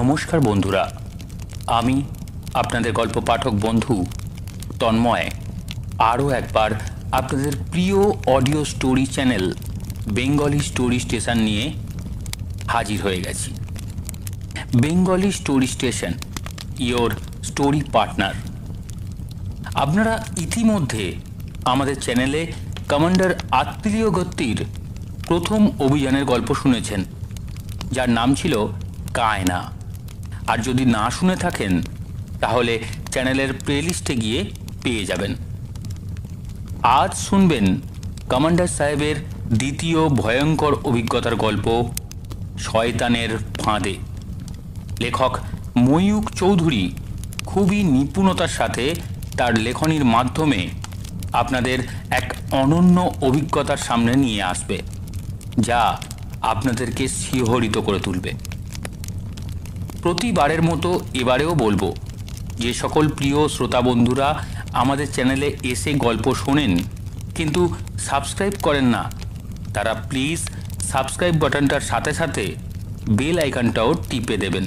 নমস্কার বন্ধুরা, আমি আপনাদের গল্প পাঠক বন্ধু তন্ময় আরও একবার আপনাদের প্রিয় audio story channel Bengali story station নিয়ে হাজির হয়ে গেছি। Bengali story station, your story partner. আপনারা ইতিমধ্যে আমাদের চ্যানেলে কমান্ডার আত্তিলিও গত্তির প্রথম অভিযানের গল্প শুনেছেন, যার নাম ছিল কায়না। আর যদি না শুনে থাকেন তাহলে চ্যানেলের প্লেলিস্টে গিয়ে পেয়ে যাবেন। আজ শুনবেন কমান্ডার সাহেবের দ্বিতীয় ভয়ঙ্কর অভিজ্ঞতার গল্প শয়তানের ফাঁদে। লেখক ময়ূক চৌধুরী খুবই নিপুণতার সাথে তার লেখনীর মাধ্যমে আপনাদের এক অনন্য অভিজ্ঞতার সামনে নিয়ে আসবে, যা আপনাদেরকে শিহরিত করে তুলবে। প্রতিবারের মতো এবারেও বলবো, যে সকল প্রিয় শ্রোতা বন্ধুরা আমাদের চ্যানেলে এসে গল্প শোনেন কিন্তু সাবস্ক্রাইব করেন না, তারা প্লিজ সাবস্ক্রাইব বাটনটার সাথে সাথে বেল আইকনটাও টিপে দেবেন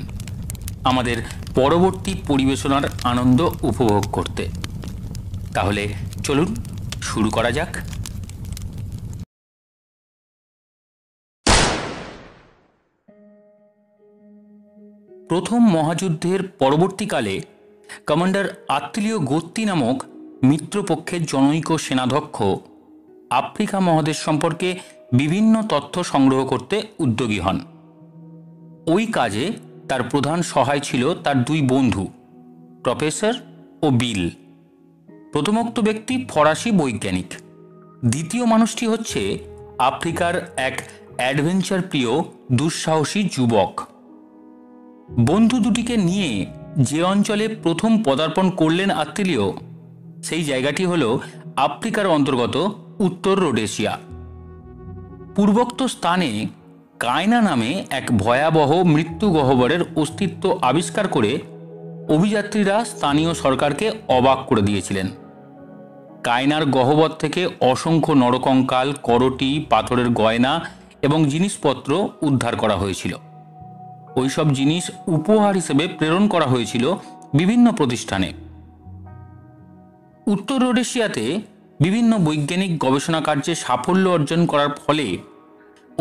আমাদের পরবর্তী পরিবেশনার আনন্দ উপভোগ করতে। তাহলে চলুন শুরু করা যাক। প্রথম মহাযুদ্ধের পরবর্তীকালে কমান্ডার আত্তিলিও গত্তি নামক মিত্রপক্ষের জনৈক সেনাধ্যক্ষ আফ্রিকা মহাদেশ সম্পর্কে বিভিন্ন তথ্য সংগ্রহ করতে উদ্যোগী হন। ওই কাজে তার প্রধান সহায় ছিল তার দুই বন্ধু প্রফেসর ও বিল। প্রথমোক্ত ব্যক্তি ফরাসি বৈজ্ঞানিক, দ্বিতীয় মানুষটি হচ্ছে আফ্রিকার এক অ্যাডভেঞ্চার প্রিয় দুঃসাহসী যুবক। বন্ধু দুটিকে নিয়ে যে অঞ্চলে প্রথম পদার্পণ করলেন আত্তিলিও, সেই জায়গাটি হল আফ্রিকার অন্তর্গত উত্তর রোডেশিয়া। পূর্বোক্ত স্থানে কায়না নামে এক ভয়াবহ মৃত্যু গহ্বরের অস্তিত্ব আবিষ্কার করে অভিযাত্রীরা স্থানীয় সরকারকে অবাক করে দিয়েছিলেন। কায়নার গহ্বর থেকে অসংখ্য নরকঙ্কাল, করটি, পাথরের গয়না এবং জিনিসপত্র উদ্ধার করা হয়েছিল। ওইসব জিনিস উপহার হিসেবে প্রেরণ করা হয়েছিল বিভিন্ন প্রতিষ্ঠানে। উত্তর রোডেশিয়াতে বিভিন্ন বৈজ্ঞানিক গবেষণা কার্যে সাফল্য অর্জন করার ফলে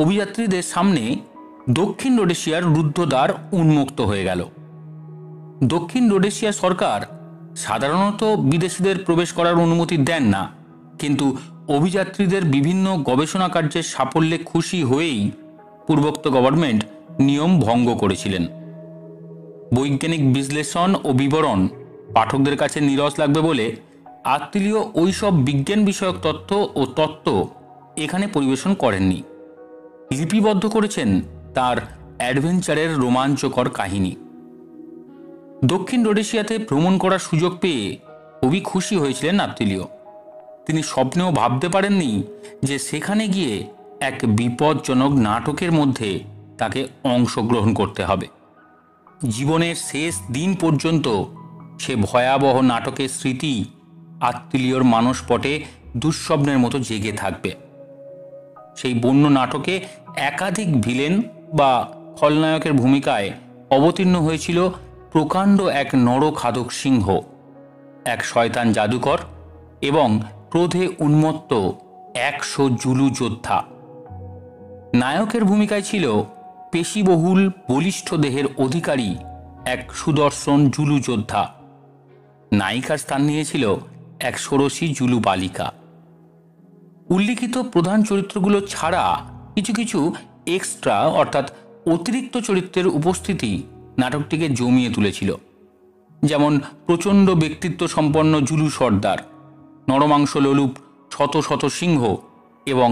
অভিযাত্রীদের সামনে দক্ষিণ রোডেশিয়ার রুদ্ধদ্বার উন্মুক্ত হয়ে গেল। দক্ষিণ রোডেশিয়া সরকার সাধারণত বিদেশিদের প্রবেশ করার অনুমতি দেন না, কিন্তু অভিযাত্রীদের বিভিন্ন গবেষণা কার্যের সাফল্যে খুশি হয়েই পূর্বোক্ত গভর্নমেন্ট নিয়ম ভঙ্গ করেছিলেন। বৈজ্ঞানিক বিশ্লেষণ ও বিবরণ পাঠকদের কাছে নীরস লাগবে বলে আত্তিলিও ওইসব বিজ্ঞান বিষয়ক তথ্য ও তত্ত্ব এখানে পরিবেশন করেননি। লিপিবদ্ধ করেছেন তার অ্যাডভেঞ্চারের রোমাঞ্চকর কাহিনী। দক্ষিণ রোডেশিয়াতে ভ্রমণ করার সুযোগ পেয়ে খুবই খুশি হয়েছিলেন আত্তিলিও। তিনি স্বপ্নেও ভাবতে পারেননি যে সেখানে গিয়ে এক বিপজ্জনক নাটকের মধ্যে তাকে অংশগ্রহণ করতে হবে। জীবনের শেষ দিন পর্যন্ত সে ভয়াবহ নাটকের স্মৃতি আত্তিলিওর মানসপটে দুঃস্বপ্নের মতো জেগে থাকবে। সেই বন্য নাটকে একাধিক ভিলেন বা খলনায়কের ভূমিকায় অবতীর্ণ হয়েছিল প্রকাণ্ড এক নরখাদক সিংহ, এক শয়তান জাদুকর এবং ক্রোধে উন্মত্ত 100 জুলু যোদ্ধা। নায়কের ভূমিকায় ছিল পেশিবহুল বলিষ্ঠ দেহের অধিকারী এক সুদর্শন জুলু যোদ্ধা। নায়িকার স্থান নিয়েছিল এক ষোড়শী জুলু বালিকা। উল্লিখিত প্রধান চরিত্রগুলো ছাড়া কিছু কিছু এক্সট্রা অর্থাৎ অতিরিক্ত চরিত্রের উপস্থিতি নাটকটিকে জমিয়ে তুলেছিল। যেমন প্রচণ্ড ব্যক্তিত্ব সম্পন্ন জুলু সর্দার, নরমাংস লোলুপ শত শত সিংহ এবং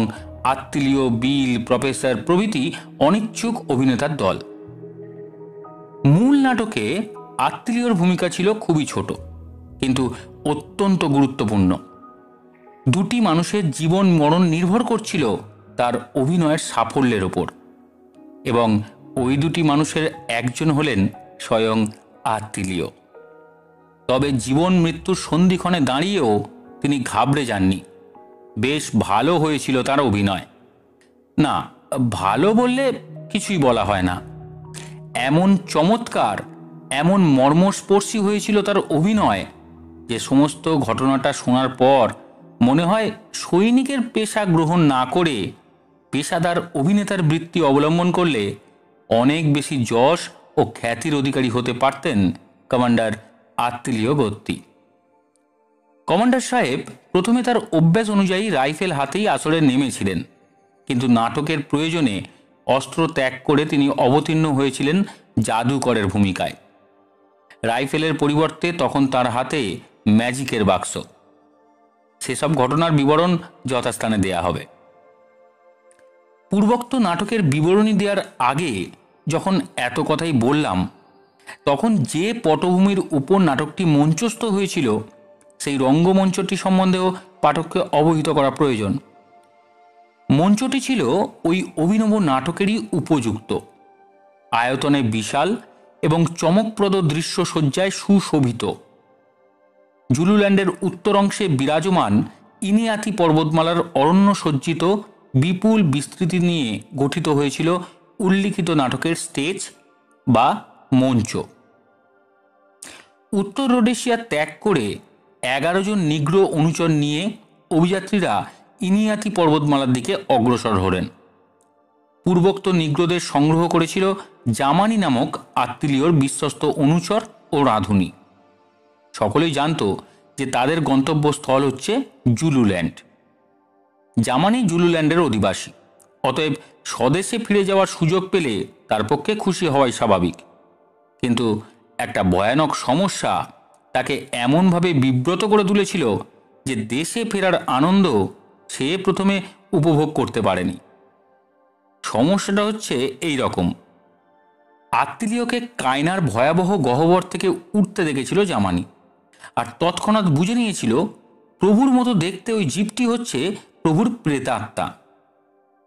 আত্তিলিও, বিল, প্রফেসর প্রভৃতি অনিচ্ছুক অভিনেতার দল। মূল নাটকে আত্তিলিওর ভূমিকা ছিল খুবই ছোট, কিন্তু অত্যন্ত গুরুত্বপূর্ণ। দুটি মানুষের জীবন মরণ নির্ভর করছিল তার অভিনয়ের সাফল্যের ওপর, এবং ওই দুটি মানুষের একজন হলেন স্বয়ং আত্তিলিও। তবে জীবন মৃত্যুর সন্ধিক্ষণে দাঁড়িয়েও তিনি ঘাবড়ে যাননি। বেশ ভালো হয়েছিল তার অভিনয়। না, ভালো বললে কিছুই বলা হয় না, এমন চমৎকার, এমন মর্মস্পর্শী হয়েছিল তার অভিনয় যে সমস্ত ঘটনাটা শোনার পর মনে হয় সৈনিকের পেশা গ্রহণ না করে পেশাদার অভিনেতার বৃত্তি অবলম্বন করলে অনেক বেশি যশ ও খ্যাতির অধিকারী হতে পারতেন কমান্ডার আত্তিলিও গত্তি। কমান্ডার সাহেব প্রথমে তার অভ্যাস অনুযায়ী রাইফেল হাতেই আসরে নেমেছিলেন, কিন্তু নাটকের প্রয়োজনে অস্ত্র ত্যাগ করে তিনি অবতীর্ণ হয়েছিলেন জাদুকরের ভূমিকায়। রাইফেলের পরিবর্তে তখন তার হাতে ম্যাজিকের বাক্স। সেসব ঘটনার বিবরণ যথাস্থানে দেয়া হবে। পূর্বোক্ত নাটকের বিবরণী দেওয়ার আগে যখন এত কথাই বললাম, তখন যে পটভূমির উপর নাটকটি মঞ্চস্থ হয়েছিল সেই রঙ্গমঞ্চটি সম্বন্ধেও পাঠককে অবহিত করা প্রয়োজন। মঞ্চটি ছিল ওই অভিনব নাটকেরই উপযুক্ত, আয়তনে বিশাল এবং চমকপ্রদ দৃশ্যসজ্জায় সুশোভিত। জুলুল্যান্ডের উত্তর অংশে বিরাজমান ইনিয়াতি পর্বতমালার অরণ্য সজ্জিত বিপুল বিস্তৃতি নিয়ে গঠিত হয়েছিল উল্লিখিত নাটকের স্টেজ বা মঞ্চ। উত্তর রোডেশিয়া ত্যাগ করে 11 জন নিগ্রো অনুচর নিয়ে অভিযাত্রীরা ইনিয়াতি পর্বতমালার দিকে অগ্রসর হলেন। পূর্বোক্ত নিগ্রোদের সংগ্রহ করেছিল জামানি নামক আত্তিলিওর বিশ্বস্ত অনুচর ও রাঁধুনি। সকলেই জানত যে তাদের গন্তব্যস্থল হচ্ছে জুলুল্যান্ড। জামানি জুলুল্যান্ডের অধিবাসী, অতএব স্বদেশে ফিরে যাওয়ার সুযোগ পেলে তার পক্ষে খুশি হওয়াই স্বাভাবিক। কিন্তু একটা ভয়ানক সমস্যা তাকে এমনভাবে বিব্রত করে তুলেছিল যে দেশে ফেরার আনন্দ সে প্রথমে উপভোগ করতে পারেনি। সমস্যাটা হচ্ছে এই রকম। আত্তিলিওকে কায়নার ভয়াবহ গহ্বর থেকে উঠতে দেখেছিল জামানি, আর তৎক্ষণাৎ বুঝে নিয়েছিল প্রভুর মতো দেখতে ওই জীবটি হচ্ছে প্রভুর প্রেতাত্মা।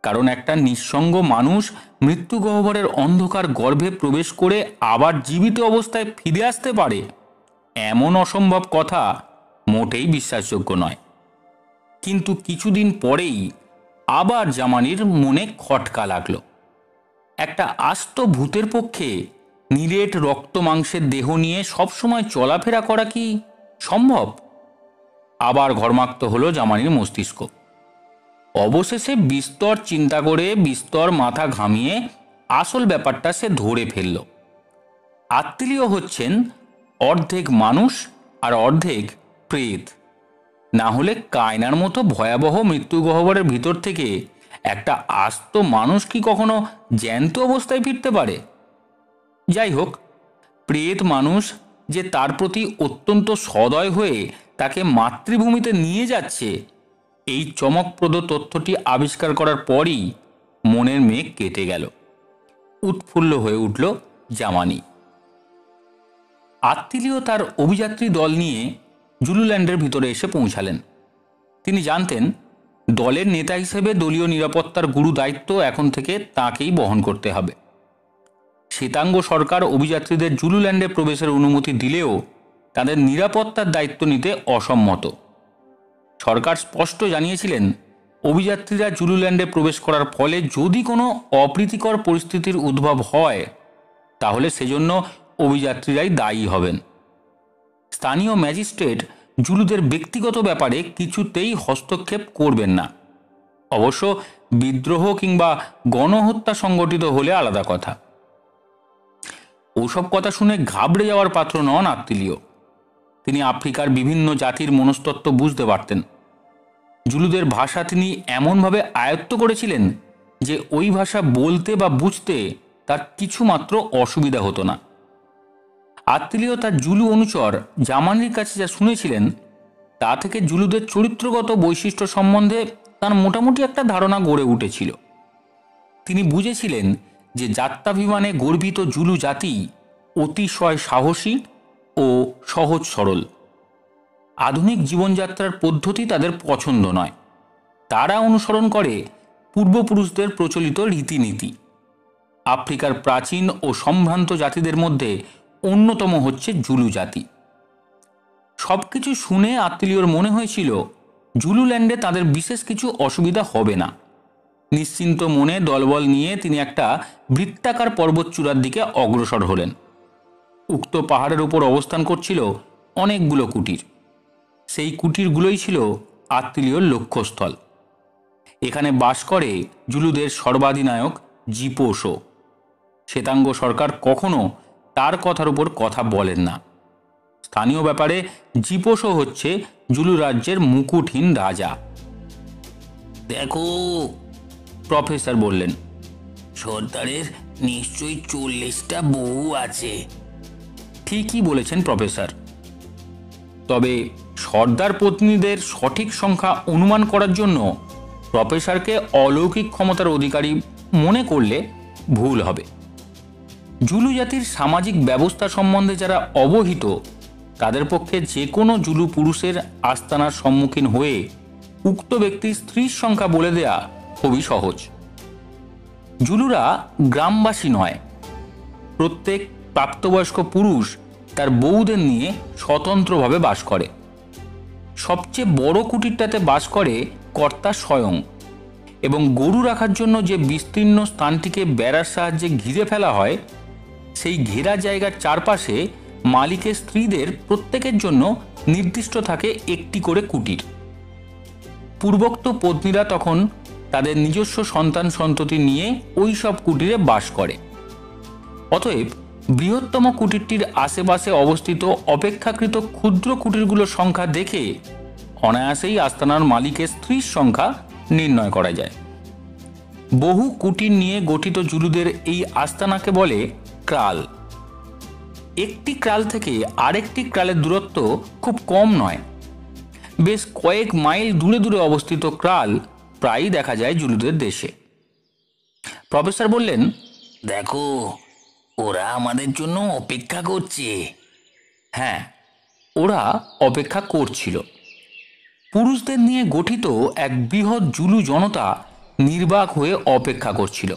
কারণ একটা নিঃসঙ্গ মানুষ মৃত্যু গহ্বরের অন্ধকার গর্ভে প্রবেশ করে আবার জীবিত অবস্থায় ফিরে আসতে পারে, এমন অসম্ভব কথা মোটেই বিশ্বাসযোগ্য নয়। কিন্তু কিছুদিন পরেই আবার জামানির মনে খটকা লাগলো। একটা আস্ত ভূতের পক্ষে নিরেট রক্ত মাংসের দেহ নিয়ে সবসময় চলাফেরা করা কি সম্ভব? আবার ঘর্মাক্ত হলো জামানির মস্তিষ্ক। অবশেষে বিস্তর চিন্তা করে বিস্তর মাথা ঘামিয়ে আসল ব্যাপারটা সে ধরে ফেলল। আত্তিলিও হচ্ছেন অর্ধেক মানুষ আর অর্ধেক প্রেত। না হলে কায়নার মতো ভয়াবহ মৃত্যু গহ্বরের ভিতর থেকে একটা আস্ত মানুষ কি কখনো জ্যান্ত অবস্থায় ফিরতে পারে? যাই হোক, প্রেত মানুষ যে তার প্রতি অত্যন্ত সদয় হয়ে তাকে মাতৃভূমিতে নিয়ে যাচ্ছে, এই চমকপ্রদ তথ্যটি আবিষ্কার করার পরই মনের মেঘ কেটে গেল। উৎফুল্ল হয়ে উঠল জামানি। আত্তিলিও তার অভিযাত্রী দল নিয়ে জুলুল্যান্ডের ভিতরে এসে পৌঁছালেন। তিনি জানতেন দলের নেতা হিসেবে দলীয় নিরাপত্তার গুরু দায়িত্ব এখন থেকে তাঁকেই বহন করতে হবে। শ্বেতাঙ্গ সরকার অভিযাত্রীদের জুলুল্যান্ডে প্রবেশের অনুমতি দিলেও তাদের নিরাপত্তার দায়িত্ব নিতে অসম্মত। সরকার স্পষ্ট জানিয়েছিলেন অভিযাত্রীরা জুলুল্যান্ডে প্রবেশ করার ফলে যদি কোনো অপ্রীতিকর পরিস্থিতির উদ্ভব হয় তাহলে সেজন্য অভিযাত্রীরাই দায়ী হবেন। স্থানীয় ম্যাজিস্ট্রেট জুলুদের ব্যক্তিগত ব্যাপারে কিছুতেই হস্তক্ষেপ করবেন না। অবশ্য বিদ্রোহ কিংবা গণহত্যা সংগঠিত হলে আলাদা কথা। ওসব কথা শুনে ঘাবড়ে যাওয়ার পাত্র নন আত্তিলিও। তিনি আফ্রিকার বিভিন্ন জাতির মনস্তত্ত্ব বুঝতে পারতেন। জুলুদের ভাষা তিনি এমনভাবে আয়ত্ত করেছিলেন যে ওই ভাষা বলতে বা বুঝতে তার কিছুমাত্র অসুবিধা হতো না। আত্তিলিও তার জুলু অনুচর জামানির কাছে যা শুনেছিলেন তা থেকে জুলুদের চরিত্রগত বৈশিষ্ট্য সম্বন্ধে তার মোটামুটি একটা ধারণা গড়ে উঠেছিল। তিনি বুঝেছিলেন যে জাত্যাভিমানে গর্বিত জুলু জাতি অতিশয় সাহসী ও সহজ সরল। আধুনিক জীবনযাত্রার পদ্ধতি তাদের পছন্দ নয়। তারা অনুসরণ করে পূর্বপুরুষদের প্রচলিত রীতিনীতি। আফ্রিকার প্রাচীন ও সম্ভ্রান্ত জাতিদের মধ্যে অন্যতম হচ্ছে জুলু জাতি। সবকিছু শুনে আত্তিলিওর মনে হয়েছিল জুলুল্যান্ডে তাদের বিশেষ কিছু অসুবিধা হবে না। নিশ্চিন্ত মনে দলবল নিয়ে তিনি একটা বৃত্তাকার পর্বতচূড়ার দিকে অগ্রসর হলেন। উক্ত পাহাড়ের উপর অবস্থান করছিল অনেকগুলো কুটির। সেই কুটিরগুলোই ছিল আত্মীয়র লক্ষ্যস্থল। এখানে বাস করে জুলুদের সর্বাধিনায়ক জিপোসো। শ্বেতাঙ্গ সরকার কখনো তার কথার উপর কথা বলেন না। স্থানীয় ব্যাপারে জিপোসো হচ্ছে জুলু রাজ্যের মুকুটহীন রাজা। দেখো, প্রফেসর বললেন, সর্দারের নিশ্চয়ই 40টা বউ আছে। ঠিকই বলেছেন প্রফেসর। তবে সর্দার পত্নীদের সঠিক সংখ্যা অনুমান করার জন্য প্রফেসরকে অলৌকিক ক্ষমতার অধিকারী মনে করলে ভুল হবে। জুলু জাতির সামাজিক ব্যবস্থা সম্বন্ধে যারা অবহিত, তাদের পক্ষে যে কোনো জুলু পুরুষের আস্তানার সম্মুখীন হয়ে উক্ত ব্যক্তির স্ত্রীর সংখ্যা বলে দেয়া খুবই সহজ। জুলুরা গ্রামবাসী নয়। প্রত্যেক প্রাপ্তবয়স্ক পুরুষ তার বউদের নিয়ে স্বতন্ত্রভাবে বাস করে। সবচেয়ে বড় কুটিরটাতে বাস করে কর্তা স্বয়ং, এবং গরু রাখার জন্য যে বিস্তীর্ণ স্থানটিকে বেড়ার সাহায্যে ঘিরে ফেলা হয়, সেই ঘেরা জায়গার চারপাশে মালিকের স্ত্রীদের প্রত্যেকের জন্য নির্দিষ্ট থাকে একটি করে কুটির। পূর্বোক্ত পত্নীরা তখন তাদের নিজস্ব সন্তান সন্ততি নিয়ে ওই সব কুটিরে বাস করে। অতএব বৃহত্তম কুটিরটির আশেপাশে অবস্থিত অপেক্ষাকৃত ক্ষুদ্র কুটিরগুলোর সংখ্যা দেখে অনায়াসেই আস্তানার মালিকের স্ত্রীর সংখ্যা নির্ণয় করা যায়। বহু কুটির নিয়ে গঠিত জুলুদের এই আস্তানাকে বলে ক্রাল। একটি ক্রাল থেকে আরেকটি ক্রালের দূরত্ব খুব কম নয়। বেশ কয়েক মাইল দূরে দূরে অবস্থিত ক্রাল প্রায়ই দেখা যায় জুলুদের দেশে। প্রফেসর বললেন, দেখো, ওরা আমাদের জন্য অপেক্ষা করছে। হ্যাঁ, ওরা অপেক্ষা করছিল। পুরুষদের নিয়ে গঠিত এক বৃহৎ জুলু জনতা নির্বাক হয়ে অপেক্ষা করছিল।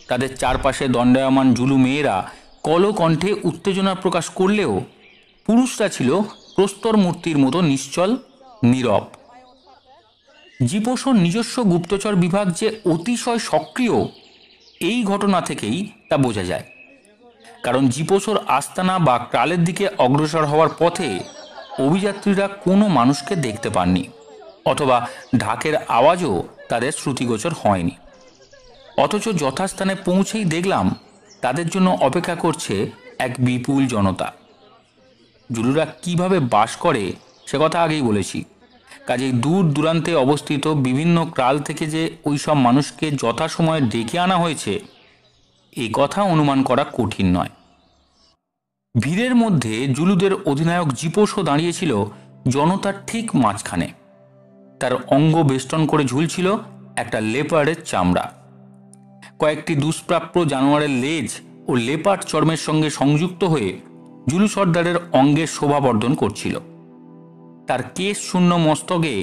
তাদের চারপাশে দণ্ডায়মান জুলু মেয়েরা কলকণ্ঠে উত্তেজনা প্রকাশ করলেও পুরুষরা ছিল প্রস্তর মূর্তির মতো নিশ্চল, নীরব। জিপোসোর নিজস্ব গুপ্তচর বিভাগ যে অতিশয় সক্রিয়, এই ঘটনা থেকেই তা বোঝা যায়। কারণ জিপোসোর আস্তানা বা ক্রালের দিকে অগ্রসর হওয়ার পথে অভিযাত্রীরা কোনো মানুষকে দেখতে পাননি, অথবা ঢাকের আওয়াজও তাদের শ্রুতিগোচর হয়নি। অথচ যথাস্থানে পৌঁছেই দেখলাম তাদের জন্য অপেক্ষা করছে এক বিপুল জনতা। জুলুরা কিভাবে বাস করে সে কথা আগেই বলেছি। কাজেই দূর দূরান্তে অবস্থিত বিভিন্ন ক্রাল থেকে যে ওই সব মানুষকে যথাসময়ে ডেকে আনা হয়েছে, এই কথা অনুমান করা কঠিন নয়। ভিড়ের মধ্যে জুলুদের অধিনায়ক জিপোসো দাঁড়িয়েছিল জনতার ঠিক মাঝখানে। তার অঙ্গ বেষ্টন করে ঝুলছিল একটা লেপার্ডের চামড়া। কয়েকটি দুষ্প্রাপ্য জানোয়ারের লেজ ও লেপার্ড চর্মের সঙ্গে সংযুক্ত হয়ে জুলু সর্দারের অঙ্গের শোভাবর্ধন করছিল। তার কেশ শূন্য মস্তকে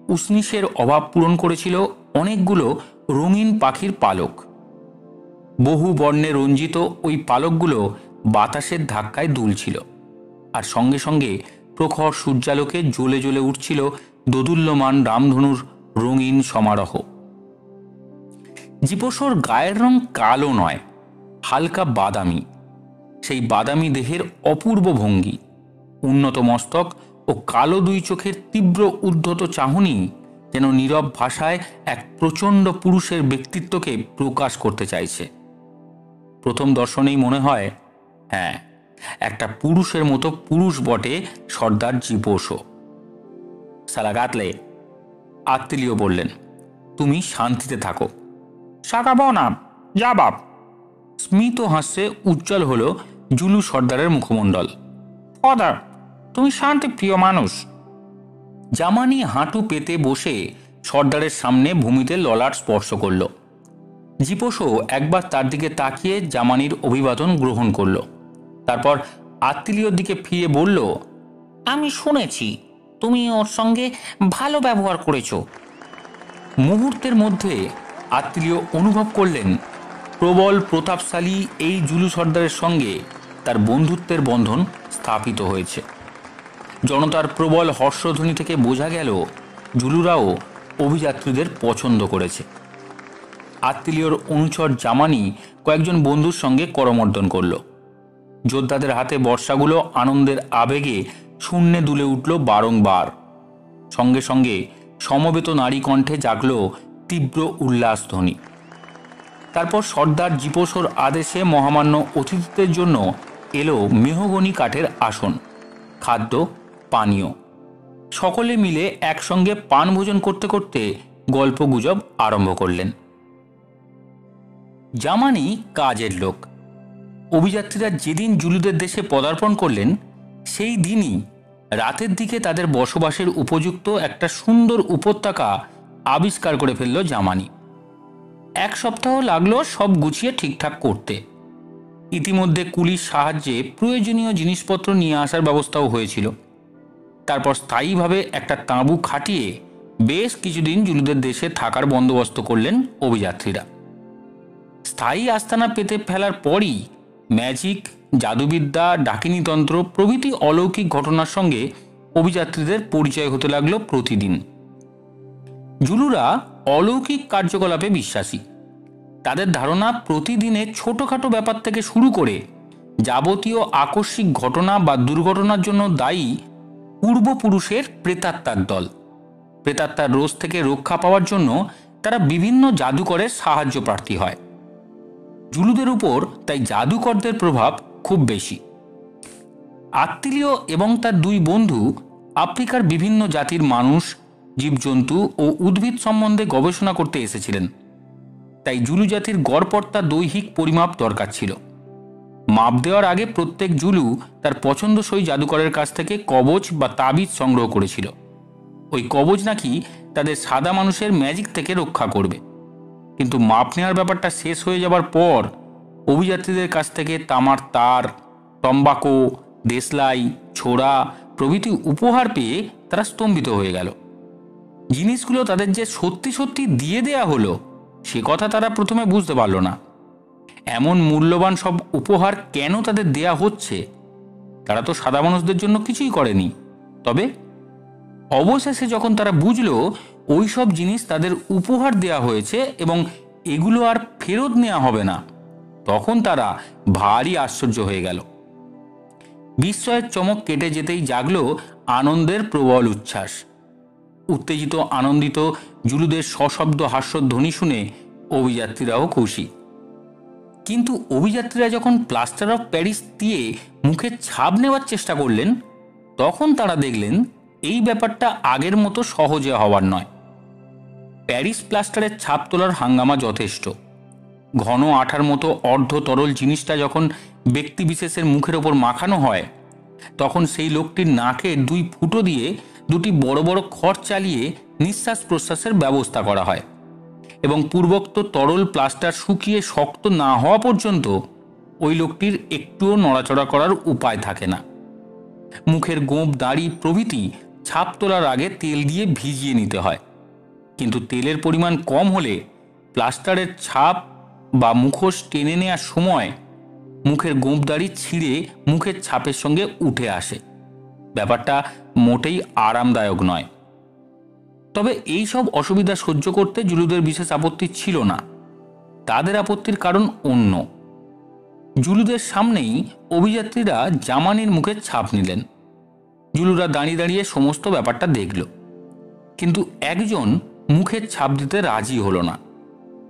উষ্ণিসের অভাব পূরণ করেছিল অনেকগুলো রঙিন পাখির পালক। বহু বর্ণে রঞ্জিত ওই পালকগুলো বাতাসের ধাক্কায় দুলছিল, আর সঙ্গে সঙ্গে প্রখর সূর্যালোকে জ্বলে জ্বলে উঠছিল দোদুল্যমান রামধনুর রঙিন সমারোহ। জিপোসোর গায়ের রং কালো নয়, হালকা বাদামি। সেই বাদামি দেহের অপূর্ব ভঙ্গি, উন্নত মস্তক ও কালো দুই চোখের তীব্র উদ্ধত চাহনি যেন নীরব ভাষায় এক প্রচণ্ড পুরুষের ব্যক্তিত্বকে প্রকাশ করতে চাইছে। প্রথম দর্শনেই মনে হয়, হ্যাঁ, একটা পুরুষের মতো পুরুষ বটে সর্দার জিপোসো। সালাগাতলে, আত্মীয় বললেন, তুমি শান্তিতে থাকো। সাকাবো না, যা বাপ। স্মিত হাস্যে উজ্জ্বল হল জুলু সর্দারের মুখমণ্ডল। ফাদার, তুমি শান্তি প্রিয় মানুষ। জামানি হাঁটু পেতে বসে সর্দারের সামনে ভূমিতে ললাট স্পর্শ করল। জিপোসো একবার তার দিকে তাকিয়ে জামানির অভিবাদন গ্রহণ করল। তারপর আত্মীয়র দিকে ফিরে বলল, আমি শুনেছি তুমি ওর সঙ্গে ভালো ব্যবহার করেছো। মুহূর্তের মধ্যে আত্মীয় অনুভব করলেন প্রবল প্রতাপশালী এই জুলু সর্দারের সঙ্গে তার বন্ধুত্বের বন্ধন স্থাপিত হয়েছে। জনতার প্রবল হর্ষধ্বনি থেকে বোঝা গেল জুলুরাও অভিযাত্রীদের পছন্দ করেছে। আত্মীয়র অনুচর জামানি কয়েকজন বন্ধুর সঙ্গে করমর্দন করল। যোদ্ধাদের হাতে বর্ষাগুলো আনন্দের আবেগে শূন্যে দুলে উঠল বারংবার। সঙ্গে সঙ্গে সমবেত নারী কণ্ঠে জাগল তীব্র উল্লাসধ্বনি। তারপর সর্দার জিপোসোর আদেশে মহামান্য অতিথিদের জন্য এলো মেহগনি কাঠের আসন, খাদ্য, পানীয়। সকলে মিলে একসঙ্গে পানভোজন করতে করতে গল্পগুজব আরম্ভ করলেন। জামানি কাজের লোক। অভিযাত্রীরা যেদিন জুলুদের দেশে পদার্পণ করলেন সেই দিনই রাতের দিকে তাদের বসবাসের উপযুক্ত একটা সুন্দর উপত্যকা আবিষ্কার করে ফেলল জামানি। 1 সপ্তাহ লাগলো সব গুছিয়ে ঠিকঠাক করতে। ইতিমধ্যে কুলির সাহায্যে প্রয়োজনীয় জিনিসপত্র নিয়ে আসার ব্যবস্থাও হয়েছিল। তারপর স্থায়ীভাবে একটা তাঁবু খাটিয়ে বেশ কিছুদিন জুলুদের দেশে থাকার বন্দোবস্ত করলেন অভিযাত্রীরা। স্থায়ী আস্তানা পেতে ফেলার পরই ম্যাজিক, জাদুবিদ্যা, ডাকিনীতন্ত্র প্রভৃতি অলৌকিক ঘটনার সঙ্গে অভিযাত্রীদের পরিচয় হতে লাগলো প্রতিদিন। জুলুরা অলৌকিক কার্যকলাপে বিশ্বাসী। তাদের ধারণা প্রতিদিনের ছোটখাটো ব্যাপার থেকে শুরু করে যাবতীয় আকস্মিক ঘটনা বা দুর্ঘটনার জন্য দায়ী পূর্বপুরুষের প্রেতাত্মার দল। প্রেতাত্মার রোষ থেকে রক্ষা পাওয়ার জন্য তারা বিভিন্ন জাদুকরের সাহায্য প্রার্থী হয়। জুলুদের উপর তাই জাদুকরদের প্রভাব খুব বেশি। আত্মীয় এবং তার 2 বন্ধু আফ্রিকার বিভিন্ন জাতির মানুষ, জীবজন্তু ও উদ্ভিদ সম্বন্ধে গবেষণা করতে এসেছিলেন। তাই জুলু জাতির গড়পড়তা দৈহিক পরিমাপ দরকার ছিল। মাপ দেওয়ার আগে প্রত্যেক জুলু তার পছন্দসই জাদুকরের কাছ থেকে কবচ বা তাবিজ সংগ্রহ করেছিল। ওই কবচ নাকি তাদের সাদা মানুষের ম্যাজিক থেকে রক্ষা করবে। কিন্তু মাপ নেওয়ার ব্যাপারটা শেষ হয়ে যাবার পর অভিযাত্রীদের কাছ থেকে তামার তার, তম্বাকু, দেশলাই, ছোড়া প্রভৃতি উপহার পেয়ে তারা স্তম্ভিত হয়ে গেল। জিনিসগুলো তাদের যে সত্যি সত্যি দিয়ে দেয়া হলো সে কথা তারা প্রথমে বুঝতে পারল না। এমন মূল্যবান সব উপহার কেন তাদের দেয়া হচ্ছে? তারা তো সাদা মানুষদের জন্য কিছুই করেনি। তবে অবশেষে যখন তারা বুঝল ওই সব জিনিস তাদের উপহার দেয়া হয়েছে এবং এগুলো আর ফেরত নেওয়া হবে না, তখন তারা ভারী আশ্চর্য হয়ে গেল। বিস্ময়ের চমক কেটে যেতেই জাগলো আনন্দের প্রবল উচ্ছ্বাস। উত্তেজিত আনন্দিত জুলুদের সশব্দ হাস্যধ্বনি শুনে অভিযাত্রীরাও খুশি। কিন্তু অভিযাত্রীরা যখন প্লাস্টার অফ প্যারিস দিয়ে মুখে ছাপ নেওয়ার চেষ্টা করলেন তখন তারা দেখলেন এই ব্যাপারটা আগের মতো সহজে হওয়ার নয়। প্যারিস প্লাস্টারের ছাপ তোলার হাঙ্গামা যথেষ্ট। ঘন আঠার মতো অর্ধ তরল জিনিসটা যখন ব্যক্তিবিশেষের মুখের ওপর মাখানো হয় তখন সেই লোকটির নাকের 2 ফুটো দিয়ে 2টি বড় বড় খড় চালিয়ে নিঃশ্বাস প্রশ্বাসের ব্যবস্থা করা হয় এবং পূর্বোক্ত তরল প্লাস্টার শুকিয়ে শক্ত না হওয়া পর্যন্ত ওই লোকটির একটুও নড়াচড়া করার উপায় থাকে না। মুখের গোঁপ, দাড়ি প্রভৃতি ছাপ তোলার আগে তেল দিয়ে ভিজিয়ে নিতে হয়। কিন্তু তেলের পরিমাণ কম হলে প্লাস্টারের ছাপ বা মুখোশ টেনে নেওয়ার সময় মুখের গোঁপ, দাড়ি ছিঁড়ে মুখের ছাপের সঙ্গে উঠে আসে। ব্যাপারটা মোটেই আরামদায়ক নয়। তবে এই সব অসুবিধা সহ্য করতে জুলুদের বিশেষ আপত্তি ছিল না। তাদের আপত্তির কারণ অন্য। জুলুদের সামনেই অভিযাত্রীরা জামানির মুখের ছাপ নিলেন। জুলুরা দাঁড়িয়ে দাঁড়িয়ে সমস্ত ব্যাপারটা দেখল, কিন্তু একজন মুখের ছাপ দিতে রাজি হলো না।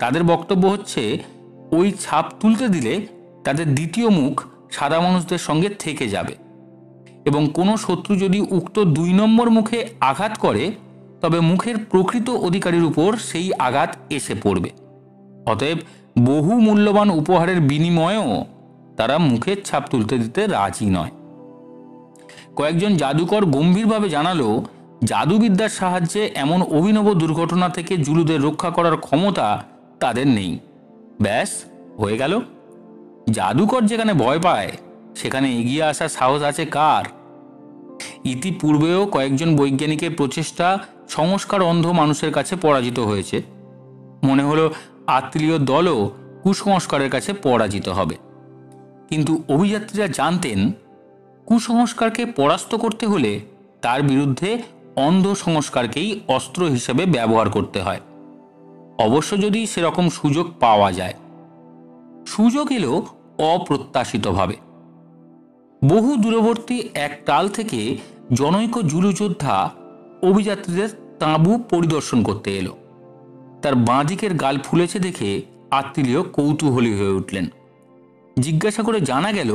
তাদের বক্তব্য হচ্ছে ওই ছাপ তুলতে দিলে তাদের দ্বিতীয় মুখ সাদা মানুষদের সঙ্গে থেকে যাবে এবং কোনো শত্রু যদি উক্ত 2 নম্বর মুখে আঘাত করে তবে মুখের প্রকৃত অধিকারীর উপর সেই আঘাত এসে পড়বে। অতএব বহু মূল্যবান উপহারের বিনিময়েও তারা মুখের ছাপ তুলতে দিতে রাজি নয়। কয়েকজন জাদুকর গম্ভীরভাবে জানালো জাদুবিদ্যার সাহায্যে এমন অভিনব দুর্ঘটনা থেকে জুলুদের রক্ষা করার ক্ষমতা তাদের নেই। ব্যাস হয়ে গেল। জাদুকর যেখানে ভয় পায় সেখানে এগিয়ে আসার সাহস আছে কার? ইতিপূর্বেও কয়েকজন বৈজ্ঞানিকের প্রচেষ্টা সংস্কার অন্ধ মানুষের কাছে পরাজিত হয়েছে। মনে হলো আত্মীয় দলও কুসংস্কারের কাছে পরাজিত হবে। কিন্তু অভিযাত্রীরা জানতেন কুসংস্কারকে পরাস্ত করতে হলে তার বিরুদ্ধে অন্ধ সংস্কারকেই অস্ত্র হিসেবে ব্যবহার করতে হয়। অবশ্য যদি সেরকম সুযোগ পাওয়া যায়। সুযোগ এলো অপ্রত্যাশিতভাবে। বহু দূরবর্তী এক টাল থেকে জনৈক জুলু যোদ্ধা অভিযাত্রীদের তাঁবু পরিদর্শন করতে এলো। তার বাঁ দিকের গাল ফুলেছে দেখে আত্মীয় কৌতূহলী হয়ে উঠলেন। জিজ্ঞাসা করে জানা গেল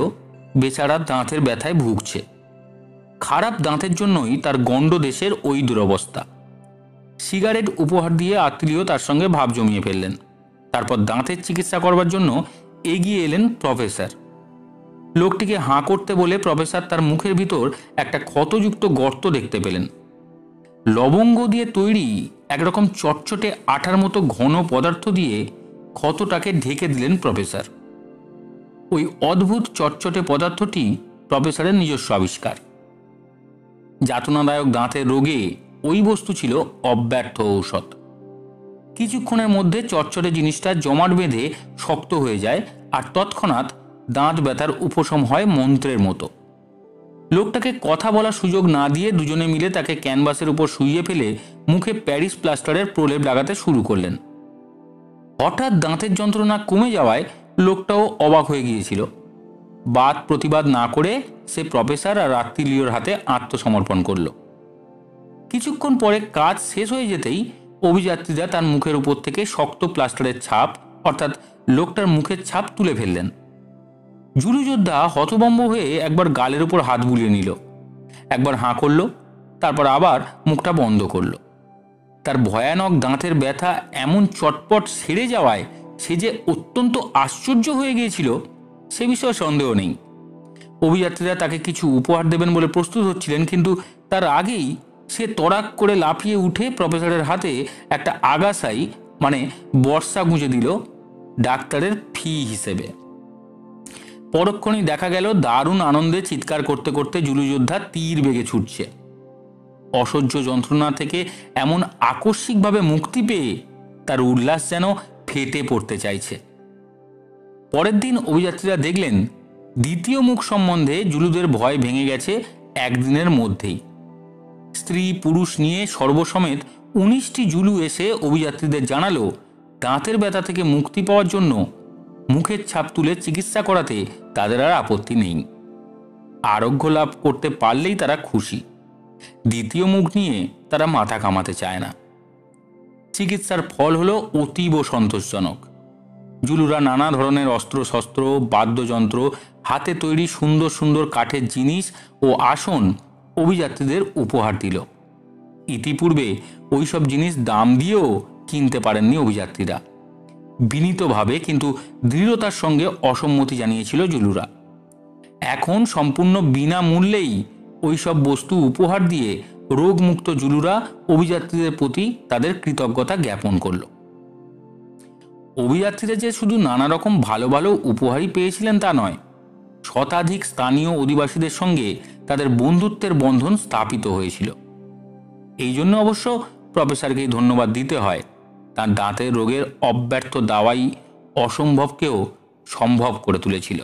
বেচারা দাঁতের ব্যথায় ভুগছে। খারাপ দাঁতের জন্যই তার গণ্ড দেশের ওই দুরবস্থা। সিগারেট উপহার দিয়ে আত্মীয় তার সঙ্গে ভাব জমিয়ে ফেললেন। তারপর দাঁতের চিকিৎসা করবার জন্য এগিয়ে এলেন প্রফেসর। লোকটিকে হাঁ করতে বলে প্রফেসর তার মুখের ভিতর একটা ক্ষতযুক্ত গর্ত দেখতে পেলেন। লবঙ্গ দিয়ে তৈরি একরকম চটচটে আঠার মতো ঘন পদার্থ দিয়ে ক্ষতটাকে ঢেকে দিলেন প্রফেসর। ওই অদ্ভুত চটচটে পদার্থটি প্রফেসরের নিজস্ব আবিষ্কার। যাতনাদায়ক দাঁতের রোগে ওই বস্তু ছিল অব্যর্থ ঔষধ। কিছুক্ষণের মধ্যে চটচটে জিনিসটা জমাট বেঁধে শক্ত হয়ে যায়, আর তৎক্ষণাৎ দাঁত ব্যথার উপশম হয় মন্ত্রের মতো। লোকটাকে কথা বলার সুযোগ না দিয়ে দুজনে মিলে তাকে ক্যানভাসের উপর শুইয়ে ফেলে মুখে প্যারিস প্লাস্টারের প্রলেপ লাগাতে শুরু করলেন। হঠাৎ দাঁতের যন্ত্রণা কমে যাওয়ায় লোকটাও অবাক হয়ে গিয়েছিল। বাদ প্রতিবাদ না করে সে প্রফেসর আর আত্মীয়র হাতে আত্মসমর্পণ করল। কিছুক্ষণ পরে কাজ শেষ হয়ে যেতেই অভিযাত্রীরা তার মুখের উপর থেকে শক্ত প্লাস্টারের ছাপ, অর্থাৎ লোকটার মুখের ছাপ তুলে ফেললেন। জুলু যোদ্ধা হতভম্ব হয়ে একবার গালের উপর হাত বুলিয়ে নিল, একবার হাঁ করল, তারপর আবার মুখটা বন্ধ করল। তার ভয়ানক দাঁতের ব্যথা এমন চটপট সেরে যাওয়ায় সে যে অত্যন্ত আশ্চর্য হয়ে গিয়েছিল সে বিষয়ে সন্দেহ নেই। অভিযাত্রীরা তাকে কিছু উপহার দেবেন বলে প্রস্তুত হচ্ছিলেন, কিন্তু তার আগেই সে তড়াক করে লাফিয়ে উঠে প্রফেসরের হাতে একটা আগাছাই মানে বর্ষা গুঁজে দিল ডাক্তারের ফি হিসেবে। পরক্ষণেই দেখা গেল দারুণ আনন্দে চিৎকার করতে করতে জুলু যোদ্ধা তীর বেগে ছুটছে। অসহ্য যন্ত্রণা থেকে এমন আকস্মিকভাবে মুক্তি পেয়ে তার উল্লাস যেন ফেটে পড়তে চাইছে। পরের দিন অভিযাত্রীরা দেখলেন দ্বিতীয় মুখ সম্বন্ধে জুলুদের ভয় ভেঙে গেছে একদিনের মধ্যেই। স্ত্রী পুরুষ নিয়ে সর্বসমেত 19টি জুলু এসে অভিযাত্রীদের জানালো দাঁতের ব্যথা থেকে মুক্তি পাওয়ার জন্য মুখের ছাপ তুলে চিকিৎসা করাতে তাদের আর আপত্তি নেই। আরোগ্য লাভ করতে পারলেই তারা খুশি। দ্বিতীয় মুখ নিয়ে তারা মাথা কামাতে চায় না। চিকিৎসার ফল হলো অতীব সন্তোষজনক। জুলুরা নানা ধরনের অস্ত্রশস্ত্র, বাদ্যযন্ত্র, হাতে তৈরি সুন্দর সুন্দর কাঠের জিনিস ও আসন অভিযাত্রীদের উপহার দিল। ইতিপূর্বে ওইসব জিনিস দাম দিয়েও কিনতে পারেননি অভিযাত্রীরা। বিনীতভাবে কিন্তু দৃঢ়তার সঙ্গে অসম্মতি জানিয়েছিল জুলুরা। এখন সম্পূর্ণ বিনামূল্যেই ওইসব বস্তু উপহার দিয়ে রোগমুক্ত জুলুরা অভিযাত্রীদের প্রতি তাদের কৃতজ্ঞতা জ্ঞাপন করল। অভিযাত্রীরা যে শুধু নানা রকম ভালো ভালো উপহারই পেয়েছিলেন তা নয়, শতাধিক স্থানীয় অধিবাসীদের সঙ্গে তাদের বন্ধুত্বের বন্ধন স্থাপিত হয়েছিল। এই জন্য অবশ্য প্রফেসরকেই ধন্যবাদ দিতে হয়। তার দাঁতের রোগের অব্যর্থ দাওয়াই অসম্ভবকেও সম্ভব করে তুলেছিল।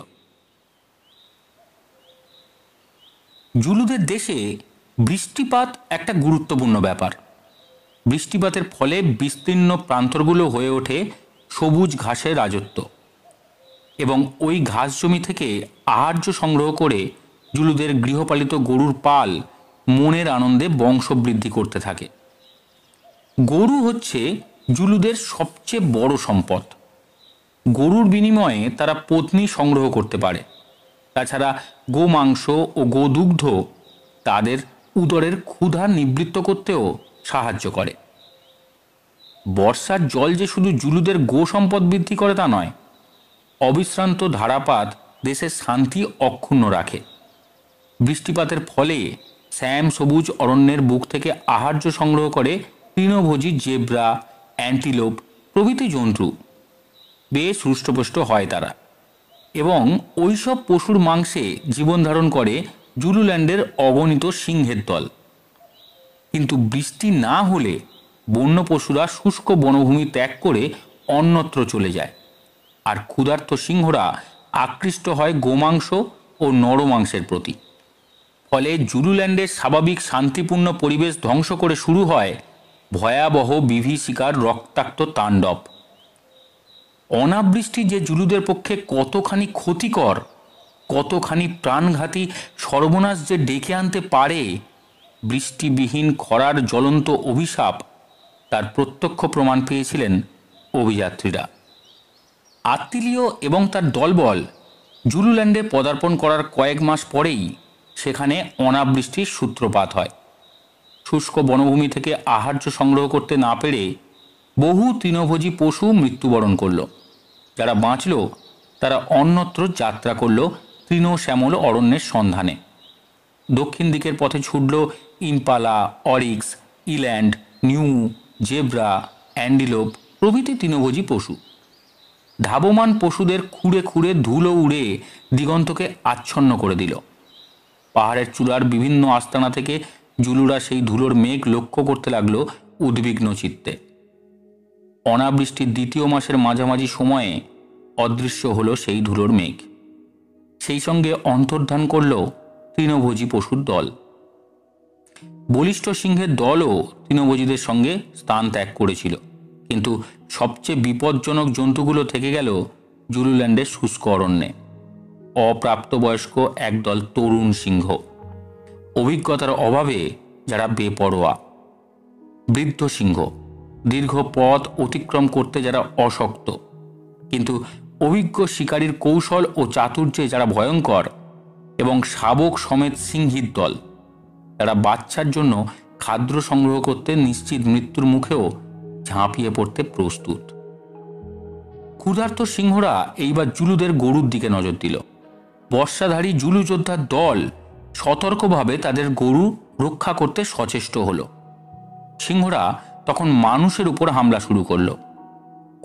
জুলুদের দেশে বৃষ্টিপাত একটা গুরুত্বপূর্ণ ব্যাপার। বৃষ্টিপাতের ফলে বিস্তীর্ণ প্রান্তরগুলো হয়ে ওঠে সবুজ ঘাসের রাজত্ব, এবং ওই ঘাস জমি থেকে আহার্য সংগ্রহ করে জুলুদের গৃহপালিত গরুর পাল মনের আনন্দে বংশবৃদ্ধি করতে থাকে। গরু হচ্ছে জুলুদের সবচেয়ে বড় সম্পদ। গরুর বিনিময়ে তারা পত্নী সংগ্রহ করতে পারে। তাছাড়া গোমাংস ও গোদুগ্ধ তাদের উদরের ক্ষুধা নিবৃত্ত করতেও সাহায্য করে। বর্ষার জল যে শুধু জুলুদের গো সম্পদ বৃদ্ধি করে তা নয়, অবিশ্রান্ত ধারাপাত দেশের শান্তি অক্ষুণ্ণ রাখে। বৃষ্টিপাতের ফলে শ্যাম সবুজ অরণ্যের বুক থেকে আহার্য সংগ্রহ করে তৃণভোজী জেব্রা, অ্যান্টিলোপ প্রভৃতি জন্তু। বেশ হৃষ্টপুষ্ট হয় তারা, এবং ওইসব পশুর মাংসে জীবন ধারণ করে জুলুল্যান্ডের অগণিত সিংহের দল। কিন্তু বৃষ্টি না হলে বন্য পশুরা শুষ্ক বনভূমি ত্যাগ করে অন্যত্র চলে যায়, আর ক্ষুধার্ত সিংহরা আকৃষ্ট হয় গোমাংস ও নরমাংসের প্রতি। ফলে জুলুল্যান্ডের স্বাভাবিক শান্তিপূর্ণ পরিবেশ ধ্বংস করে শুরু হয় ভয়াবহ বিভীষিকার রক্তাক্ত তাণ্ডব। অনাবৃষ্টি যে জুলুদের পক্ষে কতখানি ক্ষতিকর, কতখানি প্রাণঘাতী সর্বনাশ যে ডেকে আনতে পারে, বৃষ্টিবিহীন খরার জ্বলন্ত অভিশাপ, তার প্রত্যক্ষ প্রমাণ পেয়েছিলেন অভিযাত্রীরা। আত্তিলিও এবং তার দলবল জুলুল্যান্ডে পদার্পণ করার কয়েক মাস পরেই সেখানে অনাবৃষ্টির সূত্রপাত হয়। শুষ্ক বনভূমি থেকে আহার্য সংগ্রহ করতে না পেরে বহু তৃণভোজী পশু মৃত্যুবরণ করল। যারা বাঁচল তারা অন্যত্র যাত্রা করল তৃণশ্যামল অরণ্যের সন্ধানে। দক্ষিণ দিকের পথে ছুটল impala, oryx, eland, gnu, zebra, antelope প্রভৃতি তৃণভোজী পশু। ধাবমান পশুদের খুঁড়ে খুঁড়ে ধুলো উড়ে দিগন্তকে আচ্ছন্ন করে দিল। পাহাড়ের চূড়ার বিভিন্ন আস্তানা থেকে জুলুরা সেই ধুলোর মেঘ লক্ষ্য করতে লাগলো উদ্বিগ্ন চিত্তে। অনাবৃষ্টির দ্বিতীয় মাসের মাঝামাঝি সময়ে অদৃশ্য হলো সেই ধুলোর মেঘ। সেই সঙ্গে অন্তর্ধান করল তৃণভোজী পশুর দল। বলিষ্ঠ সিংহের দলও তৃণভোজীদের সঙ্গে স্থান ত্যাগ করেছিল, কিন্তু সবচেয়ে বিপজ্জনক জন্তুগুলো থেকে গেল জুলুল্যান্ডের শুষ্ক অরণ্যে। অপ্রাপ্তবয়স্ক একদল তরুণ সিংহ, অভিজ্ঞতার অভাবে যারা বেপরোয়া। বৃদ্ধ সিংহ, দীর্ঘ পথ অতিক্রম করতে যারা অশক্ত, কিন্তু অভিজ্ঞ শিকারীর কৌশল ও চাতুর্যে যারা ভয়ঙ্কর। এবং শাবক সমেত সিংহীর দল, যারা বাচ্চার জন্য খাদ্য সংগ্রহ করতে নিশ্চিত মৃত্যুর মুখেও ঝাঁপিয়ে পড়তে প্রস্তুত। ক্ষুধার্ত সিংহরা এইবার জুলুদের গরুর দিকে নজর দিল। বর্ষাধারী জুলু যোদ্ধার দল সতর্কভাবে তাদের গরু রক্ষা করতে সচেষ্ট হল। সিংহরা তখন মানুষের উপর হামলা শুরু করল।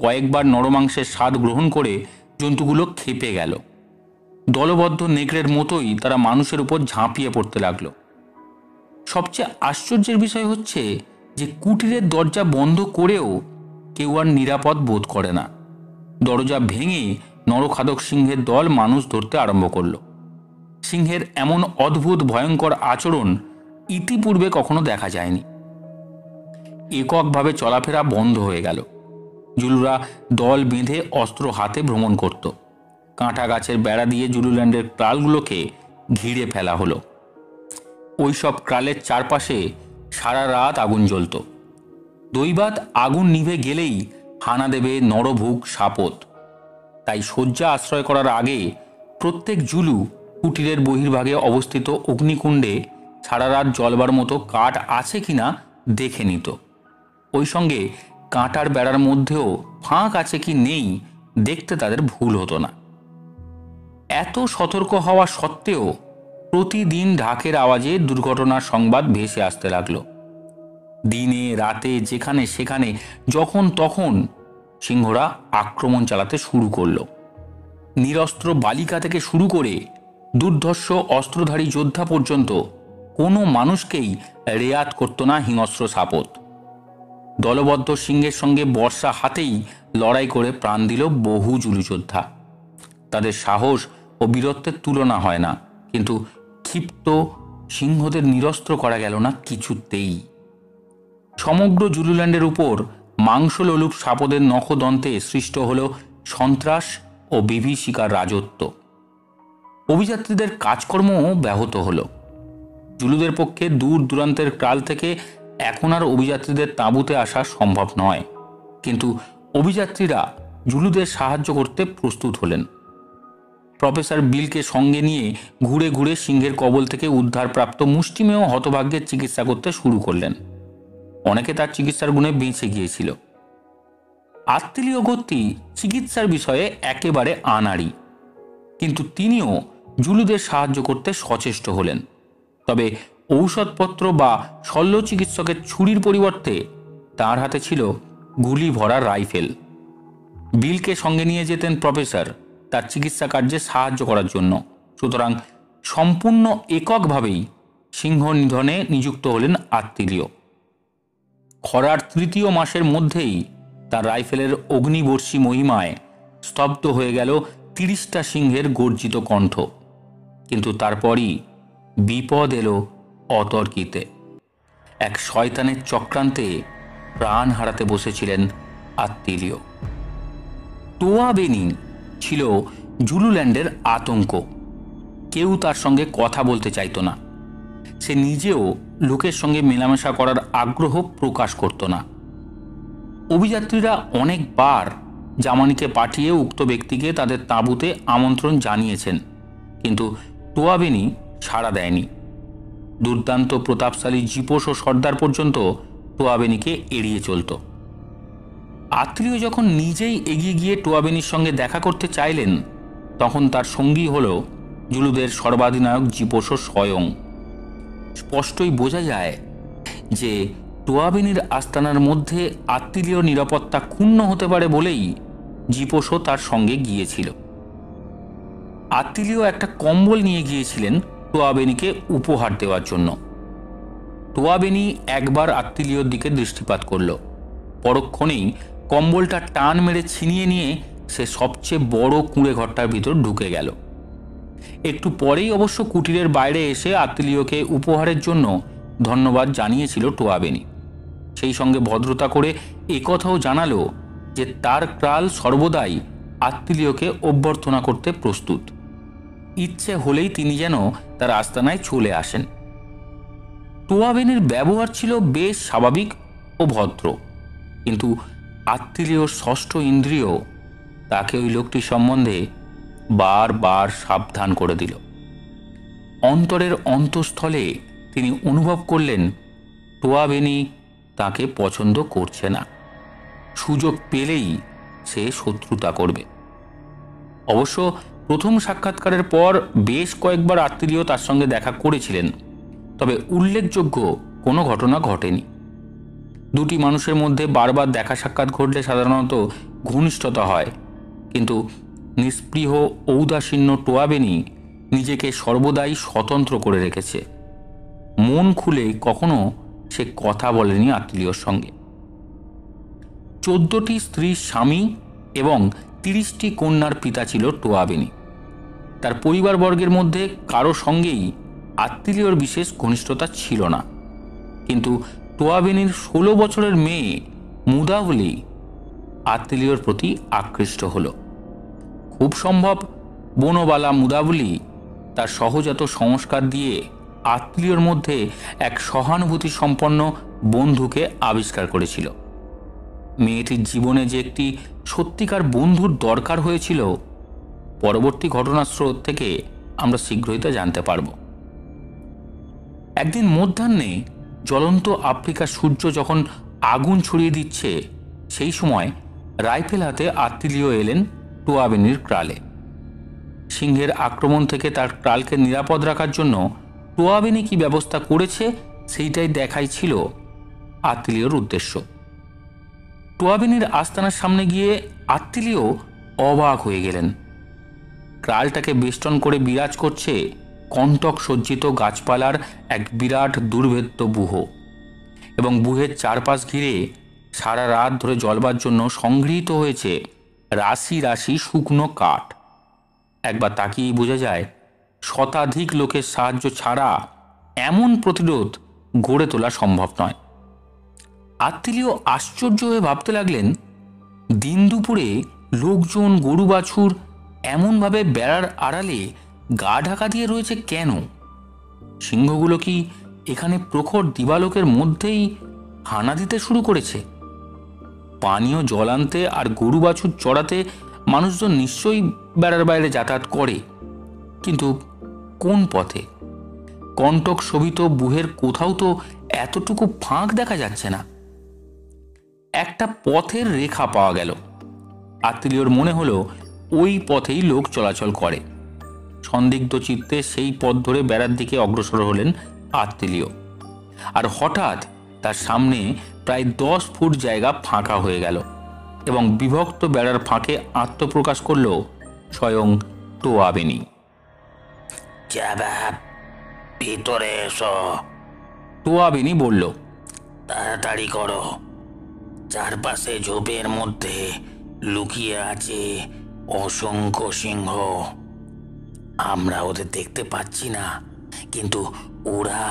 কয়েকবার নরমাংসের স্বাদ গ্রহণ করে জন্তুগুলো ক্ষেপে গেল। দলবদ্ধ নেকড়ের মতোই তারা মানুষের উপর ঝাঁপিয়ে পড়তে লাগলো। সবচেয়ে আশ্চর্যের বিষয় হচ্ছে যে কুটিরের দরজা বন্ধ করেও কেউ আর নিরাপদ বোধ করে না। দরজা ভেঙে নরখাদক সিংহের দল মানুষ ধরতে আরম্ভ করল। সিংহের এমন অদ্ভুত ভয়ঙ্কর আচরণ ইতিপূর্বে কখনো দেখা যায়নি। এককভাবে চলাফেরা বন্ধ হয়ে গেল। জুলুরা দল বেঁধে অস্ত্র হাতে ভ্রমণ করত। কাঁটা গাছের বেড়া দিয়ে জুলুল্যান্ডের ক্রালগুলোকে ঘিরে ফেলা হলো। ওইসব ক্রালের চারপাশে সারা রাত আগুন জ্বলত। দৈবাত আগুন নিভে গেলেই হানা দেবে নরভুক সাপত। তাই শয্যা আশ্রয় করার আগে প্রত্যেক জুলু কুটিরের বহির্ভাগে অবস্থিত অগ্নিকুণ্ডে সারা রাত জ্বলবার মতো কাঠ আছে কিনা দেখে নিত। ওই সঙ্গে কাঁটার বেড়ার মধ্যেও ফাঁক আছে কি নেই দেখতে তাদের ভুল হতো না। এত সতর্ক হওয়া সত্ত্বেও প্রতিদিন ঢাকের আওয়াজে দুর্ঘটনার সংবাদ ভেসে আসতে লাগলো। দিনে রাতে যেখানে সেখানে যখন তখন সিংহরা আক্রমণ চালাতে শুরু করলো। নিরস্ত্র বালিকা থেকে শুরু করে দুর্ধর্ষ অস্ত্রধারী যোদ্ধা পর্যন্ত কোনো মানুষকেই রেয়াত করত না হিংস্র সাপত। দলবদ্ধ সিংহের সঙ্গে বর্ষা হাতেই লড়াই করে প্রাণ দিল বহু জুলু যোদ্ধা। তাদের সাহস ও বীরত্বের তুলনা হয় না, কিন্তু ক্ষিপ্ত সিংহদের নিরস্ত্র করা গেল না কিছুতেই। সমগ্র জুলুল্যান্ডের উপর মাংসলোলুপ সাপদের নখদন্তে সৃষ্ট হল সন্ত্রাস ও বিভীষিকার রাজত্ব। অভিযাত্রীদের কাজকর্মও ব্যাহত হল। জুলুদের পক্ষে দূর দূরান্তের ক্রাল থেকে এখন আর অভিযাত্রীদের তাঁবুতে আসা সম্ভব নয়, কিন্তু অভিযাত্রীরা জুলুদের সাহায্য করতে প্রস্তুত হলেন। প্রফেসর বিলকে সঙ্গে নিয়ে ঘুরে ঘুরে সিংহের কবল থেকে উদ্ধারপ্রাপ্ত মুষ্টিমেয় হতভাগ্যের চিকিৎসা করতে শুরু করলেন। অনেকে তার চিকিৎসার গুণে বেঁচে গিয়েছিল। আত্তিলিও গোত্রী চিকিৎসার বিষয়ে একেবারে আনাড়ি, কিন্তু তিনিও জুলুদের সাহায্য করতে সচেষ্ট হলেন। তবে ঔষধপত্র বা শল্য চিকিৎসকের ছুরির পরিবর্তে তার হাতে ছিল গুলি ভরা রাইফেল। বিলকে সঙ্গে নিয়ে যেতেন প্রফেসর তার চিকিৎসা কার্যে সাহায্য করার জন্য। সুতরাং সম্পূর্ণ এককভাবেই সিংহ নিধনে নিযুক্ত হলেন আত্তিলিও। খরার তৃতীয় মাসের মধ্যেই তার রাইফেলের অগ্নিবর্ষী মহিমায় স্তব্ধ হয়ে গেল 30টা সিংহের গর্জিত কণ্ঠ। কিন্তু তারপরই বিপদ এলো অতর্কিতে। এক শয়তানের চক্রান্তে প্রাণ হারাতে বসেছিলেন আত্মীয়। টোয়া বেনি ছিল জুলুল্যান্ডের আতঙ্ক। কেউ তার সঙ্গে কথা বলতে চাইত না। সে নিজেও লোকের সঙ্গে মেলামেশা করার আগ্রহ প্রকাশ করত না। অভিযাত্রীরা অনেকবার জামানিকে পাঠিয়ে উক্ত ব্যক্তিকে তাদের তাঁবুতে আমন্ত্রণ জানিয়েছেন, কিন্তু টোয়া বেনি সাড়া দেয়নি। দুর্দান্ত প্রতাপশালী জিপোস ও সর্দার পর্যন্ত টোয়া বেনিকে এড়িয়ে চলত। আত্মীয় যখন নিজেই এগিয়ে গিয়ে টোয়া বেনির সঙ্গে দেখা করতে চাইলেন, তখন তার সঙ্গী হল জুলুদের সর্বাধিনায়ক জিপোসো স্বয়ং। স্পষ্টই বোঝা যায় যে টোয়া বেনির আস্তানার মধ্যে আত্মীয় নিরাপত্তা ক্ষুণ্ণ হতে পারে বলেই জিপোসো তার সঙ্গে গিয়েছিল। আত্মীয় একটা কম্বল নিয়ে গিয়েছিলেন টোয়া বেনিকে উপহার দেওয়ার জন্য। টোয়া বেনি একবার আত্মীয়র দিকে দৃষ্টিপাত করল। পরক্ষণেই কম্বলটা টান মেরে ছিনিয়ে নিয়ে সে সবচেয়ে বড় কুঁড়ে ঘরটার ভিতর ঢুকে গেল। একটু পরেই অবশ্য কুটিরের বাইরে এসে আত্মীয়কে উপহারের জন্য ধন্যবাদ জানিয়েছিল টোয়া বেনি। সেই সঙ্গে ভদ্রতা করে একথাও জানালো যে তার ক্রাল সর্বদাই আত্মীয়কে অভ্যর্থনা করতে প্রস্তুত। ইচ্ছে হলেই তিনি যেন তার আস্তানায় চলে আসেন। টোয়া বেনির ব্যবহার ছিল বেশ স্বাভাবিক ও ভদ্র, কিন্তু আত্মীয়র ষষ্ঠ ইন্দ্রিয় তাকে ওই লোকটি সম্বন্ধে বারবার সাবধান করে দিল। অন্তরের অন্তঃস্থলে তিনি অনুভব করলেন টোয়া বেনি তাকে পছন্দ করছে না। সুযোগ পেলেই সে শত্রুতা করবে। অবশ্য প্রথম সাক্ষাৎকারের পর বেশ কয়েকবার আত্মীয় তার সঙ্গে দেখা করেছিলেন, তবে উল্লেখযোগ্য কোনো ঘটনা ঘটেনি। দুটি মানুষের মধ্যে বারবার দেখা সাক্ষাৎ ঘটলে সাধারণত ঘনিষ্ঠতা হয়, কিন্তু নিস্পৃহ ঔদাসীন্য টোয়া বেনি নিজেকে সর্বদাই স্বতন্ত্র করে রেখেছে। মন খুলে কখনো সে কথা বলেনি আত্মীয়র সঙ্গে। 14টি স্ত্রীর স্বামী এবং 30টি কন্যার পিতা ছিল টোয়া বেনি। তার পরিবারবর্গের মধ্যে কারো সঙ্গেই আত্মীয়র বিশেষ ঘনিষ্ঠতা ছিল না, কিন্তু টোয়া বেনির 16 বছরের মেয়ে মুদাবলি আত্মীয়র প্রতি আকৃষ্ট হল। খুব সম্ভব বনবালা মুদাবলি তার সহজাত সংস্কার দিয়ে আত্মীয়র মধ্যে এক সহানুভূতি সম্পন্ন বন্ধুকে আবিষ্কার করেছিল। মেয়েটির জীবনে যে একটি সত্যিকার বন্ধুর দরকার হয়েছিল, পরবর্তী ঘটনাস্রোত থেকে আমরা শীঘ্রই তা জানতে পারব। একদিন মধ্যাহ্নে জ্বলন্ত আফ্রিকার সূর্য যখন আগুন ছড়িয়ে দিচ্ছে, সেই সময় রাইফেল হাতে আত্মীয় এলেন টোয়া বেনির ক্রালে। সিংহের আক্রমণ থেকে তার ক্রালকে নিরাপদ রাখার জন্য টোয়া বেনি কি ব্যবস্থা করেছে সেইটাই দেখাই ছিল আত্মীয়র উদ্দেশ্য। টোয়া বেনির আস্তানার সামনে গিয়ে আত্মীয় অবাক হয়ে গেলেন। ক্রালটাকে বেষ্টন করে বিরাজ করছে কণ্টক সজ্জিত গাছপালার এক বিরাট দুর্ভেদ্য বুহ, এবং বুহের চারপাশ ঘিরে সারা রাত ধরে জ্বলবার জন্য সংগৃহীত হয়েছে রাশি রাশি শুকনো কাঠ। একবার তাকিয়েই বোঝা যায় শতাধিক লোকের সাহায্য ছাড়া এমন প্রতিরোধ গড়ে তোলা সম্ভব নয়। আত্মীয় আশ্চর্য হয়ে ভাবতে লাগলেন, দিন দুপুরে লোকজন গরু বাছুর এমনভাবে বেড়ার আড়ালে গা ঢাকা দিয়ে রয়েছে কেন? সিংহগুলো কি এখানে প্রখর দিবালোকের মধ্যেই হানা দিতে শুরু করেছে? পানীয় জল আনতে আর গরু বাছুর চড়াতে মানুষজন নিশ্চয়ই বেড়ার বাইরে যাতায়াত করে, কিন্তু কোন পথে? কণ্টক শোভিত বুহের কোথাও তো এতটুকু ফাঁক দেখা যাচ্ছে না। একটা পথের রেখা পাওয়া গেল। আত্মীয়র মনে হলো ওই পথেই লোক চলাচল করে। সন্দিগ্ধ চিত্তে সেই পথ ধরে বেড়ার দিকে অগ্রসর হলেন আত্মীয়। আর হঠাৎ তার সামনে প্রায় 10 ফুট জায়গা ফাঁকা হয়ে গেল, এবং বিভক্ত বেড়ার ফাঁকে আত্মপ্রকাশ করল স্বয়ং টোয়া বেনি। ভিতরে এসো, টোয়া বেনি বলল। তাড়াতাড়ি করো, চারপাশে ঝোপের মধ্যে লুকিয়ে আছে অসংখ্য সিংহ। আমরা ওদের দেখতে পাচ্ছি না, কিন্তু ওরা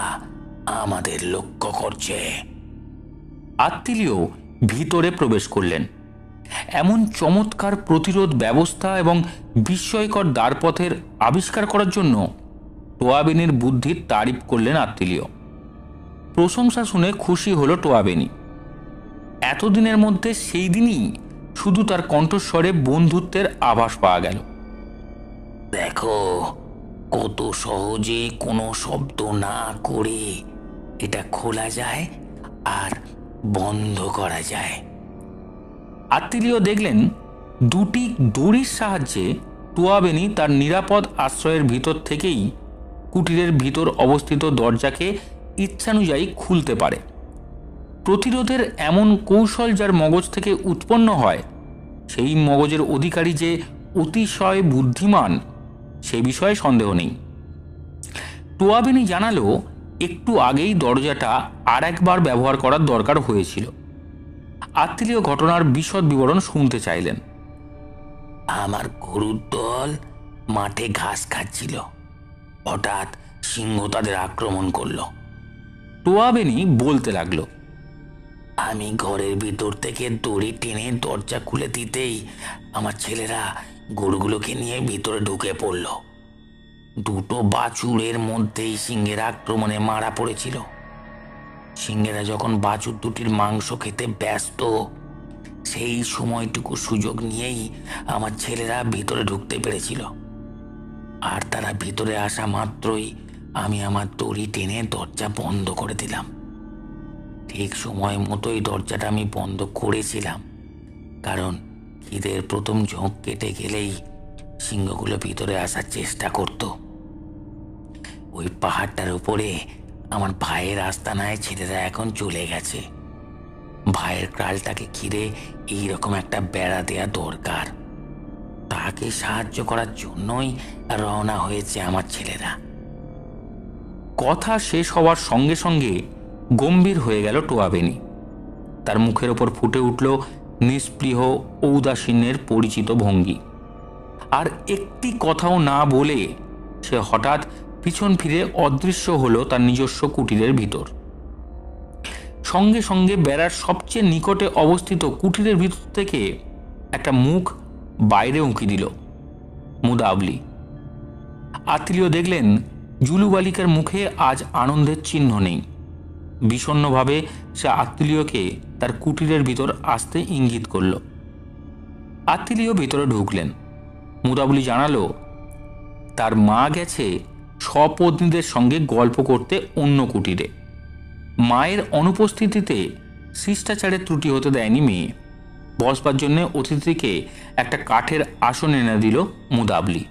আমাদের লক্ষ্য করছে। আত্মীয় ভিতরে প্রবেশ করলেন। এমন চমৎকার প্রতিরোধ ব্যবস্থা এবং বিস্ময়কর দ্বারপথের আবিষ্কার করার জন্য টোয়াবেনির বুদ্ধির তারিফ করলেন আত্মীয়। প্রশংসা শুনে খুশি হলো টোয়াবেনি। এতদিনের মধ্যে সেই দিনই শুধু তার কণ্ঠস্বরে বন্ধুত্বের আভাস পাওয়া গেল। দেখো কত সহজে কোনো শব্দ না করে এটা খোলা যায় আর বন্ধ করা যায়। আত্মীয় দেখলেন দুটি দড়ির সাহায্যে টোয়াবেনি তার নিরাপদ আশ্রয়ের ভিতর থেকেই কুটিরের ভিতর অবস্থিত দরজাকে ইচ্ছানুযায়ী খুলতে পারে। প্রতিরোধের এমন কৌশল যার মগজ থেকে উৎপন্ন হয়, সেই মগজের অধিকারী যে অতিশয় বুদ্ধিমান সে বিষয়ে সন্দেহ নেই। টোয়াবেনি জানালো একটু আগেই দরজাটা আর একবার ব্যবহার করার দরকার হয়েছিল। আত্মীয় ঘটনার বিশদ বিবরণ শুনতে চাইলেন। আমার গরুর দল মাঠে ঘাস খাচ্ছিল, হঠাৎ সিংহ তাদের আক্রমণ করলো। টোয়াবেনি বলতে লাগলো, আমি ঘরের ভিতর থেকে দড়ি টেনে দরজা খুলে দিতেই আমার ছেলেরা গরুগুলোকে নিয়ে ভিতরে ঢুকে পড়ল। দুটো বাছুরের মধ্যেই সিংহের আক্রমণে মারা পড়েছিল। সিংহেরা যখন বাছুর দুটির মাংস খেতে ব্যস্ত, সেই সময়টুকু সুযোগ নিয়েই আমার ছেলেরা ভিতরে ঢুকতে পেরেছিল। আর তারা ভিতরে আসা মাত্রই আমি আমার দড়ি টেনে দরজা বন্ধ করে দিলাম। ঠিক সময় মতোই দরজাটা আমি বন্ধ করেছিলাম, কারণ খিদের প্রথম ঝোঁক কেটে গেলেই সিংহগুলো ভিতরে আসার চেষ্টা করত। ওই পাহাড়টার উপরে আমার ভাইয়ের আস্তানায় ছেলেরা এখন চলে গেছে। ভাইয়ের ক্রালটাকে ঘিরে এইরকম একটা বেড়া দেয়া দরকার। তাকে সাহায্য করার জন্যই রওনা হয়েছে আমার ছেলেরা। কথা শেষ হওয়ার সঙ্গে সঙ্গে গম্ভীর হয়ে গেল টোয়াবেনি। তার মুখের ওপর ফুটে উঠল নিস্পৃহ ঔদাসীন্যের পরিচিত ভঙ্গি। আর একটি কথাও না বলে সে হঠাৎ পিছন ফিরে অদৃশ্য হলো তার নিজস্ব কুটিরের ভিতর। সঙ্গে সঙ্গে বেড়ার সবচেয়ে নিকটে অবস্থিত কুটিরের ভিতর থেকে একটা মুখ বাইরে উঁকি দিল, মুদাবলি। আত্মীয় দেখলেন জুলু বালিকার মুখে আজ আনন্দের চিহ্ন নেই। বিষণ্ণভাবে সে আত্মীয়কে তার কুটিরের ভিতর আসতে ইঙ্গিত করল। আত্মীয় ভিতরে ঢুকলেন। মুদাবলি জানালো তার মা গেছে স্বপত্নীদের সঙ্গে গল্প করতে অন্য কুটিরে। মায়ের অনুপস্থিতিতে শিষ্টাচারের ত্রুটি হতে দেয়নি মেয়ে। বসবার জন্য অতিথিকে একটা কাঠের আসন এনে দিল মুদাবলি।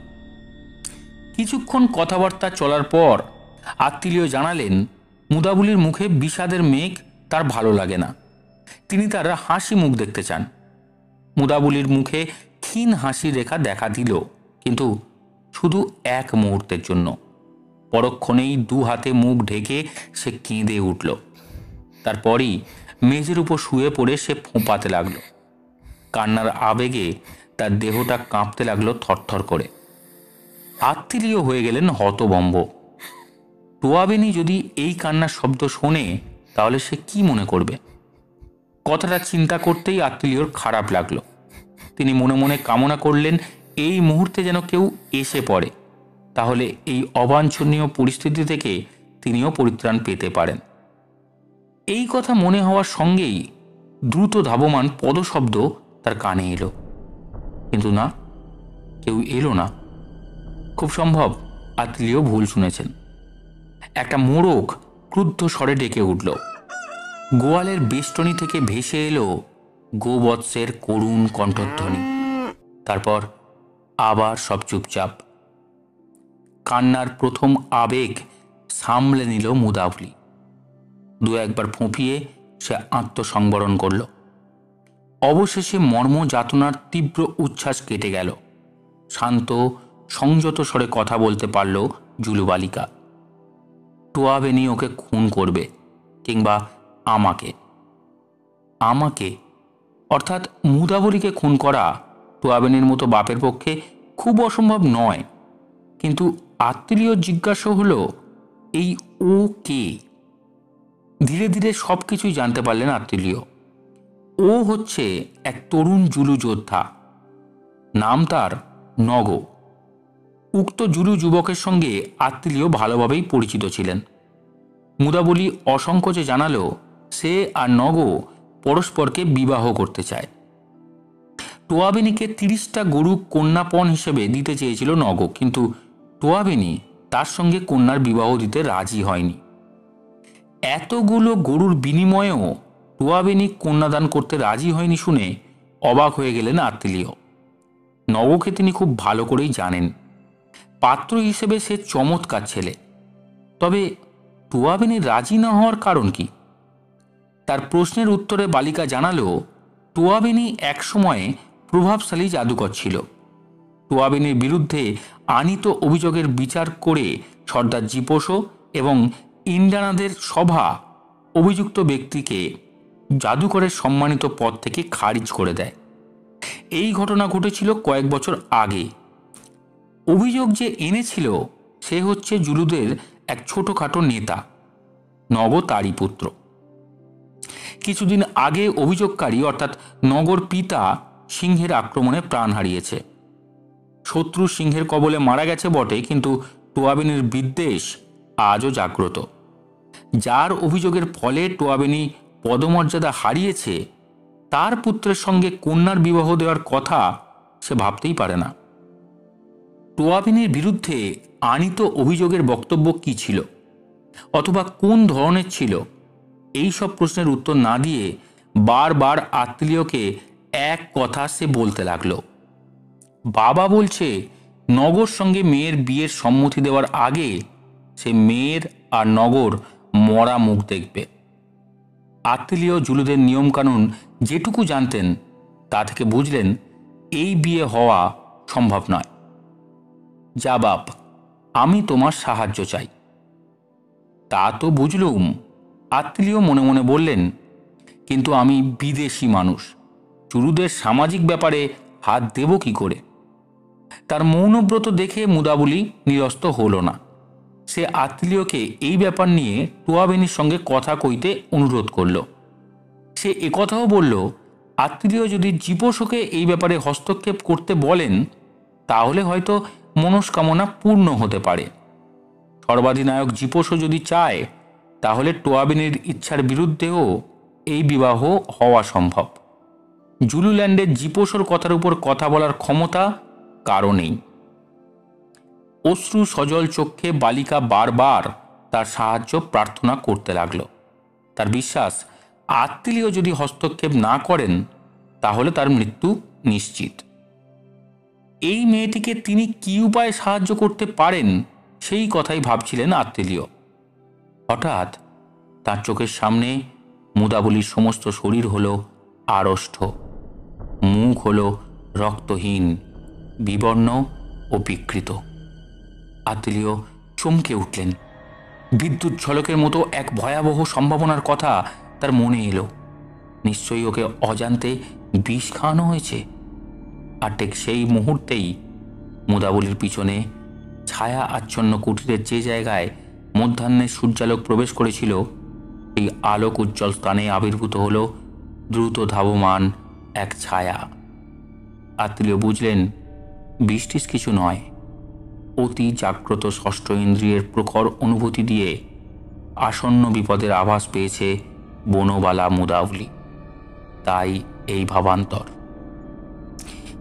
কিছুক্ষণ কথাবার্তা চলার পর আত্মীয় জানালেন মুদাবলির মুখে বিষাদের মেঘ তার ভালো লাগে না। তিনি তার হাসি মুখ দেখতে চান। মুদাবলির মুখে ক্ষীণ হাসির রেখা দেখা দিল, কিন্তু শুধু এক মুহূর্তের জন্য। পরক্ষণেই দু হাতে মুখ ঢেকে সে কেঁদে উঠল। তারপরই মেঝের উপর শুয়ে পড়ে সে ফোঁপাতে লাগল। কান্নার আবেগে তার দেহটা কাঁপতে লাগলো থরথর করে। আত্মীয় হয়ে গেলেন হতবম্ব। টোয়াবেনি যদি এই কান্নার শব্দ শোনে তাহলে সে কি মনে করবে? কথাটা চিন্তা করতেই আত্মীয়র খারাপ লাগলো। তিনি মনে মনে কামনা করলেন এই মুহূর্তে যেন কেউ এসে পড়ে, তাহলে এই অবাঞ্ছনীয় পরিস্থিতি থেকে তিনিও পরিত্রাণ পেতে পারেন। এই কথা মনে হওয়ার সঙ্গেই দ্রুত ধাবমান পদশব্দ তার কানে এলো, কিন্তু না, কেউ এলো না। খুব সম্ভব আত্মীয় ভুল শুনেছেন। একটা মোড়ক ক্রুদ্ধ স্বরে ডেকে উঠল। গোয়ালের বেষ্টনী থেকে ভেসে এলো গোবৎসের করুণ কণ্ঠধ্বনি। তারপর আবার সব চুপচাপ। কান্নার প্রথম আবেগ সামলে নিল মুদাবলি। দু একবার ফুঁপিয়ে সে আত্মসংবরণ করল। অবশেষে মর্ম যাতনার তীব্র উচ্ছ্বাস কেটে গেল। শান্ত সংযত স্বরে কথা বলতে পারল জুলু বালিকা। টোয়াবেনি ওকে খুন করবে, কিংবা আমাকে অর্থাৎ মুদাবলিকে খুন করা টোয়াবেনির মতো বাপের পক্ষে খুব অসম্ভব নয়। কিন্তু আত্মীয় জিজ্ঞাসা হলো এই ও কে? ধীরে ধীরে সব কিছুই জানতে পারলেন আত্মীয়। ও হচ্ছে এক তরুণ জুলু যোদ্ধা, নাম তার নগ। উক্ত জুলু যুবকের সঙ্গে আত্মীয় ভালোভাবেই পরিচিত ছিলেন। মুদাবলি অসংকোচে জানালো সে আর নগ পরস্পরকে বিবাহ করতে চায়। টোয়াবেনিকে 30টা গরু কন্যাপণ হিসেবে দিতে চেয়েছিল নগ, কিন্তু টোয়াবেনি তার সঙ্গে কন্যার বিবাহ দিতে রাজি হয়নি। এতগুলো গরুর বিনিময়েও টোয়াবেনি কন্যাদান করতে রাজি হয়নি শুনে অবাক হয়ে গেলেন আত্মীয়। নগকে তিনি খুব ভালো করেই জানেন। পাত্র হিসেবে সে চমৎকার ছেলে, তবে টোয়াবেনি রাজি না হওয়ার কারণ কি? তার প্রশ্নের উত্তরে বালিকা জানালো টোয়াবেনি একসময়ে প্রভাবশালী জাদুকর ছিল। টোয়াবেনির বিরুদ্ধে আনীত অভিযোগের বিচার করে সর্দার জিপোসো এবং ইন্ডিয়ানাদের সভা অভিযুক্ত ব্যক্তিকে জাদুকরের সম্মানিত পদ থেকে খারিজ করে দেয়। এই ঘটনা ঘটেছিল কয়েক বছর আগে। অভিযোগ যে এনেছিল সে হচ্ছে জুলুদের এক ছোটখাটো নেতা, নগ তারই পুত্র। কিছুদিন আগে অভিযোগকারী অর্থাৎ নগর পিতা সিংহের আক্রমণে প্রাণ হারিয়েছে। শত্রু সিংহের কবলে মারা গেছে বটে, কিন্তু টোয়াবেনির বিদ্বেষ আজও জাগ্রত। যার অভিযোগের ফলে টোয়াবেনি পদমর্যাদা হারিয়েছে তার পুত্রের সঙ্গে কন্যার বিবাহ দেওয়ার কথা সে ভাবতেই পারে না। টোয়াবেনির বিরুদ্ধে আনীত অভিযোগের বক্তব্য কি ছিল অথবা কোন ধরনের ছিল, এই সব প্রশ্নের উত্তর না দিয়ে বারবার আত্মীয়কে এক কথা সে বলতে লাগলো। বাবা বলছে নগর সঙ্গে মেয়ের বিয়ের সম্মতি দেওয়ার আগে সে মেয়ের আর নগর মরা মুখ দেখবে। আত্মীয় জুলুদের নিয়মকানুন যেটুকু জানতেন তা থেকে বুঝলেন এই বিয়ে হওয়া সম্ভব নয়। যা বাপ, আমি তোমার সাহায্য চাই। তা তো বুঝলুম, আত্মীয় মনে মনে বললেন, কিন্তু আমি বিদেশি মানুষ, জুলুদের সামাজিক ব্যাপারে হাত দেব কি করে? তার মৌনব্রত দেখে মুদাবলি নিরস্ত হল না। সে আত্মীয়কে এই ব্যাপার নিয়ে টোয়াবেনির সঙ্গে কথা কইতে অনুরোধ করল। সে একথাও বলল আত্মীয় যদি জিপোসোকে এই ব্যাপারে হস্তক্ষেপ করতে বলেন তাহলে হয়তো মনস্কামনা পূর্ণ হতে পারে। সর্বাধিনায়ক জিপোসো যদি চায় তাহলে টোয়াবেনির ইচ্ছার বিরুদ্ধেও এই বিবাহ হওয়া সম্ভব। জুলুল্যান্ডের জিপোসোর কথার উপর কথা বলার ক্ষমতা কারও নেই। অশ্রু সজল চক্ষে বালিকা বারবার তার সাহায্য প্রার্থনা করতে লাগল। তার বিশ্বাস আত্মীয় যদি হস্তক্ষেপ না করেন তাহলে তার মৃত্যু নিশ্চিত। এই মেয়েটিকে তিনি কি উপায়ে সাহায্য করতে পারেন সেই কথাই ভাবছিলেন আত্মীয়। হঠাৎ তার চোখের সামনে মুদাবলির সমস্ত শরীর হলো আড়ষ্ট, মুখ হলো রক্তহীন, বিবর্ণ ও বিকৃত। আত্মীয় চমকে উঠলেন। বিদ্যুৎ ঝলকের মতো এক ভয়াবহ সম্ভাবনার কথা তার মনে এলো। নিশ্চয়ই ওকে অজান্তে বিষ খাওয়ানো হয়েছে। আর ঠিক সেই মুহূর্তেই মুদাবলির পিছনে ছায়া আচ্ছন্ন কুটিরের যে জায়গায় মধ্যাহ্নের সূর্যালোক প্রবেশ করেছিল এই আলোক উজ্জ্বল স্থানে আবির্ভূত হল দ্রুত ধাবমান এক ছায়া। আত্মীয় বুঝলেন বৃষ্টিস কিছু নয়, অতি জাগ্রত ষষ্ঠ ইন্দ্রিয়ের প্রখর অনুভূতি দিয়ে আসন্ন বিপদের আভাস পেয়েছে বনবালা মুদাবলি। তাই এই ভাবান্তর।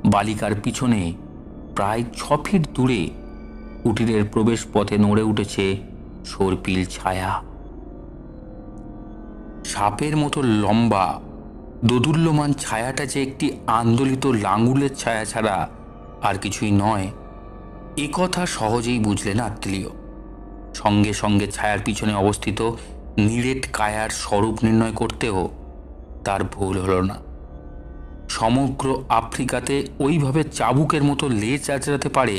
বালিকার পিছনে প্রায় 6 ফিট দূরে কুটিরের প্রবেশ পথে নড়ে উঠেছে সর্পিল ছায়া। সাপের মতো লম্বা দোদুল্যমান ছায়াটা যে একটি আন্দোলিত লাঙ্গুলের ছায়া ছাড়া আর কিছুই নয় এ কথা সহজেই বুঝলেন আত্মীয়। সঙ্গে সঙ্গে ছায়ার পিছনে অবস্থিত নিরেট কায়ার স্বরূপ নির্ণয় করতেও তার ভুল হল না। সমগ্র আফ্রিকাতে ওইভাবে চাবুকের মতো লেজ আঁচড়াতে পারে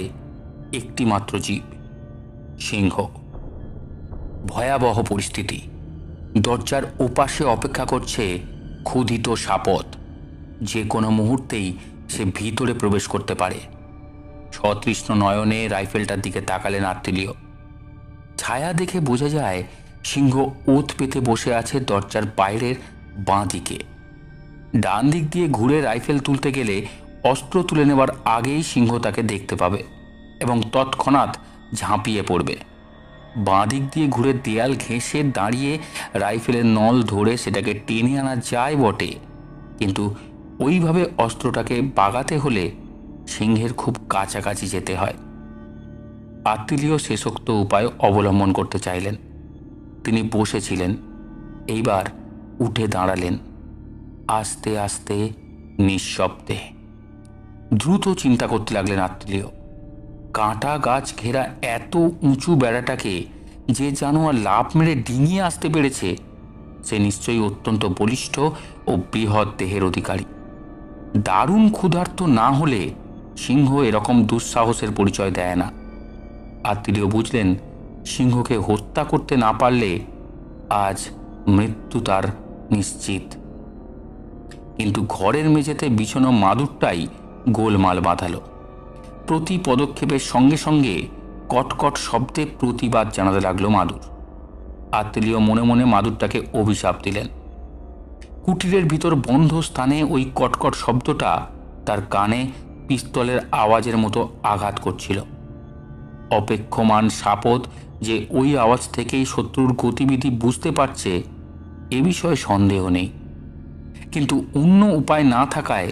একটি মাত্র জীব, সিংহ। ভয়াবহ পরিস্থিতি। দরজার ওপাশে অপেক্ষা করছে ক্ষুধিত সাপদ। যে কোনো মুহূর্তেই সে ভিতরে প্রবেশ করতে পারে। সতৃষ্ণ নয়নে রাইফেলটার দিকে তাকালেন আত্মীয়। ছায়া দেখে বোঝা যায় সিংহ ওত পেতে বসে আছে দরজার বাইরের বাঁ দিকে। ডান দিক দিয়ে ঘুরে রাইফেল তুলতে গেলে অস্ত্র তুলে নেবার আগেই সিংহ তাকে দেখতে পাবে এবং তৎক্ষণাৎ ঝাঁপিয়ে পড়বে। বাঁ দিক দিয়ে ঘুরে দেয়াল ঘেঁষে দাঁড়িয়ে রাইফেলের নল ধরে সেটাকে টেনে আনা যায় বটে, কিন্তু ওইভাবে অস্ত্রটাকে বাগাতে হলে সিংহের খুব কাছাকাছি যেতে হয়। আত্মীয় শেষোক্ত উপায় অবলম্বন করতে চাইলেন। তিনি বসেছিলেন, এইবার উঠে দাঁড়ালেন, আস্তে আস্তে নিঃশব্দে। দ্রুত চিন্তা করতে লাগলেন আত্মীয়। কাঁটা গাছ ঘেরা এত উঁচু বেড়াটাকে যে জানোয়ার লাফ মেরে ডিঙিয়ে আসতে পেরেছে, সে নিশ্চয়ই অত্যন্ত বলিষ্ঠ ও বৃহৎ দেহের অধিকারী। দারুণ ক্ষুধার্ত না হলে সিংহ এরকম দুঃসাহসের পরিচয় দেয় না। আত্মীয় বুঝলেন, সিংহকে হত্যা করতে না পারলে আজ মৃত্যু তার নিশ্চিত। কিন্তু ঘরের মেঝেতে বিছানো মাদুরটাই গোলমাল বাঁধালো। প্রতি পদক্ষেপের সঙ্গে সঙ্গে কটকট শব্দে প্রতিবাদ জানাতে লাগলো মাদুর। আত্মীয় মনে মনে মাদুরটাকে অভিশাপ দিলেন। কুটিরের ভিতর বন্ধ স্থানে ওই কটকট শব্দটা তার কানে পিস্তলের আওয়াজের মতো আঘাত করছিল। অপেক্ষমান সাপদ যে ওই আওয়াজ থেকেই শত্রুর গতিবিধি বুঝতে পারছে, এ বিষয়ে সন্দেহ নেই। কিন্তু অন্য উপায় না থাকায়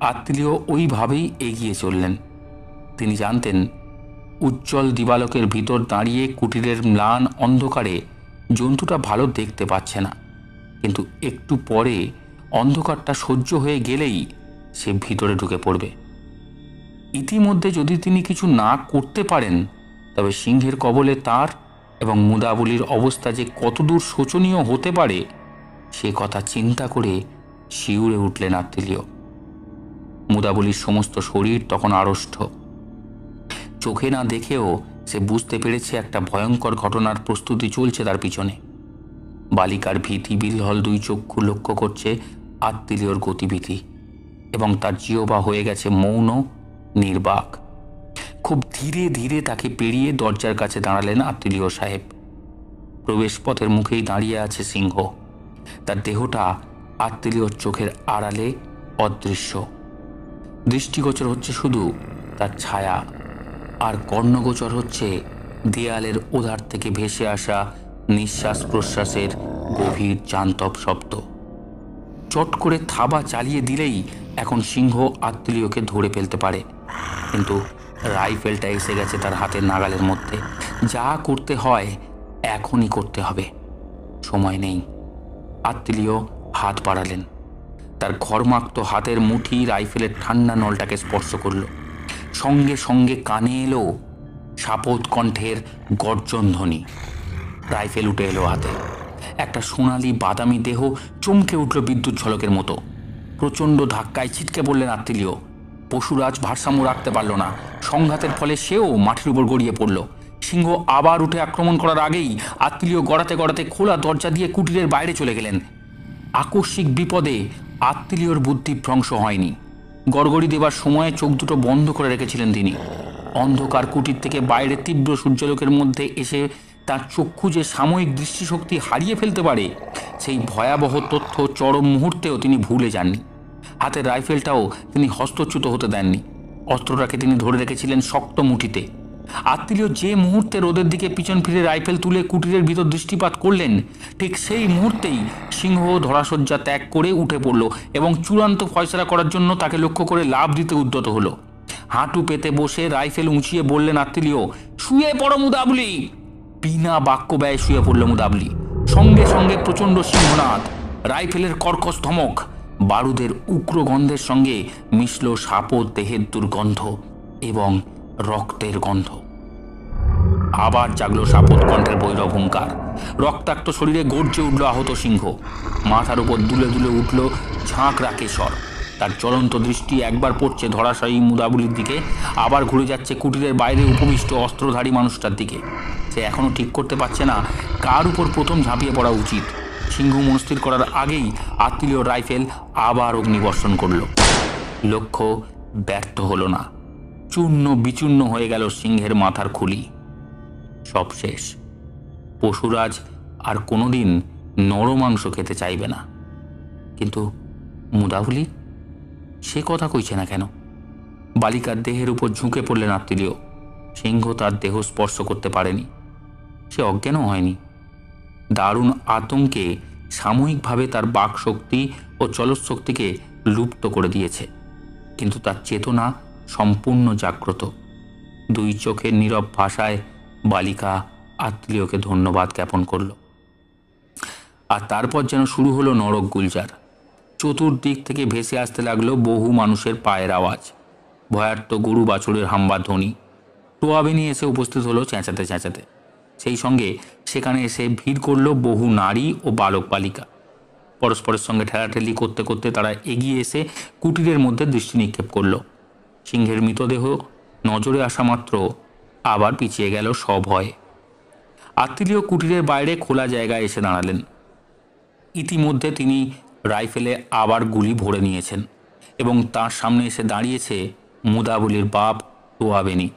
আত্মীয় ওইভাবেই এগিয়ে চললেন। তিনি জানতেন, উজ্জ্বল দিবালোকের ভিতর দাঁড়িয়ে কুটিরের ম্লান অন্ধকারে জন্তুটা ভালো দেখতে পাচ্ছে না, কিন্তু একটু পরে অন্ধকারটা সহ্য হয়ে গেলেই সে ভিতরে ঢুকে পড়বে। ইতিমধ্যে যদি তিনি কিছু না করতে পারেন, তবে সিংহের কবলে তার এবং মুদাবলির অবস্থা যে কতদূর শোচনীয় হতে পারে সে কথা চিন্তা করে শিউরে উঠলেন আত্মীয়। মুদাবলির সমস্ত শরীর তখন আড়ষ্ট। চোখে না দেখেও সে বুঝতে পেরেছে একটা ভয়ঙ্কর ঘটনার প্রস্তুতি চলছে তার পিছনে। বালিকার ভীতি বিহ্বল দুই চক্ষু লক্ষ্য করছে আত্মীয়র গতিবিধি, এবং তার জিহ্বা হয়ে গেছে মৌন, নির্বাক। খুব ধীরে ধীরে তাকে পেরিয়ে দরজার কাছে দাঁড়ালেন আত্মীয় সাহেব। প্রবেশপথের মুখেই দাঁড়িয়ে আছে সিংহ। তার দেহটা আত্মীয়র চোখের আড়ালে অদৃশ্য। দৃষ্টিগোচর হচ্ছে শুধু তার ছায়া, আর কর্ণগোচর হচ্ছে দেয়ালের ওধার থেকে ভেসে আসা নিঃশ্বাস প্রশ্বাসের গভীর জান্তব শব্দ। চট করে থাবা চালিয়ে দিলেই এখন সিংহ আত্মীয়কে ধরে ফেলতে পারে, কিন্তু রাইফেলটা এসে গেছে তার হাতের নাগালের মধ্যে। যা করতে হয় এখনই করতে হবে, সময় নেই। আত্মীয় হাত বাড়ালেন। তার ঘরমাক্ত হাতের মুঠি রাইফেলের ঠান্ডা নলটাকে স্পর্শ করল। সঙ্গে সঙ্গে কানে এলো সাপদ কণ্ঠের গর্জন ধ্বনি। রাইফেল উঠে এলো হাতে। একটা সোনালি বাদামি দেহ চমকে উঠল বিদ্যুৎ ঝলকের মতো। প্রচণ্ড ধাক্কায় ছিটকে পড়লেন আত্মীয়। পশুরাজ ভারসাম্য রাখতে পারল না। সংঘাতের ফলে সেও মাটির উপর গড়িয়ে পড়ল। সিংহ আবার উঠে আক্রমণ করার আগেই আত্মীয় গড়াতে গড়াতে খোলা দরজা দিয়ে কুটিরের বাইরে চলে গেলেন। আকস্মিক বিপদে আত্মীয়র বুদ্ধি ভ্রংশ হয়নি। গড়গড়ি দেবার সময়ে চোখ দুটো বন্ধ করে রেখেছিলেন তিনি। অন্ধকার কুটির থেকে বাইরে তীব্র সূর্যালোকের মধ্যে এসে তার চক্ষু যে সাময়িক দৃষ্টিশক্তি হারিয়ে ফেলতে পারে, সেই ভয়াবহ তথ্য চরম মুহূর্তেও তিনি ভুলে যাননি। হাতের রাইফেলটাও তিনি হস্তচ্যুত হতে দেননি। অস্ত্রটাকে তিনি ধরে রেখেছিলেন শক্ত মুঠিতে। আত্মীয় যে মুহূর্তে রোদের দিকে পিছন ফিরে রাইফেল তুলে কুটিরের ভিতর দৃষ্টিপাত করলেন, ঠিক সেই মুহূর্তেই সিংহ ধরাশয্যা ত্যাগ করে উঠে পড়ল এবং চূড়ান্ত ফয়সলা করার জন্য তাকে লক্ষ্য করে লাফ দিতে উদ্যত হলো। হাঁটু পেতে বসে রাইফেল উঁচিয়ে বললেন আত্মীয়, শুয়ে পড়ো মুদাবলি। বিনা বাক্য ব্যয় শুয়ে পড়ল মুদাবলি। সঙ্গে সঙ্গে প্রচণ্ড সিংহনাদ, রাইফেলের কর্কশ ধমক, বারুদের উগ্র গন্ধের সঙ্গে মিশল সাপদ দেহের দুর্গন্ধ এবং রক্তের গন্ধ। আবার জাগলো সাপদ কণ্ঠের বৈরব হুঙ্কার। রক্তাক্ত শরীরে গর্জে উঠল আহত সিংহ। মাথার উপর দুলে দুলে উঠল ঝাঁক রাকেশ্বর। তার জ্বলন্ত দৃষ্টি একবার পড়ছে ধরাশায়ী মুদাবলির দিকে, আবার ঘুরে যাচ্ছে কুটিরের বাইরে উপবিষ্ট অস্ত্রধারী মানুষটার দিকে। সে এখনো ঠিক করতে পারছে না কার উপর প্রথম ঝাঁপিয়ে পড়া উচিত। সিংহ মনস্থির করার আগেই আত্মীয় রাইফেল আবার অগ্নিবর্ষণ করল। লক্ষ্য ব্যর্থ হলো না। চূর্ণ বিচূর্ণ হয়ে গেল সিংহের মাথার খুলি। সব শেষ। পশুরাজ আর কোনোদিন নর মাংস খেতে চাইবে না। কিন্তু মুদাবলি সে কথা কইছে না কেন? বালিকার দেহের উপর ঝুঁকে পড়লেন আত্মীয়। সিংহ তার দেহ স্পর্শ করতে পারেনি, সে অজ্ঞানও হয়নি। দারুণ আতঙ্কে সাময়িকভাবে তার বাকশক্তি ও চলৎশক্তিকে লুপ্ত করে দিয়েছে, কিন্তু তার চেতনা সম্পূর্ণ জাগ্রত। দুই চোখের নীরব ভাষায় বালিকা আত্মীয়কে ধন্যবাদ জ্ঞাপন করল। আর তারপর যেন শুরু হলো নরক গুলজার। চতুর্দিক থেকে ভেসে আসতে লাগলো বহু মানুষের পায়ের আওয়াজ, ভয়ার্ত গরু বাছুরের হাম্বার ধ্বনি। টোয়াবেনি এসে উপস্থিত হলো চেঁচাতে চেঁচাতে। সেই সঙ্গে সেখানে এসে ভিড় করল বহু নারী ও বালক বালিকা। পরস্পরের সঙ্গে ঠেলাঠেলি করতে করতে তারা এগিয়ে এসে কুটিরের মধ্যে দৃষ্টি নিক্ষেপ করল। সিংহের মৃতদেহ নজরে আসা মাত্র আবার পিছিয়ে গেল সভয়ে। আত্মীয় কুটিরের বাইরে খোলা জায়গায় এসে দাঁড়ালেন। ইতিমধ্যে তিনি রাইফেলে আবার গুলি ভরে নিয়েছেন এবং তার সামনে এসে দাঁড়িয়েছে মুদাবলির বাপ টোয়াবেনি।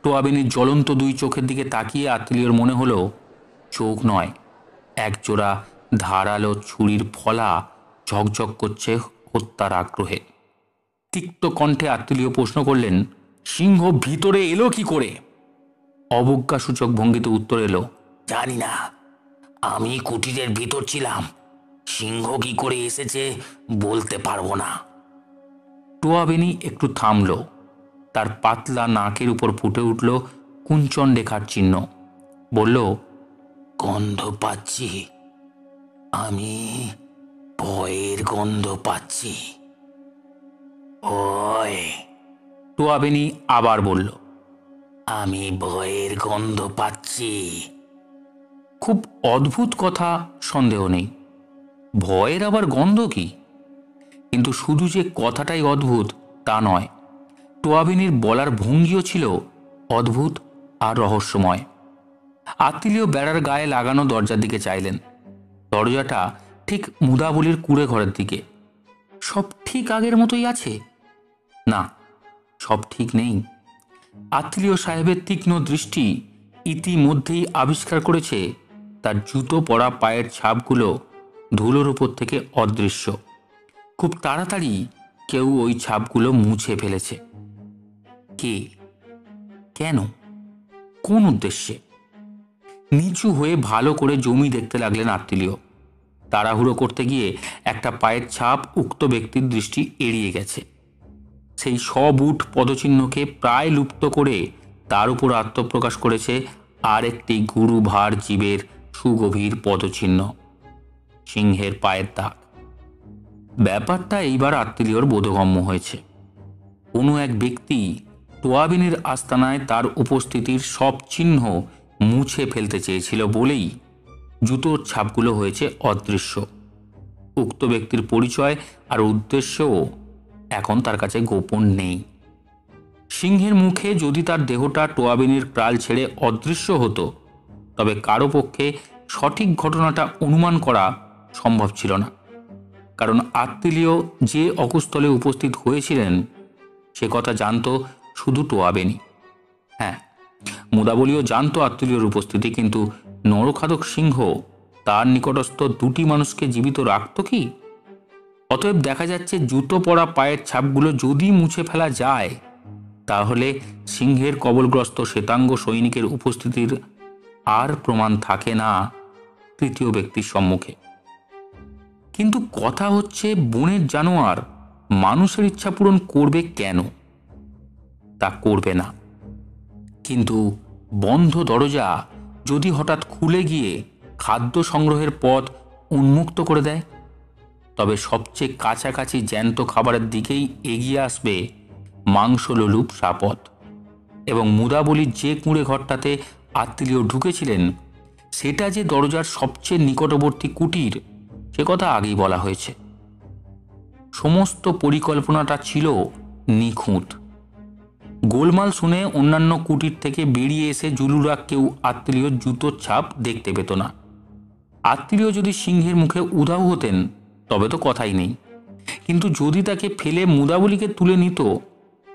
টোয়াবেনির জ্বলন্ত দুই চোখের দিকে তাকিয়ে আত্মীয়র মনে হলো চোখ নয়, একজোড়া ধারালো ছুরির ফলা ঝকঝক করছে হত্যার আগ্রহে। তিক্ত কণ্ঠে আত্মীয় প্রশ্ন করলেন, সিংহ ভিতরে এলো কি করে? অবজ্ঞাসূচক ভঙ্গিতে উত্তর এলো, জানি না, আমি কুটিরের ভিতর ছিলাম, সিংহ কি করে এসেছে বলতে পারবো না। টোয়াবেনি একটু থামল। তার পাতলা নাকের উপর ফুটে উঠল কুঞ্চন রেখার চিহ্ন। বলল, গন্ধ পাচ্ছি, আমি ভয়ের গন্ধ পাচ্ছি। ওই, টোয়াবেনি আবার বলল, আমি ভয়ের গন্ধ পাচ্ছি। খুব অদ্ভুত কথা, সন্দেহ নেই। ভয়ের আবার গন্ধ কি? কিন্তু শুধু যে কথাটাই অদ্ভুত তা নয়, টোয়াবেনির বলার ভঙ্গিও ছিল অদ্ভুত আর রহস্যময়। আত্মীয় বেড়ার গায়ে লাগানো দরজার দিকে চাইলেন। দরজাটা ঠিক মুদাবলির কুঁড়ে ঘরের দিকে। সব ঠিক আগের মতোই আছে? না, সব ঠিক নেই। আত্মীয় সাহেবের তীক্ষ্ণ দৃষ্টি ইতিমধ্যেই আবিষ্কার করেছে তার জুতো পরা পায়ের ছাপগুলো ধুলোর উপর থেকে অদৃশ্য। খুব তাড়াতাড়ি কেউ ওই ছাপগুলো মুছে ফেলেছে। কে? কেন? কোন উদ্দেশ্যে? নিচু হয়ে ভালো করে জমি দেখতে লাগলেন আত্মীয়। তাড়াহুড়ো করতে গিয়ে একটা পায়ের ছাপ উক্ত ব্যক্তির দৃষ্টি এড়িয়ে গেছে। সেই সবুট পদচিহ্নকে প্রায় লুপ্ত করে তার উপর আত্মপ্রকাশ করেছে আর একটি গুরুভার জীবের সুগভীর পদচিহ্ন, সিংহের পায়ের দাগ। ব্যাপারটা এইবার আত্মীয়র বোধগম্য হয়েছে। কোনো এক ব্যক্তি টোয়াবেনির আস্তানায় তার উপস্থিতির সব চিহ্ন মুছে ফেলতে চেয়েছিল বলেই জুতোর ছাপগুলো হয়েছে অদৃশ্য। উক্ত ব্যক্তির পরিচয় আর উদ্দেশ্যও এখন তার কাছে গোপন নেই। সিংহের মুখে যদি তার দেহটা টোয়াবেনির প্রাল ছেড়ে অদৃশ্য হতো, তবে কারো পক্ষে সঠিক ঘটনাটা অনুমান করা সম্ভব ছিল না। কারণ আত্মীয় যে অকুস্থলে উপস্থিত হয়েছিলেন সে কথা জানত শুধু টোয়াবেনি। হ্যাঁ, মুদাবলিও জানত আত্মীয়র উপস্থিতি, কিন্তু নরখাদক সিংহ তার নিকটস্থ দুটি মানুষকে জীবিত রাখত কি? অতএব দেখা যাচ্ছে জুতো পরা পায়ের ছাপগুলো যদি মুছে ফেলা যায়, তাহলে সিংহের কবলগ্রস্ত শ্বেতাঙ্গ সৈনিকের উপস্থিতির আর প্রমাণ থাকে না তৃতীয় ব্যক্তির সম্মুখে। কিন্তু কথা হচ্ছে, বনের জানোয়ার মানুষের ইচ্ছা পূরণ করবে কেন? তা করবে না। কিন্তু বন্ধ দরজা যদি হঠাৎ খুলে গিয়ে খাদ্য সংগ্রহের পথ উন্মুক্ত করে দেয়, তবে সবচেয়ে কাছাকাছি জ্যান্ত খাবারের দিকেই এগিয়ে আসবে মাংসলোলুপ সাপদ। এবং মুদাবলির যে কুঁড়ে ঘরটাতে আত্মীয় ঢুকেছিলেন সেটা যে দরজার সবচেয়ে নিকটবর্তী কুটির, সে কথা আগেই বলা হয়েছে। সমস্ত পরিকল্পনাটা ছিল নিখুঁত। গোলমাল শুনে অন্যান্য কুটির থেকে বেরিয়ে এসে জুলুরা কেউ আত্মীয় জুতোর ছাপ দেখতে পেত না। আত্মীয় যদি সিংহের মুখে উধাও হতেন তবে তো কথাই নেই, কিন্তু যদি তাকে ফেলে মুদাবলিকে তুলে নিত,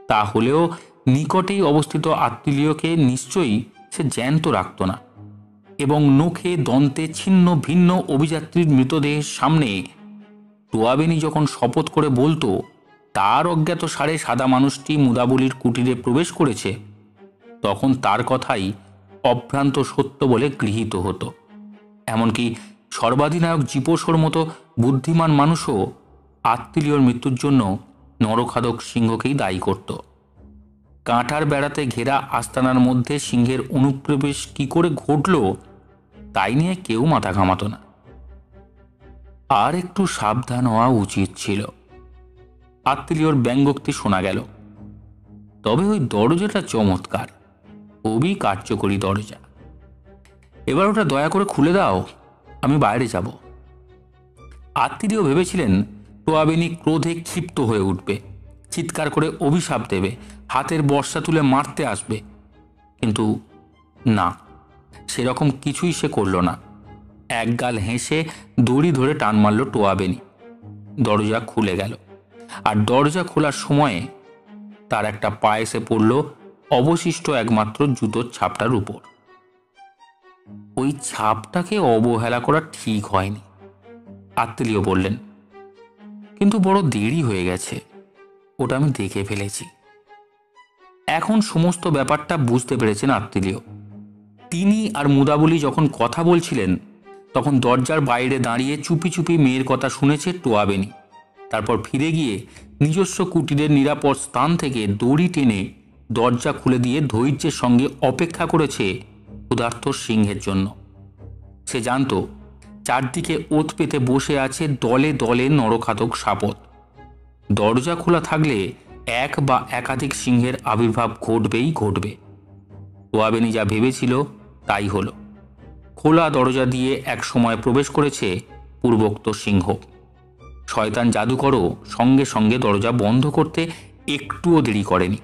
তাহলেও নিকটেই অবস্থিত আত্মীয়কে নিশ্চয়ই সে জ্যান্ত রাখত না। এবং নখে দন্তে ছিন্ন ভিন্ন অভিযাত্রীর মৃতদেহের সামনে টোয়াবেনি যখন শপথ করে বলতো তার অজ্ঞাত সারে সাদা মানুষটি মুদাবলির কুটিরে প্রবেশ করেছে, তখন তার কথাই অভ্রান্ত সত্য বলে গৃহীত হতো। এমনকি সর্বাধিনায়ক জীপোসর মতো বুদ্ধিমান মানুষও আত্মীয়র মৃত্যুর জন্য নরখাদক সিংহকেই দায়ী করত। কাঁটার বেড়াতে ঘেরা আস্তানার মধ্যে সিংহের অনুপ্রবেশ কি করে ঘটল তাই নিয়ে কেউ মাথা ঘামাত না। আর একটু সাবধান হওয়া উচিত ছিল। আত্মীয়র ব্যঙ্গোক্তি শোনা গেল। তবে ওই দরজাটা চমৎকার, খুবই কার্যকরী দরজা। এবার ওটা দয়া করে খুলে দাও, আমি বাইরে যাব। আত্মীয় ভেবেছিলেন টোয়াবেনি ক্রোধে ক্ষিপ্ত হয়ে উঠবে, চিৎকার করে অভিশাপ দেবে, হাতের বর্ষা তুলে মারতে আসবে। কিন্তু না, সেরকম কিছুই সে করল না। একগাল হেসে দড়ি ধরে টান মারল টোয়াবেনি। দরজা খুলে গেল। আর দরজা খোলার সময়ে তার একটা পা এসে পড়ল অবশিষ্ট একমাত্র জুতোর ছাপটার উপর। ওই ছাপটাকে অবহেলা করা ঠিক হয়নি, আত্মীয় বললেন, কিন্তু বড় দেরি হয়ে গেছে, ওটা আমি দেখে ফেলেছি। এখন সমস্ত ব্যাপারটা বুঝতে পেরেছেন আত্মীয়। তিনি আর মুদাবলি যখন কথা বলছিলেন তখন দরজার বাইরে দাঁড়িয়ে চুপি চুপি মেয়ের কথা শুনেছে টোয়াবেনি। তারপর ফিরে গিয়ে নিজস্ব কুটিরের নিরাপদ স্থান থেকে দড়ি টেনে দরজা খুলে দিয়ে ধৈর্যের সঙ্গে অপেক্ষা করেছে ক্ষুধার্ত সিংহের জন্য। সে জানত চারদিকে ওত পেতে বসে আছে দলে দলে নরখাদক সাপত। দরজা খোলা থাকলে এক বা একাধিক সিংহের আবির্ভাব ঘটবেই ঘটবে। টোয়াবেনি যা ভেবেছিল তাই হলো। খোলা দরজা দিয়ে এক সময় প্রবেশ করেছে পূর্বোক্ত সিংহ। শয়তান জাদুকরও সঙ্গে সঙ্গে দরজা বন্ধ করতে একটুও দেরি করেনি।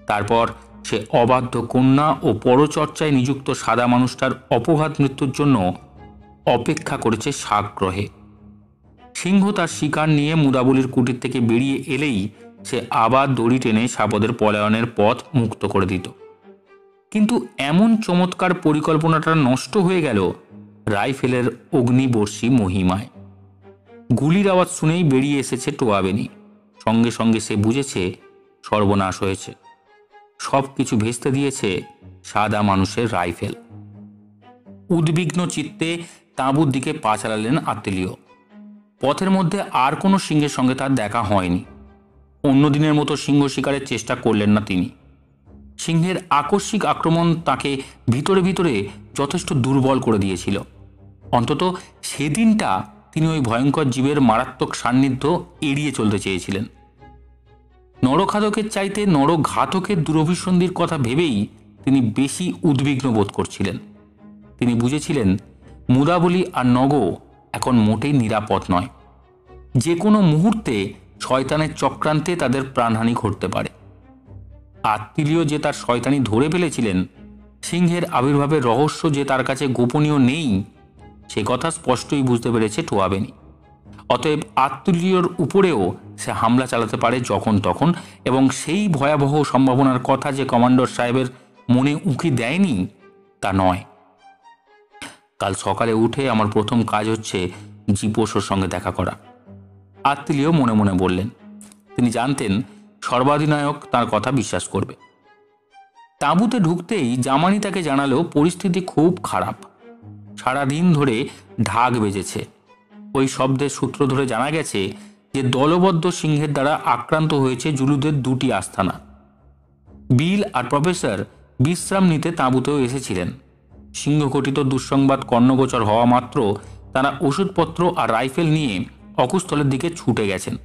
তারপর সে অবাধ্য কন্যা ও পরচর্চায় নিযুক্ত সাদা মানুষটার অপঘাত মৃত্যুর জন্য অপেক্ষা করেছে সাগ্রহে। সিংহ তার শিকার নিয়ে মুদাবলির কুটির থেকে বেরিয়ে এলেই সে আবার দড়ি টেনে সাপদের পলায়নের পথ মুক্ত করে দিত। কিন্তু এমন চমৎকার পরিকল্পনাটা নষ্ট হয়ে গেল রাইফেলের অগ্নিবর্ষী মহিমায়। গুলির আওয়াজ শুনেই বেরিয়ে এসেছে টোয়াবেনি। সঙ্গে সঙ্গে সে বুঝেছে সর্বনাশ হয়েছে। সব কিছু ভেস্তে দিয়েছে সাদা মানুষের রাইফেল। উদ্বিগ্ন চিত্তে তাঁবুর দিকে পা চালালেন আত্মীয়। পথের মধ্যে আর কোনো সিংহের সঙ্গে তার দেখা হয়নি। অন্যদিনের মতো সিংহ শিকারের চেষ্টা করলেন না তিনি। সিংহের আকস্মিক আক্রমণ তাকে ভিতরে ভিতরে যথেষ্ট দুর্বল করে দিয়েছিল। অন্তত সেদিনটা তিনি ওই ভয়ঙ্কর জীবের মারাত্মক সান্নিধ্য এড়িয়ে চলতে চেয়েছিলেন। নরখাদকের চাইতে নরঘাতকের দুরভিসন্ধির কথা ভেবেই তিনি বেশি উদ্বিগ্ন বোধ করছিলেন। তিনি বুঝেছিলেন মুদাবলি আর নগ এখন মোটেই নিরাপদ নয়। যে কোনো মুহূর্তে শয়তানের চক্রান্তে তাদের প্রাণহানি ঘটতে পারে। আত্মীয় যে তার শয়তানি ধরে ফেলেছিলেন, সিংহের আবির্ভাবের রহস্য যে তার কাছে গোপনীয় নেই, সে কথা স্পষ্টই বুঝতে পেরেছে টোয়াবেনি। অতএব আত্মীয়র উপরেও সে হামলা চালাতে পারে যখন তখন, এবং সেই ভয়াবহ সম্ভাবনার কথা যে কমান্ডার সাহেবের মনে উঁকি দেয়নি তা নয়। কাল সকালে উঠে আমার প্রথম কাজ হচ্ছে জীপোসর সঙ্গে দেখা করা, আত্মীয় মনে মনে বললেন। তিনি জানতেন সর্বাধিনায়ক তার কথা বিশ্বাস করবে। তাঁবুতে ঢুকতেই জামানি তাকে জানালো পরিস্থিতি খুব খারাপ। সারাদিন ধরে ঢাক বেজেছে। ওই শব্দের সূত্র ধরে জানা গেছে যে দলবদ্ধ সিংহের দ্বারা আক্রান্ত হয়েছে জুলুদের দুটি আস্তানা। বিল আর প্রফেসর বিশ্রাম নিতে তাঁবুতেও এসেছিলেন। সিংহঘটিত দুঃসংবাদ কর্ণগোচর হওয়া মাত্র তারা ওষুধপত্র আর রাইফেল নিয়ে অকুস্থলের দিকে ছুটে গেছেন।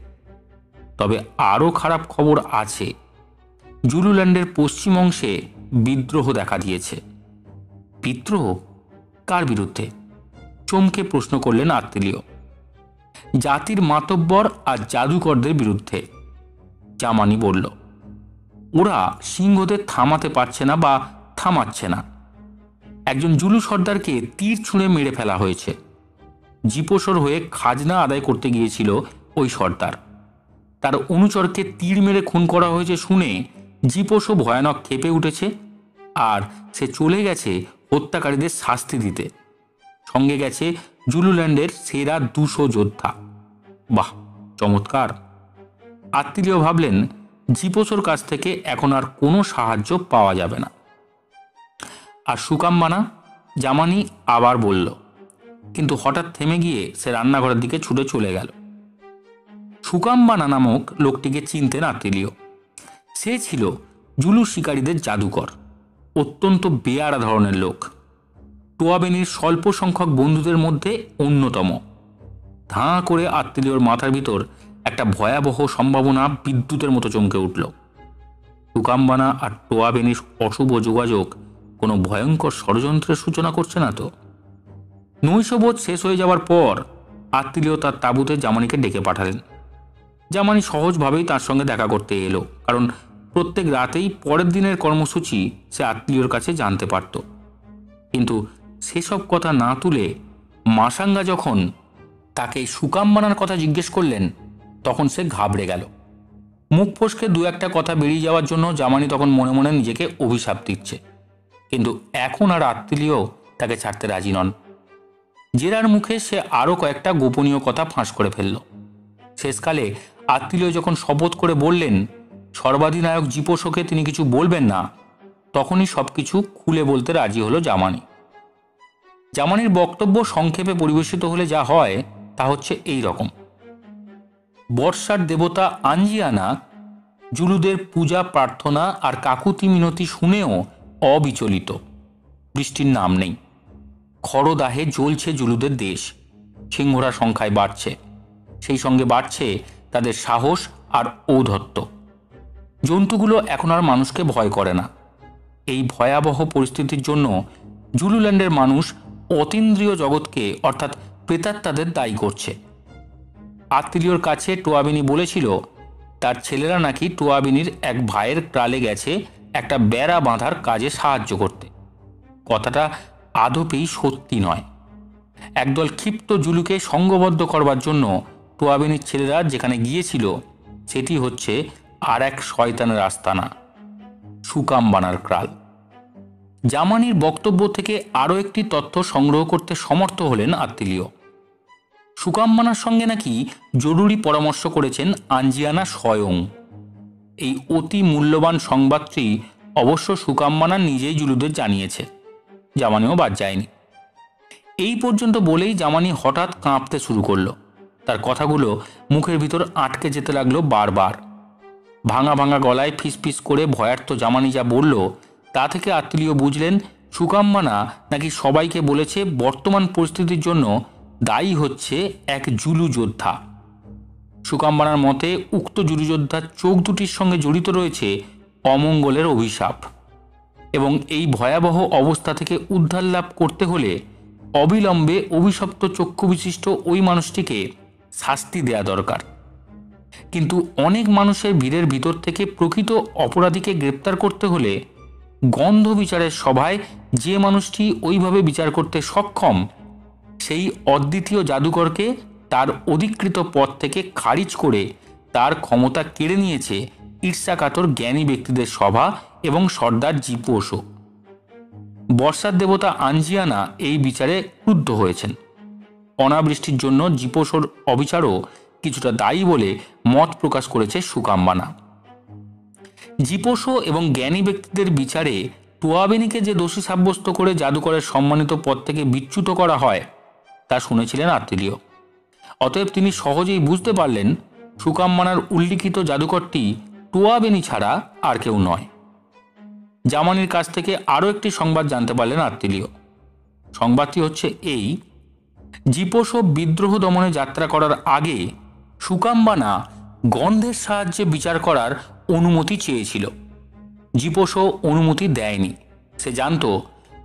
তবে আরও খারাপ খবর আছে। জুলুল্যান্ডের পশ্চিম অংশে বিদ্রোহ দেখা দিয়েছে। বিদ্রোহ? কার বিরুদ্ধে? চমকে প্রশ্ন করলেন আত্মীয়। জাতির মাতব্বর আর জাদুকরদের বিরুদ্ধে, জামানি বলল। ওরা সিংহদের থামাতে পারছে না বা থামাচ্ছে না। একজন জুলু সর্দারকে তীর ছুঁড়ে মেরে ফেলা হয়েছে। জীপোসর হয়ে খাজনা আদায় করতে গিয়েছিল ওই সর্দার। তার অনুচরকে তীর মেরে খুন করা হয়েছে শুনে জীপোসও ভয়ানক ক্ষেপে উঠেছে, আর সে চলে গেছে হত্যাকারীদের শাস্তি দিতে। সঙ্গে গেছে জুলুল্যান্ডের সেরা 200 যোদ্ধা। বাহ, চমৎকার। আত্মীয় ভাবলেন জিপোসোর কাছ থেকে এখন আর কোনো সাহায্য পাওয়া যাবে না। আর সুকাম্বানা? জামানি আবার বলল, কিন্তু হঠাৎ থেমে গিয়ে সে রান্নাঘরের দিকে ছুটে চলে গেল। সুকাম্বানা নামক লোকটিকে চিনতেন আত্মীয়। সে ছিল জুলু শিকারীদের জাদুকর, অত্যন্ত বেয়াড়া ধরনের লোক। টোয়াবেনির স্বল্প সংখ্যক বন্ধুদের মধ্যে অন্যতম। ধাঁ করে আত্মীয়র মাথার ভিতর একটা ভয়াবহ সম্ভাবনা বিদ্যুতের মতো চমকে উঠল। সুকাম্বানা আর টোয়াবেনির অশুভ যোগাযোগ কোনো ভয়ঙ্কর ষড়যন্ত্রের সূচনা করছে না তো? নৈশবোধ শেষ হয়ে যাওয়ার পর আত্মীয় তার তাঁবুতে জামানিকে ডেকে পাঠালেন। জামানি সহজভাবেই তার সঙ্গে দেখা করতে এলো, কারণ প্রত্যেক রাতেই পরের দিনের কর্মসূচি সে আত্মীয়র কাছে জানতে পারত। কিন্তু সেসব কথা না তুলে মাসাঙ্গা যখন তাকে সুকাম্বানার কথা জিজ্ঞেস করলেন, তখন সে ঘাবড়ে গেল। মুখ ফসকে দু একটা কথা বেরিয়ে যাওয়ার জন্য জামানি তখন মনে মনে নিজেকে অভিশাপ দিচ্ছে। কিন্তু এখন আর আত্মীয় তাকে ছাড়তে রাজি নন। জেরার মুখে সে আরও কয়েকটা গোপনীয় কথা ফাঁস করে ফেলল। শেষকালে আত্মীয় যখন শপথ করে বললেন সর্বাধিনায়ক জিপোসোকে তিনি কিছু বলবেন না, তখনই সবকিছু খুলে বলতে রাজি হলো জামানি। জামানির বক্তব্য সংক্ষেপে পরিবেশিত হলে যা হয় তা হচ্ছে এই রকম। বর্ষার দেবতা আঞ্জিয়ানা জুলুদের পূজা প্রার্থনা আর কাকুতি মিনতি শুনেও অবিচলিত। বৃষ্টির নাম নেই। খরদাহে জ্বলছে জুলুদের দেশ। সিংহরা সংখ্যায় বাড়ছে, সেই সঙ্গে বাড়ছে তাদের সাহস আর ঔদ্ধত্য। জন্তুগুলো এখন আর মানুষকে ভয় করে না। এই ভয়াবহ পরিস্থিতির জন্য জুলুল্যান্ডের মানুষ অতীন্দ্রিয় জগৎকে অর্থাৎ প্রেতাত্মাদের দায়ী করছে। আত্মীয়র কাছে টোয়াবিনি বলেছিল তার ছেলেরা নাকি টোয়াবিনির এক ভাইয়ের ক্রালে গেছে একটা বেড়া বাঁধার কাজে সাহায্য করতে। কথাটা আদপেই সত্যি নয়। একদল ক্ষিপ্ত জুলুকে সংঘবদ্ধ করবার জন্য টোয়াবিনির ছেলেরা যেখানে গিয়েছিল সেটি হচ্ছে আর এক শয়তানের আস্তানা, সুকাম্বানার ক্রাল। জামানির বক্তব্য থেকে আরও একটি তথ্য সংগ্রহ করতে সমর্থ হলেন আত্মীয়। সুকাম্বানার সঙ্গে নাকি জরুরি পরামর্শ করেছেন আঞ্জিয়ানা স্বয়ং। এই অতি মূল্যবান সংবাদটি অবশ্য সুকাম্বানা নিজেই জুলুদের জানিয়েছে। জামানিও বাদ যায়নি। এই পর্যন্ত বলেই জামানি হঠাৎ কাঁপতে শুরু করলো। তার কথাগুলো মুখের ভিতর আটকে যেতে লাগলো বারবার। ভাঙা ভাঙা গলায় ফিসফিস করে ভয়ার্থ জামানি যা বলল তা থেকে আত্মীয় বুঝলেন সুকাম্বানা নাকি সবাইকে বলেছে বর্তমান পরিস্থিতির জন্য দায়ী হচ্ছে এক জুলু যোদ্ধা। সুকাম্বানার মতে উক্ত জুলু যোদ্ধার চোখ দুটির সঙ্গে জড়িত রয়েছে অমঙ্গলের অভিশাপ, এবং এই ভয়াবহ অবস্থা থেকে উদ্ধার লাভ করতে হলে অবিলম্বে অভিশপ্ত চক্ষু বিশিষ্ট ওই মানুষটিকে শাস্তি দেয়া দরকার। কিন্তু অনেক মানুষের ভিড়ের ভিতর থেকে প্রকৃত অপরাধীকে গ্রেপ্তার করতে হলে গন্ধ বিচারের সভায় যে মানুষটি ওইভাবে বিচার করতে সক্ষম সেই অদ্বিতীয় জাদুকরকে তার অধিকৃত পদ থেকে খারিজ করে তার ক্ষমতা কেড়ে নিয়েছে ঈর্ষাকাতর জ্ঞানী ব্যক্তিদের সভা এবং সর্দার জিপোসো। বর্ষার দেবতা আঞ্জিয়ানা এই বিচারে ক্রুদ্ধ হয়েছেন। অনাবৃষ্টির জন্য জিপোসোর অবিচারও কিছুটা দায়ী বলে মত প্রকাশ করেছে সুকাম্বানা। জিপোসো এবং জ্ঞানী ব্যক্তিদের বিচারে টোয়াবেনিকে যে দোষী সাব্যস্ত করে জাদুকরের সম্মানিত পদ থেকে বিচ্যুত করা হয় তা শুনেছিলেন আত্মীয়। অতএব তিনি সহজেই বুঝতে পারলেন সুকাম্বানার উল্লিখিত জাদুকরটি টোয়াবেনি ছাড়া আর কেউ নয়। জামানির কাছ থেকে আরও একটি সংবাদ জানতে পারলেন আত্মীয়। সংবাদটি হচ্ছে এই: জিপোসো বিদ্রোহ দমনে যাত্রা করার আগে সুকাম্বানা গন্ধের সাহায্যে বিচার করার অনুমতি চেয়েছিল। জিপোসো অনুমতি দেয়নি। সে জানত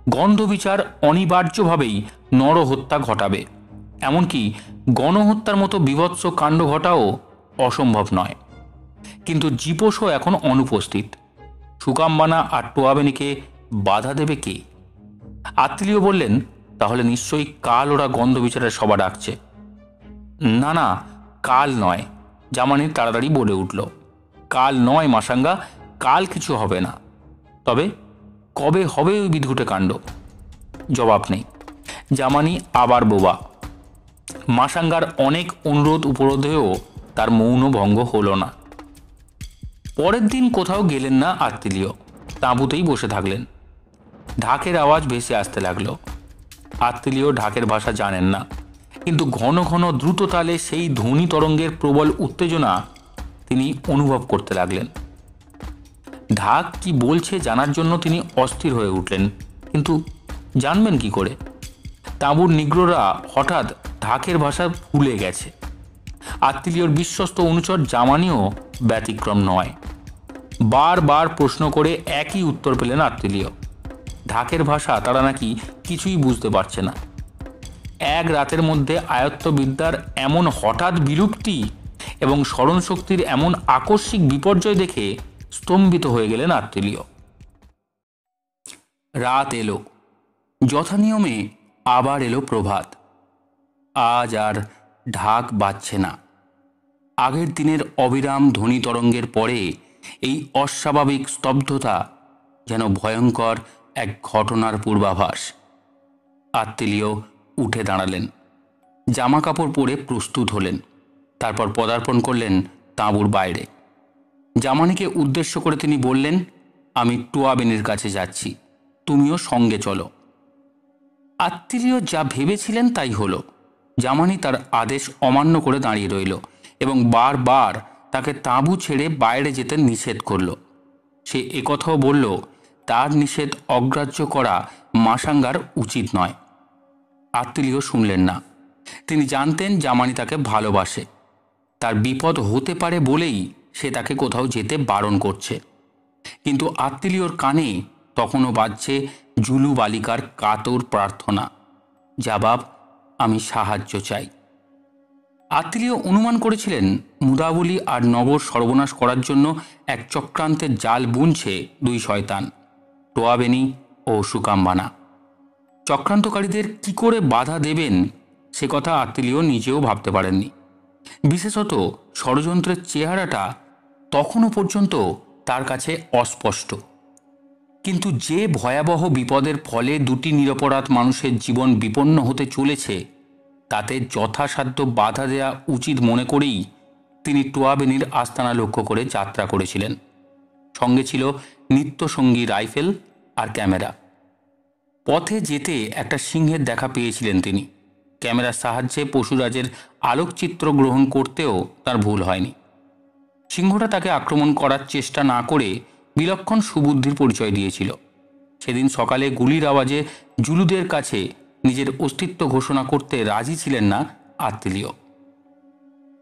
গন্ধ বিচার অনিবার্যভাবেই নরহত্যা ঘটাবে, এমনকি গণহত্যার মতো বীভৎস কাণ্ড ঘটাও অসম্ভব নয়। কিন্তু জিপোসো এখন অনুপস্থিত। সুকাম্বানা আর টোয়াবেনিকে বাধা দেবে কে? আত্মীয় বললেন, তাহলে নিশ্চয়ই কাল ওরা গন্ধ বিচারের সভা ডাকছে। না না, কাল নয়, জামানি তাড়াতাড়ি বলে উঠল। কাল নয় মাসাঙ্গা, কাল কিছু হবে না। তবে কবে হবে ওই বিদঘুটে কাণ্ড? জবাব নেই। জামানি আবার বোবা। মাসাঙ্গার অনেক অনুরোধ উপরোধেও তার মৌন ভঙ্গ হলো না। পরের দিন কোথাও গেলেন না আত্মীয়, তাঁবুতেই বসে থাকলেন। ঢাকের আওয়াজ ভেসে আসতে লাগলো। আত্মীয় ঢাকের ভাষা জানেন না, কিন্তু ঘন ঘন দ্রুত তালে সেই ধ্বনি তরঙ্গের প্রবল উত্তেজনা তিনি অনুভব করতে লাগলেন। ঢাক কি বলছে জানার জন্য তিনি অস্থির হয়ে উঠলেন, কিন্তু জানবেন কি করে? তাঁবুর নিগ্রোরা হঠাৎ ঢাকের ভাষা ভুলে গেছে। আত্মীয়র বিশ্বস্ত অনুচর জামানিও ব্যতিক্রম নয়। বারবার প্রশ্ন করে একই উত্তর পেলেন আত্মীয়। ঢাকের ভাষা তারা নাকি কিছুই বুঝতে পারছে না। এক রাতের মধ্যে আয়ত্তবিদ্যার এমন হঠাৎ বিলুপ্তি এবং স্মরণশক্তির এমন আকস্মিক বিপর্যয় দেখে স্তম্ভিত হয়ে গেলেন আত্মীয়। রাত এলো, যথানিয়মে আবার এলো প্রভাত। আজ আর ঢাক বাজছে না। আগের দিনের অবিরাম ধ্বনি তরঙ্গের পরে এই অস্বাভাবিক স্তব্ধতা যেন ভয়ঙ্কর এক ঘটনার পূর্বাভাস। আত্মীয় উঠে দাঁড়ালেন, জামা কাপড় পরে প্রস্তুত হলেন। তারপর পদার্পণ করলেন তাঁবুর বাইরে। জামানিকে উদ্দেশ্য করে তিনি বললেন, আমি টুয়াবেনির কাছে যাচ্ছি, তুমিও সঙ্গে চলো। আত্মীয় যা ভেবেছিলেন তাই হলো। জামানি তার আদেশ অমান্য করে দাঁড়িয়ে রইল এবং বারবার তাকে তাঁবু ছেড়ে বাইরে যেতে নিষেধ করল। সে একথাও বলল, তার নিষেধ অগ্রাহ্য করা মাসাঙ্গার উচিত নয়। আত্মীয় শুনলেন না। তিনি জানতেন জামানি তাকে ভালোবাসে। তার বিপদ হতে পারে বলেই সে তাকে কোথাও যেতে বারণ করছে। কিন্তু আত্মীয়র কানে তখনও বাজছে জুলু বালিকার কাতর প্রার্থনা, জবাব, আমি সাহায্য চাই। আত্মীয় অনুমান করেছিলেন মুদাবলি আর নগর সর্বনাশ করার জন্য এক চক্রান্তের জাল বুনছে দুই শয়তান, টোয়াবেনি ও সুকাম্বানা। চক্রান্তকারীদের কি করে বাধা দেবেন সে কথা আত্মীয় নিজেও ভাবতে পারেননি। বিশেষত ষড়যন্ত্রের চেহারাটা তখনও পর্যন্ত তার কাছে অস্পষ্ট। কিন্তু যে ভয়াবহ বিপদের ফলে দুটি নিরপরাধ মানুষের জীবন বিপন্ন হতে চলেছে তাতে যথাসাধ্য বাধা দেওয়া উচিত মনে করেই তিনি টোয়াবেনির আস্তানা লক্ষ্য করে যাত্রা করেছিলেন। সঙ্গে ছিল নিত্যসঙ্গী রাইফেল আর ক্যামেরা। পথে যেতে একটা সিংহের দেখা পেয়েছিলেন তিনি। ক্যামেরার সাহায্যে পশুরাজের আলোকচিত্র গ্রহণ করতেও তার ভুল হয়নি। সিংহটা তাকে আক্রমণ করার চেষ্টা না করে বিলক্ষণ সুবুদ্ধির পরিচয় দিয়েছিল। সেদিন সকালে গুলির আওয়াজে জুলুদের কাছে নিজের অস্তিত্ব ঘোষণা করতে রাজি ছিলেন না আত্মীয়।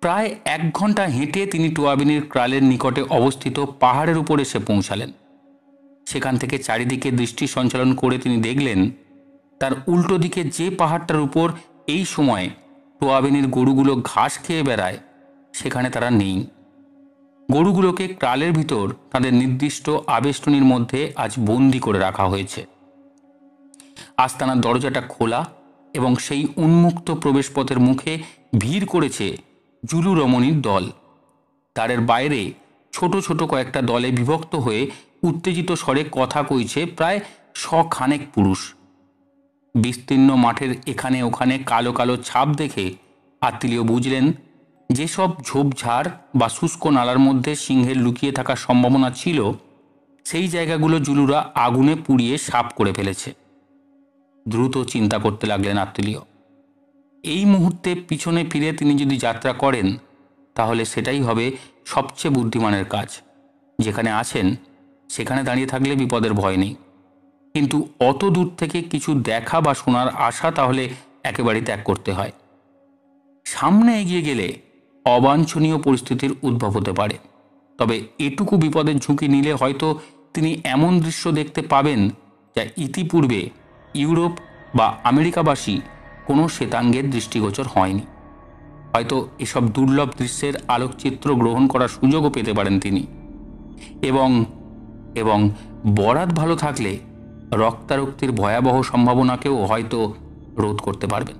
প্রায় 1 ঘন্টা হেঁটে তিনি টোয়াবেনির ক্রালের নিকটে অবস্থিত পাহাড়ের উপর এসে পৌঁছালেন। সেখান থেকে চারিদিকে দৃষ্টি সঞ্চালন করে তিনি দেখলেন তার উল্টো দিকে যে পাহাড়টার উপর এই সময় টোয়াবেনির গরুগুলো ঘাস খেয়ে বেড়ায় সেখানে তারা নেই। গরুগুলোকে ক্রালের ভিতর তাদের নির্দিষ্ট আবেষ্টনীর মধ্যে আজ বন্দি করে রাখা হয়েছে। আস্তানার দরজাটা খোলা এবং সেই উন্মুক্ত প্রবেশপথের মুখে ভিড় করেছে জুলু রমণীর দল। দ্বারের বাইরে ছোট ছোট কয়েকটা দলে বিভক্ত হয়ে উত্তেজিত স্বরে কথা কইছে প্রায় 100 খানেক পুরুষ। বিস্তীর্ণ মাঠের এখানে ওখানে কালো কালো ছাপ দেখে আত্মীয় বুঝলেন যেসব ঝোপঝাড় বা শুষ্ক নালার মধ্যে সিংহের লুকিয়ে থাকার সম্ভাবনা ছিল সেই জায়গাগুলো জুলুরা আগুনে পুড়িয়ে সাফ করে ফেলেছে। দ্রুত চিন্তা করতে লাগলেন আত্মীয়। এই মুহূর্তে পিছনে ফিরে তিনি যদি যাত্রা করেন তাহলে সেটাই হবে সবচেয়ে বুদ্ধিমানের কাজ। যেখানে আছেন সেখানে দাঁড়িয়ে থাকলে বিপদের ভয় নেই, কিন্তু অত দূর থেকে কিছু দেখা বা শোনার আশা তাহলে একেবারেই ত্যাগ করতে হয়। সামনে এগিয়ে গেলে অবাঞ্ছনীয় পরিস্থিতির উদ্ভব হতে পারে, তবে এটুকু বিপদের ঝুঁকি নিলে হয়তো তিনি এমন দৃশ্য দেখতে পাবেন যা ইতিপূর্বে ইউরোপ বা আমেরিকাবাসী কোনো শ্বেতাঙ্গের দৃষ্টিগোচর হয়নি। হয়তো এসব দুর্লভ দৃশ্যের আলোকচিত্র গ্রহণ করার সুযোগও পেতে পারেন তিনি, এবং এবং বরাত ভালো থাকলে রক্তারক্তির ভয়াবহ সম্ভাবনাকেও হয়তো রোধ করতে পারবেন।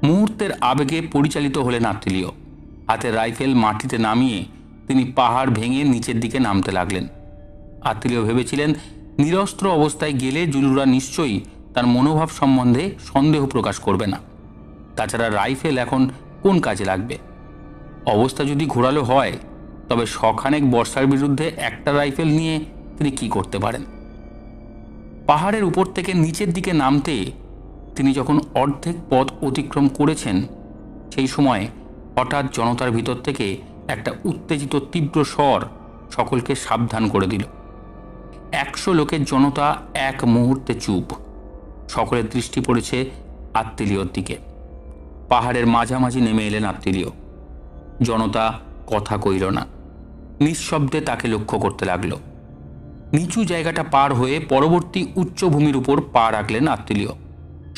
মুহূর্তের আবেগে পরিচালিত হলেন আত্মীয়। হাতের রাইফেল মাটিতে নামিয়ে তিনি পাহাড় ভেঙে নিচের দিকে নামতে লাগলেন। আত্মীয় ভেবেছিলেন নিরস্ত্র অবস্থায় গেলে জুলুরা নিশ্চয়ই তার মনোভাব সম্বন্ধে সন্দেহ প্রকাশ করবে না। তাছাড়া রাইফেল এখন কোন কাজে লাগবে? অবস্থা যদি ঘোরালো হয় তবে শখানেক বর্ষার বিরুদ্ধে একটা রাইফেল নিয়ে তিনি কি করতে পারেন? পাহাড়ের উপর থেকে নিচের দিকে নামতে তিনি যখন অর্ধেক পথ অতিক্রম করেছেন, সেই সময় হঠাৎ জনতার ভিতর থেকে একটা উত্তেজিত তীব্র স্বর সকলকে সাবধান করে দিল। 100 লোকের জনতা এক মুহূর্তে চুপ। সকলের দৃষ্টি পড়েছে আত্মীয়র দিকে। পাহাড়ের মাঝামাঝি নেমে এলেন আত্মীয়। জনতা কথা কইল না, নিঃশব্দে তাকে লক্ষ্য করতে লাগল। নিচু জায়গাটা পার হয়ে পরবর্তী উচ্চভূমির উপর পা রাখলেন আত্মীয়।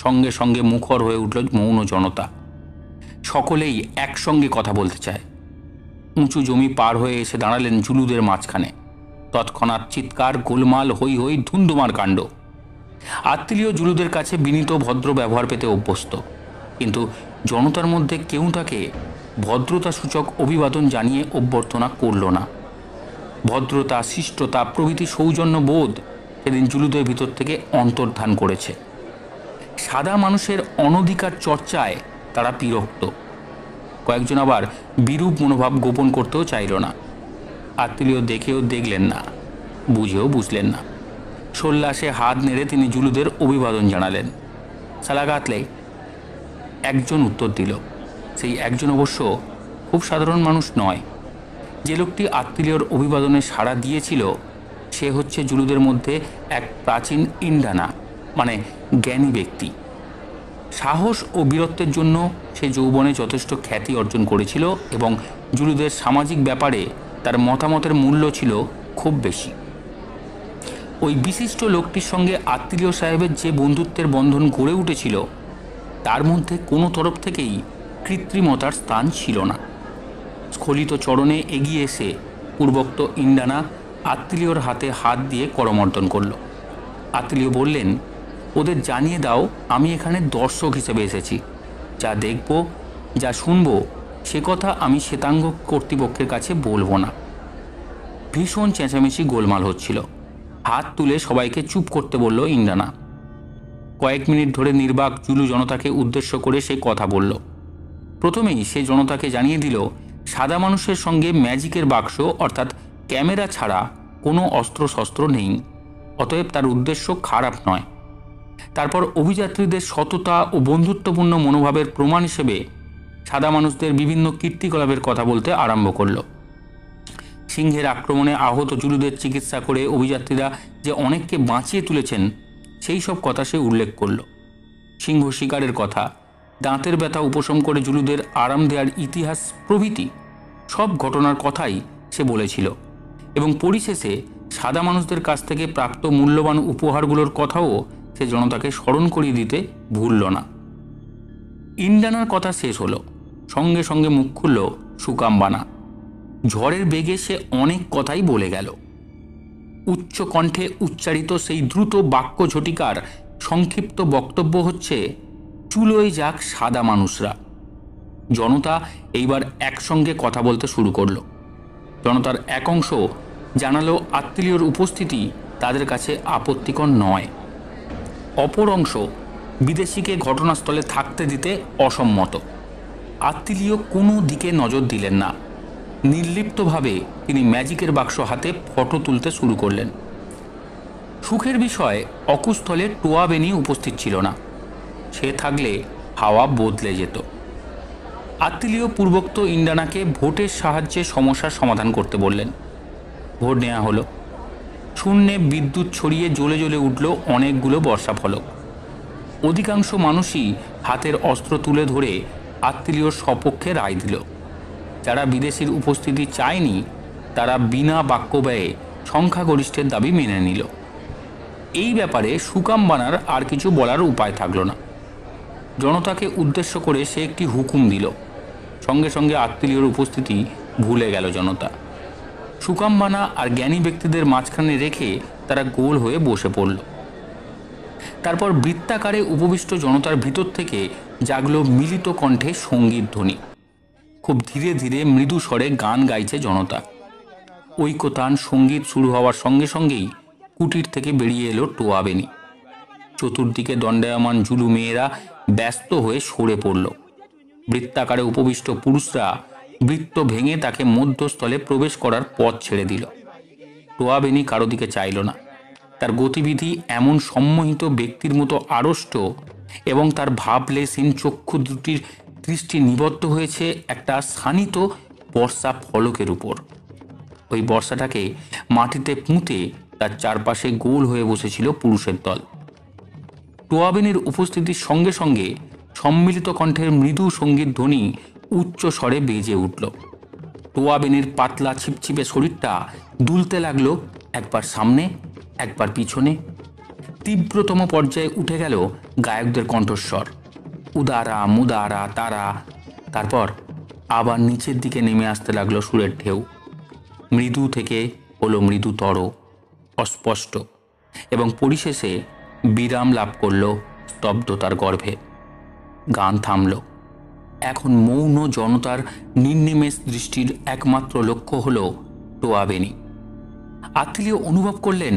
সঙ্গে সঙ্গে মুখর হয়ে উঠল মৌন জনতা। সকলেই একসঙ্গে কথা বলতে চায়। উঁচু জমি পার হয়ে এসে দাঁড়ালেন জুলুদের মাঝখানে। তৎক্ষণাৎ চিৎকার, গোলমাল, হই হই, ধুন্ধুমার কাণ্ড। আত্মীয় জুলুদের কাছে বিনীত ভদ্র ব্যবহার পেতে অভ্যস্ত, কিন্তু জনতার মধ্যে কেউ তাকে ভদ্রতা সূচক অভিবাদন জানিয়ে অভ্যর্থনা করল না। ভদ্রতা, শিষ্টতা প্রভৃতি সৌজন্য বোধ সেদিন জুলুদের ভিতর থেকে অন্তর্ধান করেছে। সাদা মানুষের অনধিকার চর্চায় তারা বিরক্ত। কয়েকজন আবার বিরূপ মনোভাব গোপন করতেও চাইল না। আত্মীয় দেখেও দেখলেন না, বুঝেও বুঝলেন না। সোল্লাসে হাত নেড়ে তিনি জুলুদের অভিবাদন জানালেন। সালাগাতলে একজন উত্তর দিল। সেই একজন অবশ্য খুব সাধারণ মানুষ নয়। যে লোকটি আত্মীয়র অভিবাদনে সাড়া দিয়েছিল সে হচ্ছে জুলুদের মধ্যে এক প্রাচীন ইন্ডানা, মানে জ্ঞানী ব্যক্তি। সাহস ও বীরত্বের জন্য সে যৌবনে যথেষ্ট খ্যাতি অর্জন করেছিল এবং জুলুদের সামাজিক ব্যাপারে তার মতামতের মূল্য ছিল খুব বেশি। ওই বিশিষ্ট লোকটির সঙ্গে আত্মীয় সাহেবের যে বন্ধুত্বের বন্ধন গড়ে উঠেছিল তার মধ্যে কোনো তরফ থেকেই কৃত্রিমতার স্থান ছিল না। স্খলিত চরণে এগিয়ে এসে পূর্বোক্ত ইন্ডানা আত্মীয়র হাতে হাত দিয়ে করমর্দন করল। আত্মীয় বললেন, ওদের জানিয়ে দাও আমি এখানে দর্শক হিসেবে এসেছি। যা দেখব, যা শুনব, সে কথা আমি শ্বেতাঙ্গ কর্তৃপক্ষের কাছে বলবো না। ভীষণ চেঁচামেচি গোলমাল হচ্ছিল। হাত তুলে সবাইকে চুপ করতে বলল ইন্ডানা। কয়েক মিনিট ধরে নির্বাক জুলু জনতাকে উদ্দেশ্য করে সে কথা বলল। প্রথমেই সে জনতাকে জানিয়ে দিল সাদা মানুষের সঙ্গে ম্যাজিকের বাক্স অর্থাৎ ক্যামেরা ছাড়া কোনো অস্ত্রশস্ত্র নেই, অতএব তার উদ্দেশ্য খারাপ নয়। তারপর অভিযাত্রীদের সততা ও বন্ধুত্বপূর্ণ মনোভাবের প্রমাণ হিসেবে সাদা মানুষদের বিভিন্ন কীর্তিকলাপের কথা বলতে আরম্ভ করল। সিংহের আক্রমণে আহত জুলুদের চিকিৎসা করে অভিযাত্রীরা যে অনেককে বাঁচিয়ে তুলেছেন সেই সব কথা সে উল্লেখ করল। সিংহ শিকারের কথা, দাঁতের ব্যথা উপশম করে জুলুদের আরাম দেওয়ার ইতিহাস প্রভৃতি সব ঘটনার কথাই সে বলেছিল এবং পরিশেষে সাদা মানুষদের কাছ থেকে প্রাপ্ত মূল্যবান উপহারগুলোর কথাও সে জনতাকে স্মরণ করিয়ে দিতে ভুলল না। ইন্ডানার কথা শেষ হলো, সঙ্গে সঙ্গে মুখ খুলল সুকাম্বানা। ঝড়ের বেগে সে অনেক কথাই বলে গেল। উচ্চ কণ্ঠে উচ্চারিত সেই দ্রুত বাক্য ঝটিকার সংক্ষিপ্ত বক্তব্য হচ্ছে, চুলোয় যাক সাদা মানুষরা। জনতা এইবার একসঙ্গে কথা বলতে শুরু করল। জনতার এক অংশ জানালো আত্মীয়র উপস্থিতি তাদের কাছে আপত্তিকর নয়। অপর অংশ বিদেশিকে ঘটনাস্থলে থাকতে দিতে অসম্মত। আত্মীয় কোনো দিকে নজর দিলেন না। নির্লিপ্তভাবে তিনি ম্যাজিকের বাক্স হাতে ফটো তুলতে শুরু করলেন। সুখের বিষয় অকুস্থলে টোয়াবেনি উপস্থিত ছিল না। সে থাকলে হাওয়া বদলে যেত। আত্মীয় পূর্বোক্ত ইন্ডানাকে ভোটের সাহায্যে সমস্যার সমাধান করতে বললেন। ভোট নেওয়া হলো। শূন্যে বিদ্যুৎ ছড়িয়ে জ্বলে জ্বলে উঠল অনেকগুলো বর্ষাফলক। অধিকাংশ মানুষই হাতের অস্ত্র তুলে ধরে আত্মীয়র সপক্ষে রায় দিল। যারা বিদেশির উপস্থিতি চায়নি তারা বিনা বাক্য ব্যয়ে সংখ্যাগরিষ্ঠের দাবি মেনে নিল। এই ব্যাপারে সুকাম্বানার আর কিছু বলার উপায় থাকল না। জনতাকে উদ্দেশ্য করে সে একটি হুকুম দিল। সঙ্গে সঙ্গে আত্মীয়র উপস্থিতি ভুলে গেল জনতা। সুকাম্বানা আর জ্ঞানী ব্যক্তিদের মাঝখানে রেখে তারা গোল হয়ে বসে পড়ল। তারপর বৃত্তাকারে উপবিষ্ট জনতার ভিতর থেকে জাগল মিলিত কণ্ঠে সঙ্গীত ধ্বনি। খুব ধীরে ধীরে মৃদু স্বরে গান গাইছে জনতা। ঐকতান সঙ্গীত শুরু হওয়ার সঙ্গে সঙ্গেই কুটির থেকে বেরিয়ে এলো টোয়াবেনি। চতুর্দিকে দণ্ডায়মান জুলু মেয়েরা ব্যস্ত হয়ে সরে পড়ল। বৃত্তাকারে উপবিষ্ট পুরুষরা বৃত্ত ভেঙে তাকে মধ্যস্থলে প্রবেশ করার পথ ছেড়ে দিল। টোয়াবেনি কারো দিকে চাইল না। তার গতিবিধি এমন সম্মোহিত ব্যক্তির মতো আড়ষ্ট এবং তার ভাবলেশহীন চক্ষু দুটির দৃষ্টি নিবদ্ধ হয়েছে একটা শানিত বর্ষা ফলকের উপর। ওই বর্ষাটাকে মাটিতে পুঁতে তার চারপাশে গোল হয়ে বসেছিল পুরুষের দল। টোয়াবেনির উপস্থিতির সঙ্গে সঙ্গে সম্মিলিত কণ্ঠের মৃদু সঙ্গীত ধ্বনি উচ্চ স্বরে বেজে উঠল। টোয়াবেনির পাতলা ছিপছিপে শরীরটা দুলতে লাগলো, একবার সামনে একবার পিছনে। তীব্রতম পর্যায়ে উঠে গেল গায়কদের কণ্ঠস্বর, উদারা মুদারা তারা। তারপর আবার নিচের দিকে নেমে আসতে লাগলো সুরের ঢেউ। মৃদু থেকে হলো মৃদুতর, অস্পষ্ট, এবং পরিশেষে বিরাম লাভ করল স্তব্ধতার গর্ভে। গান থামল। এখন মৌন জনতার নির্নিমেষ দৃষ্টির একমাত্র লক্ষ্য হল টোয়াবেনি। আত্মীয় অনুভব করলেন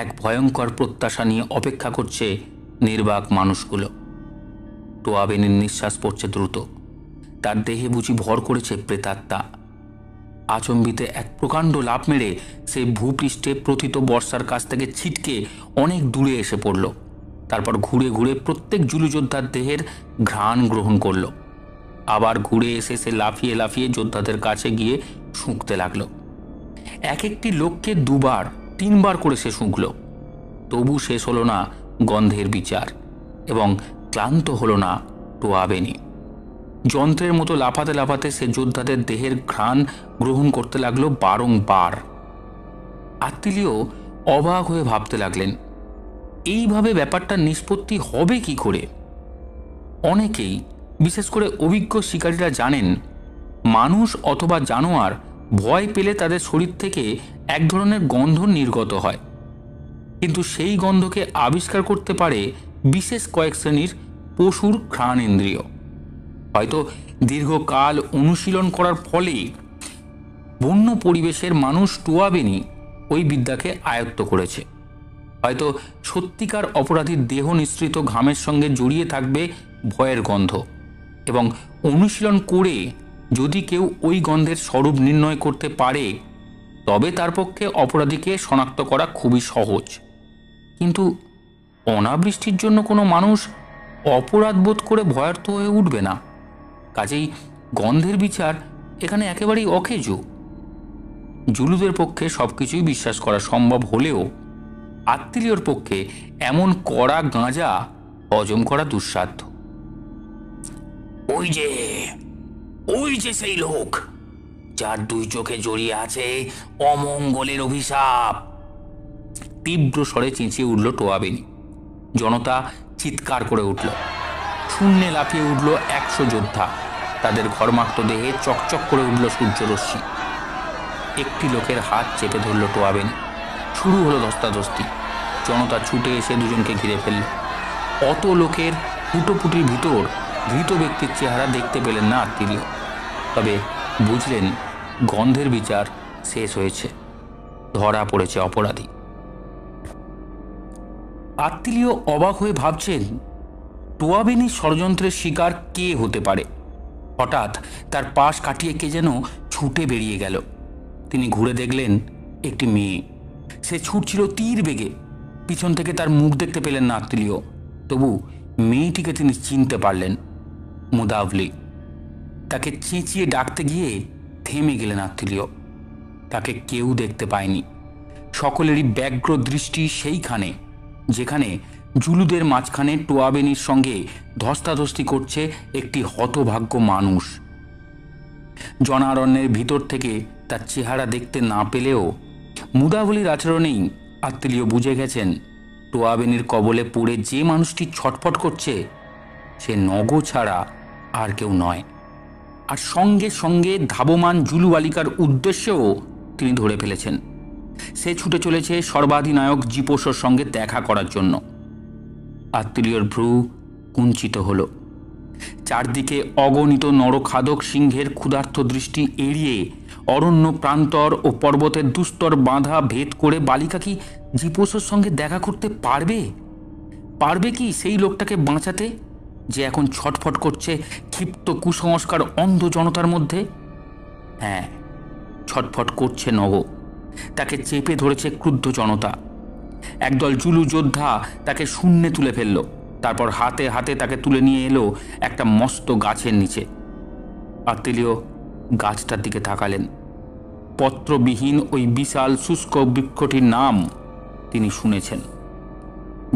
এক ভয়ঙ্কর প্রত্যাশা নিয়ে অপেক্ষা করছে নির্বাক মানুষগুলো। টোয়াবেনির নিঃশ্বাস পড়ছে দ্রুত। তার দেহে বুঝি ভর করেছে প্রেতাত্মা। আচম্বিতে এক প্রকাণ্ড লাফ মেরে সে ভূপৃষ্ঠে প্রথিত বর্ষার কাছ থেকে ছিটকে অনেক দূরে এসে পড়ল। তারপর ঘুরে ঘুরে প্রত্যেক জুলু যোদ্ধার দেহের ঘ্রাণ গ্রহণ করল। আবার ঘুরে এসে সে লাফিয়ে লাফিয়ে যোদ্ধাদের কাছে গিয়ে শুঁকতে লাগলো। এক একটি লোককে দুবার তিনবার করে সে শুঁকল। তবু শেষ হলো না গন্ধের বিচার, এবং ক্লান্ত হলো না টোয়াবেনি। যন্ত্রের মতো লাফাতে লাফাতে সে যোদ্ধাদের দেহের ঘ্রাণ গ্রহণ করতে লাগলো বারংবার। আত্মীয় অবাক হয়ে ভাবতে লাগলেন, এইভাবে ব্যাপারটা নিষ্পত্তি হবে কি করে? অনেকেই, বিশেষ করে অভিজ্ঞ শিকারীরা জানেন, মানুষ অথবা জানোয়ার ভয় পেলে তাদের শরীর থেকে এক ধরনের গন্ধ নির্গত হয়, কিন্তু সেই গন্ধকে আবিষ্কার করতে পারে বিশেষ কয়েক শ্রেণীর পশুর ঘ্রাণেন্দ্রিয়। হয়তো দীর্ঘকাল অনুশীলন করার ফলে বন্য পরিবেশের মানুষ টোয়াবেনি ওই বিদ্যাকে আয়ত্ত করেছে। হয়তো সত্যিকার অপরাধীর দেহ নিঃসৃত ঘামের সঙ্গে জড়িয়ে থাকবে ভয়ের গন্ধ, এবং অনুশীলন করে যদি কেউ ওই গন্ধের স্বরূপ নির্ণয় করতে পারে তবে তার পক্ষে অপরাধীকে শনাক্ত করা খুবই সহজ। কিন্তু অনাবৃষ্টির জন্য কোনো মানুষ অপরাধ বোধ করে ভয়ার্থ হয়ে উঠবে না। কাজেই গন্ধের বিচার এখানে একেবারেই অকেজো। জুলুদের পক্ষে সবকিছুই বিশ্বাস করা সম্ভব হলেও আত্মীয়র পক্ষে এমন কড়া গাঁজা হজম করা দুঃসাধ্য। ওই যে সেই লোক যার দুই চোখে জড়িয়ে আছে অমঙ্গলের অভিশাপ। তীব্র স্বরে চেঁচিয়ে উঠল টোয়াবেনি। জনতা চিৎকার করে উঠল। শূন্যে লাফিয়ে উঠল 100 যোদ্ধা। তাদের ঘরমাক্ত দেহে চকচক করে উঠল সূর্যরশ্মি। একটি লোকের হাত চেপে ধরল টোয়াবেনি। শুরু হলো ধস্তাধস্তি। জনতা ছুটে এসে দুজনকে ঘিরে ফেলল। অত লোকের ফুটোপুটির ভিতর ধৃত ব্যক্তির চেহারা দেখতে পেলেন না আত্মীয়, তবে বুঝলেন গন্ধের বিচার শেষ হয়েছে, ধরা পড়েছে অপরাধী। আত্মীয় অবাক হয়ে ভাবছেন টোয়াবেনির ষড়যন্ত্রের শিকার কে হতে পারে। হঠাৎ তার পাশ কাটিয়ে কে যেন ছুটে বেরিয়ে গেল। তিনি ঘুরে দেখলেন একটি মেয়ে। সে ছুটছিল তীর বেগে। পিছন থেকে তার মুখ দেখতে পেলেন না আত্মীয়, তবু মেয়েটিকে তিনি চিনতে পারলেন, মুদাভলি। তাকে চেঁচিয়ে ডাকতে গিয়ে থেমে গেলেন আত্মীয়। তাকে কেউ দেখতে পায়নি। সকলেরই ব্যগ্র দৃষ্টি সেইখানে যেখানে জুলুদের মাঝখানে টোয়াবেনির সঙ্গে ধস্তাধস্তি করছে একটি হতভাগ্য মানুষ। জনারণ্যের ভিতর থেকে তার চেহারা দেখতে না পেলেও মুদাভলির আচরণেই আত্মীয় বুঝে গেছেন টোয়াবেনির কবলে পড়ে যে মানুষটি ছটফট করছে সে নগো ছাড়া আর কেউ নয়। আর সঙ্গে সঙ্গে ধাবমান জুলু বালিকার উদ্দেশ্যেও তিনি ধরে ফেলেছেন। সে ছুটে চলেছে সর্বাধিনায়ক জিপোসোর সঙ্গে দেখা করার জন্য। আত্মীয়র ভ্রু কুঞ্চিত হল। চারদিকে অগণিত নরখাদক সিংহের ক্ষুধার্ত দৃষ্টি এড়িয়ে অরণ্য প্রান্তর ও পর্বতের দুস্তর বাঁধা ভেদ করে বালিকা কি জিপোসোর সঙ্গে দেখা করতে পারবে? পারবে কি সেই লোকটাকে বাঁচাতে, যে এখন ছটফট করছে ক্ষিপ্ত কুসংস্কার অন্ধ জনতার মধ্যে? হ্যাঁ, ছটফট করছে নগ। তাকে চেপে ধরেছে ক্রুদ্ধ জনতা। একদল জুলু যোদ্ধা তাকে শূন্যে তুলে ফেলল। তারপর হাতে হাতে তাকে তুলে নিয়ে এলো একটা মস্ত গাছের নিচে। আত্মীয় গাছটার দিকে তাকালেন। পত্রবিহীন ওই বিশাল শুষ্ক বৃক্ষটির নাম তিনি শুনেছেন,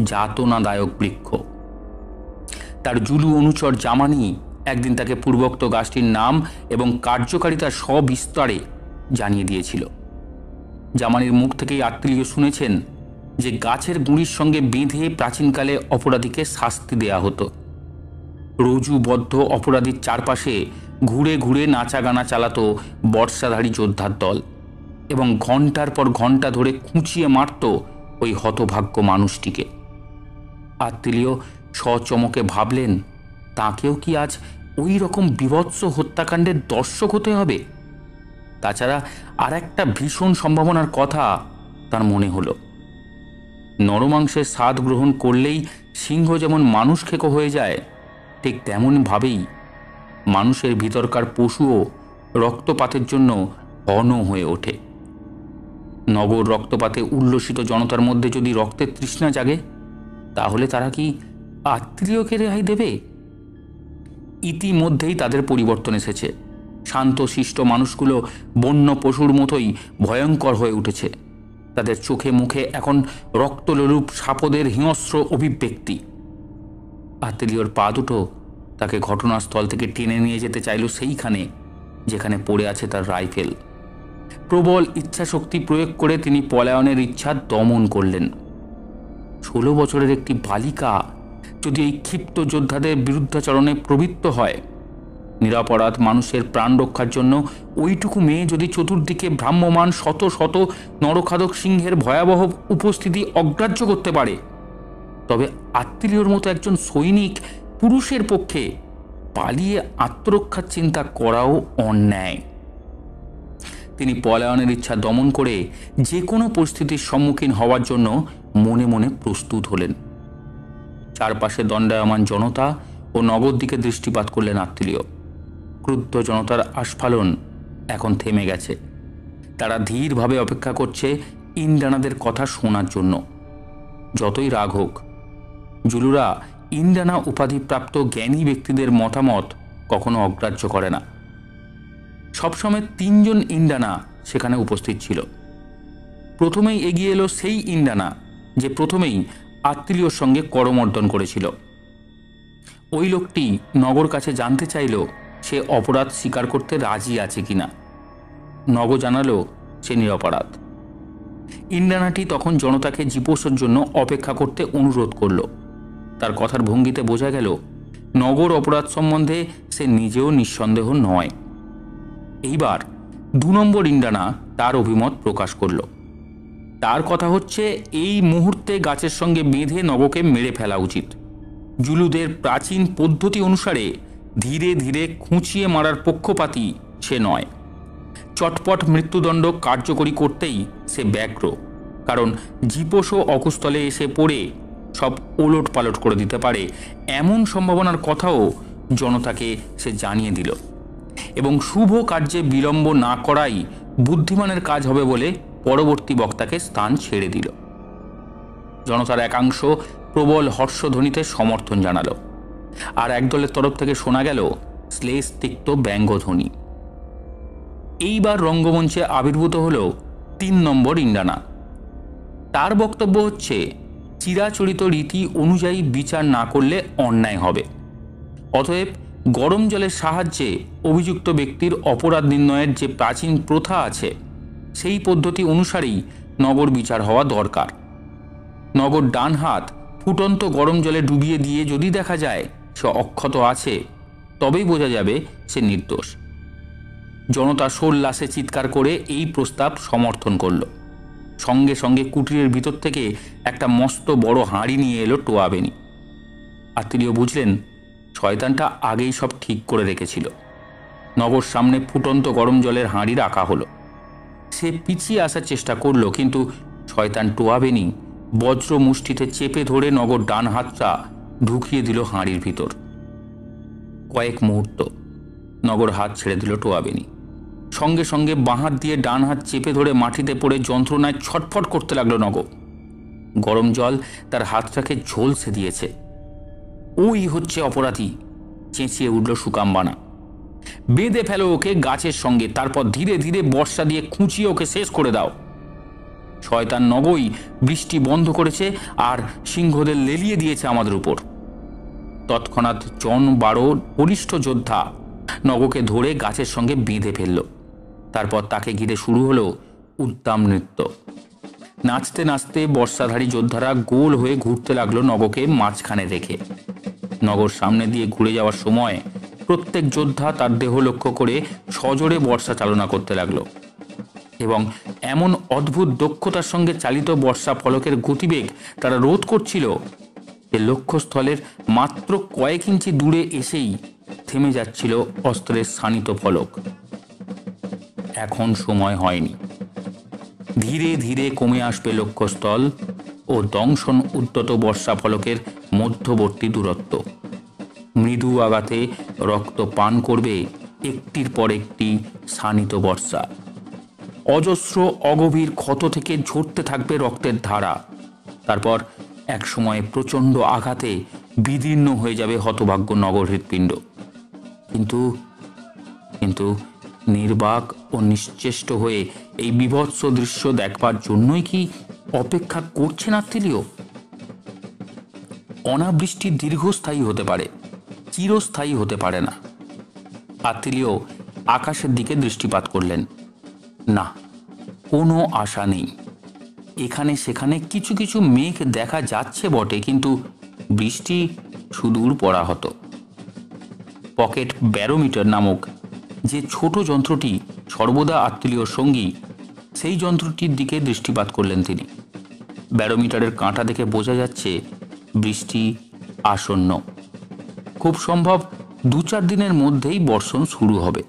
যাতনাদায়ক বৃক্ষ। তার জুলু অনুচর জামানি একদিন তাকে পূর্বোক্ত গাছটির নাম এবং কার্যকারিতা সবিস্তারে জানিয়ে দিয়েছিল। জামানির মুখ থেকেই আত্মীয় শুনেছেন যে গাছের গুঁড়ির সঙ্গে বেঁধে প্রাচীনকালে অপরাধীকে শাস্তি দেয়া হতো। রজুবদ্ধ অপরাধীর চারপাশে ঘুরে ঘুরে নাচা গানা চালাতো বর্ষাধারী যোদ্ধার দল এবং ঘন্টার পর ঘন্টা ধরে খুঁচিয়ে মারত ওই হতভাগ্য মানুষটিকে। আত্মীয় সচমকে ভাবলেন, তাকেও কি আজ ওই রকম বীভৎস হত্যাকাণ্ডের দর্শক হতে হবে? তাছাড়া আর একটা ভীষণ সম্ভাবনার কথা তার মনে হলো। নরমাংসের স্বাদ গ্রহণ করলেই সিংহ যেমন মানুষ খেকো হয়ে যায়, ঠিক তেমনভাবেই মানুষের ভিতরকার পশুও রক্তপাতের জন্য অন হয়ে ওঠে। নগর রক্তপাতে উল্লসিত জনতার মধ্যে যদি রক্তের তৃষ্ণা জাগে, তাহলে তারা কি আত্মীয়কে রেহাই দেবে? ইতিমধ্যেই তাদের পরিবর্তন এসেছে। শান্ত শিষ্ট মানুষগুলো বন্য পশুর মতোই ভয়ঙ্কর হয়ে উঠেছে। তাদের চোখে মুখে এখন রক্তলোলুপ সাপদের হিংস্র অভিব্যক্তি। আত্মীয়র পা দুটো তাকে ঘটনাস্থল থেকে টেনে নিয়ে যেতে চাইল সেইখানে যেখানে পড়ে আছে তার রাইফেল। প্রবল ইচ্ছাশক্তি প্রয়োগ করে তিনি পলায়নের ইচ্ছা দমন করলেন। 16 বছরের একটি বালিকা যদি এই ক্ষিপ্ত যোদ্ধাদের বিরুদ্ধাচরণে প্রবৃত্ত হয়, নিরাপরাধ মানুষের প্রাণ রক্ষার জন্য ওইটুকু মেয়ে যদি চতুর্দিকে ভ্রাম্যমান শত শত নরখাদক সিংহের ভয়াবহ উপস্থিতি অগ্রাহ্য করতে পারে, তবে আত্মীয়র মতো একজন সৈনিক পুরুষের পক্ষে পালিয়ে আত্মরক্ষার চিন্তা করাও অন্যায়। তিনি পলায়নের ইচ্ছা দমন করে যে কোনো পরিস্থিতির সম্মুখীন হওয়ার জন্য মনে মনে প্রস্তুত হলেন। চারপাশে দণ্ডায়মান জনতা ও নগর দিকে দৃষ্টিপাত করলেন আত্মীয়। ক্রুদ্ধ জনতার আস্ফালন এখন থেমে গেছে। তারা ধীরভাবে অপেক্ষা করছে ইন্দ্রানাদের কথা শোনার জন্য। যতই রাগ হোক, জুলুরা ইন্দ্রানা উপাধিপ্রাপ্ত জ্ঞানী ব্যক্তিদের মতামত কখনো অগ্রাহ্য করে না। সবসময় 3 জন ইন্দ্রানা সেখানে উপস্থিত ছিল। প্রথমেই এগিয়ে এলো সেই ইন্দ্রানা যে প্রথমেই আত্মীয়র সঙ্গে করমর্দন করেছিল। ওই লোকটি নগর কাছে জানতে চাইল সে অপরাধ স্বীকার করতে রাজি আছে কিনা। নগ জানালো সে নিরপরাধ। ইন্দ্রানাটি তখন জনতাকে জীবসের জন্য অপেক্ষা করতে অনুরোধ করল। তার কথার ভঙ্গিতে বোঝা গেল নগর অপরাধ সম্বন্ধে সে নিজেও নিঃসন্দেহ নয়। এইবার 2 নম্বর ইন্দ্রানা তার অভিমত প্রকাশ করল। তার কথা হচ্ছে, এই মুহূর্তে গাছের সঙ্গে বেঁধে নগকে মেরে ফেলা উচিত। জুলুদের প্রাচীন পদ্ধতি অনুসারে ধীরে ধীরে খুঁচিয়ে মারার পক্ষপাতী সে নয়। চটপট মৃত্যুদণ্ড কার্যকরী করতেই সে ব্যগ্র, কারণ জীপোষও অকুস্থলে এসে পড়ে সব ওলট পালট করে দিতে পারে এমন সম্ভাবনার কথাও জনতাকে সে জানিয়ে দিল এবং শুভ কার্যে বিলম্ব না করাই বুদ্ধিমানের কাজ হবে বলে পরবর্তী বক্তাকে স্থান ছেড়ে দিল। জনতার একাংশ প্রবল হর্ষধ্বনিতে সমর্থন জানালো, আর একদলের তরফ থেকে শোনা গেল শ্লেষতিক্ত ব্যঙ্গধ্বনি। এইবার রঙ্গমঞ্চে আবির্ভূত হল 3 নম্বর ইন্দ্রানা। তার বক্তব্য হচ্ছে, চিরাচরিত রীতি অনুযায়ী বিচার না করলে অন্যায় হবে। অতএব গরম জলের সাহায্যে অভিযুক্ত ব্যক্তির অপরাধ নির্ণয়ের যে প্রাচীন প্রথা আছে, সেই পদ্ধতি অনুসারেই নগর বিচার হওয়া দরকার। নগর ডান হাত ফুটন্ত গরম জলে ডুবিয়ে দিয়ে যদি দেখা যায় সে অক্ষত আছে, তবেই বোঝা যাবে সে নির্দোষ। জনতা সোল্লাসে চিৎকার করে এই প্রস্তাব সমর্থন করল। সঙ্গে সঙ্গে কুটিরের ভিতর থেকে একটা মস্ত বড় হাঁড়ি নিয়ে এলো টোয়াবেনি। আত্মীয় বুঝলেন শয়তানটা আগেই সব ঠিক করে রেখেছিল। নগর সামনে ফুটন্ত গরম জলের হাঁড়ি রাখা হলো। সে পিছিয়ে আসার চেষ্টা করল, কিন্তু শয়তান টোয়াবেনি বজ্র মুষ্টিতে চেপে ধরে নগর ডান হাতটা ঢুকিয়ে দিল হাঁড়ির ভিতর। কয়েক মুহূর্ত নগর হাত ছেড়ে দিল টোয়াবেনি। সঙ্গে সঙ্গে বাঁ হাত দিয়ে ডান হাত চেপে ধরে মাটিতে পড়ে যন্ত্রণায় ছটফট করতে লাগলো নগর। গরম জল তার হাতটাকে ঝলসে দিয়েছে। ওই হচ্ছে অপরাধী, চেঁচিয়ে উঠল সুকামবানা। বেঁধে ফেলো ওকে গাছের সঙ্গে, তারপর ধীরে ধীরে বর্ষা দিয়ে খুঁচিয়ে ওকে শেষ করে দাও। শয়তান নগই বৃষ্টি বন্ধ করেছে আর সিংহদের লেলিয়ে দিয়েছে আমাদের উপর। তৎক্ষণাৎ 12 বলিষ্ঠ যোদ্ধা নগকে ধরে গাছের সঙ্গে বেঁধে ফেলল। তারপর তাকে ঘিরে শুরু হলো উদ্দাম নৃত্য। নাচতে নাচতে বর্ষাধারী যোদ্ধারা গোল হয়ে ঘুরতে লাগলো নগকে মাঝখানে রেখে। নগর সামনে দিয়ে ঘুরে যাওয়ার সময় প্রত্যেক যোদ্ধা তার দেহ লক্ষ্য করে সজোরে বর্ষা চালনা করতে লাগলো এবং এমন অদ্ভুত দক্ষতার সঙ্গে চালিত বর্ষা ফলকের গতিবেগ তারা রোধ করছিল যে লক্ষ্যস্থলের মাত্র কয়েক ইঞ্চি দূরে এসেই থেমে যাচ্ছিল অস্ত্রের শানিত ফলক। এখন সময় হয়নি। ধীরে ধীরে কমে আসবে লক্ষ্যস্থল ও দংশন উদ্যত বর্ষা ফলকের মধ্যবর্তী দূরত্ব। মৃদু আঘাতে রক্ত পান করবে একটির পর একটি শানিত বর্ষা। অজস্র অগভীর ক্ষত থেকে ঝরতে থাকবে রক্তের ধারা। তারপর এক সময় প্রচণ্ড আঘাতে বিদীর্ণ হয়ে যাবে হতভাগ্য নগর হৃৎপিণ্ড। কিন্তু কিন্তু নির্বাক ও নিশ্চেষ্ট হয়ে এই বীভৎস দৃশ্য দেখবার জন্যই কি অপেক্ষা করছেন আত্মীয়? অনাবৃষ্টি দীর্ঘস্থায়ী হতে পারে, চিরস্থায়ী হতে পারে না। আত্মীয় আকাশের দিকে দৃষ্টিপাত করলেন। না, কোনো আশা নেই। এখানে সেখানে কিছু কিছু মেঘ দেখা যাচ্ছে বটে, কিন্তু বৃষ্টি সুদূর পড়া হতো। পকেট ব্যারোমিটার নামক যে ছোট যন্ত্রটি সর্বদা আত্মীয়র সঙ্গী, সেই যন্ত্রটির দিকে দৃষ্টিপাত করলেন তিনি। ব্যারোমিটারের কাঁটা দেখে বোঝা যাচ্ছে বৃষ্টি আসন্ন। খুব সম্ভব 2-4 দিনের মধ্যেই বর্ষণ শুরু হবে।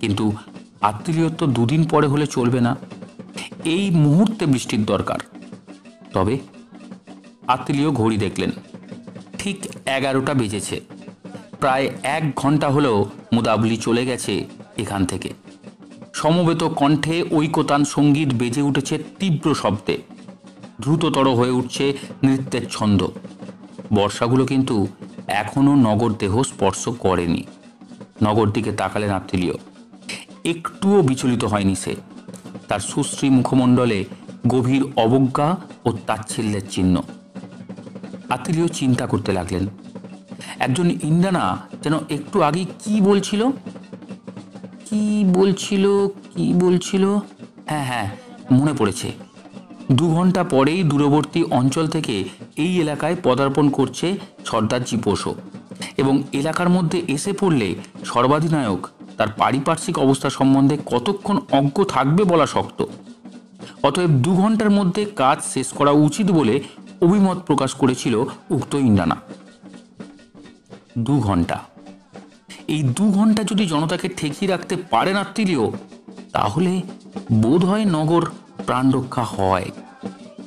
কিন্তু আত্মীয়র তো 2 দিন পরে হলে চলবে না, এই মুহূর্তে বৃষ্টির দরকার। তবে আত্মীয় ঘড়ি দেখলেন, ঠিক 11টা বেজেছে। প্রায় 1 ঘন্টা হলেও মুদাবলি চলে গেছে এখান থেকে। সমবেত কণ্ঠে ঐকতান সঙ্গীত বেজে উঠেছে তীব্র শব্দে। দ্রুততর হয়ে উঠছে নৃত্যের ছন্দ। বর্ষাগুলো কিন্তু এখনো নগর দেহ স্পর্শ করেনি। নগর দিকে তাকালেন আত্মীয়। একটুও বিচলিত হয়নি সে। তার সুশ্রী মুখমণ্ডলে গভীর অবজ্ঞা ও তাচ্ছিল্যের চিহ্ন। আত্মীয় চিন্তা করতে লাগলেন। একজন ইন্দ্রানা যেন একটু আগে কি বলছিল, হ্যাঁ, মনে পড়েছে। 2 ঘন্টা পরেই দূরবর্তী অঞ্চল থেকে এই এলাকায় পদার্পণ করছে সর্দারজি বোসো, এবং এলাকার মধ্যে এসে পড়লে সর্বাধিনায়ক তার পারিপার্শ্বিক অবস্থা সম্বন্ধে কতক্ষণ অজ্ঞ থাকবে বলা শক্ত। অতএব 2 ঘন্টার মধ্যে কাজ শেষ করা উচিত বলে অভিমত প্রকাশ করেছিল উক্ত ইন্দ্রানা। 2 ঘন্টা, এই 2 ঘন্টা যদি জনতাকে ঠেকিয়ে রাখতে পারেন আত্মীয়, তাহলে বোধ হয় নগর প্রাণ রক্ষা হয়।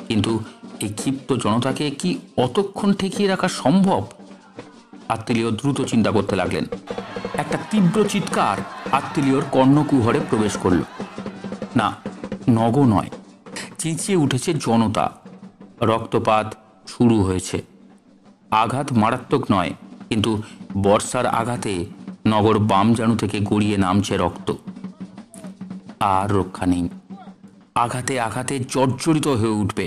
কিন্তু এই ক্ষিপ্ত জনতাকে কি অতক্ষণ ঠেকিয়ে রাখা সম্ভব? আত্মীয় দ্রুত চিন্তা করতে লাগলেন। একটা তীব্র চিৎকার আত্মীয়র কর্ণকুহরে প্রবেশ করল। না, নগ নয়, চেঁচিয়ে উঠেছে জনতা। রক্তপাত শুরু হয়েছে। আঘাত মারাত্মক নয়, কিন্তু বর্ষার আঘাতে নগর বাম জানু থেকে গড়িয়ে নামছে রক্ত। আর রক্ষা নেই। আঘাতে আঘাতে জর্জরিত হয়ে উঠবে।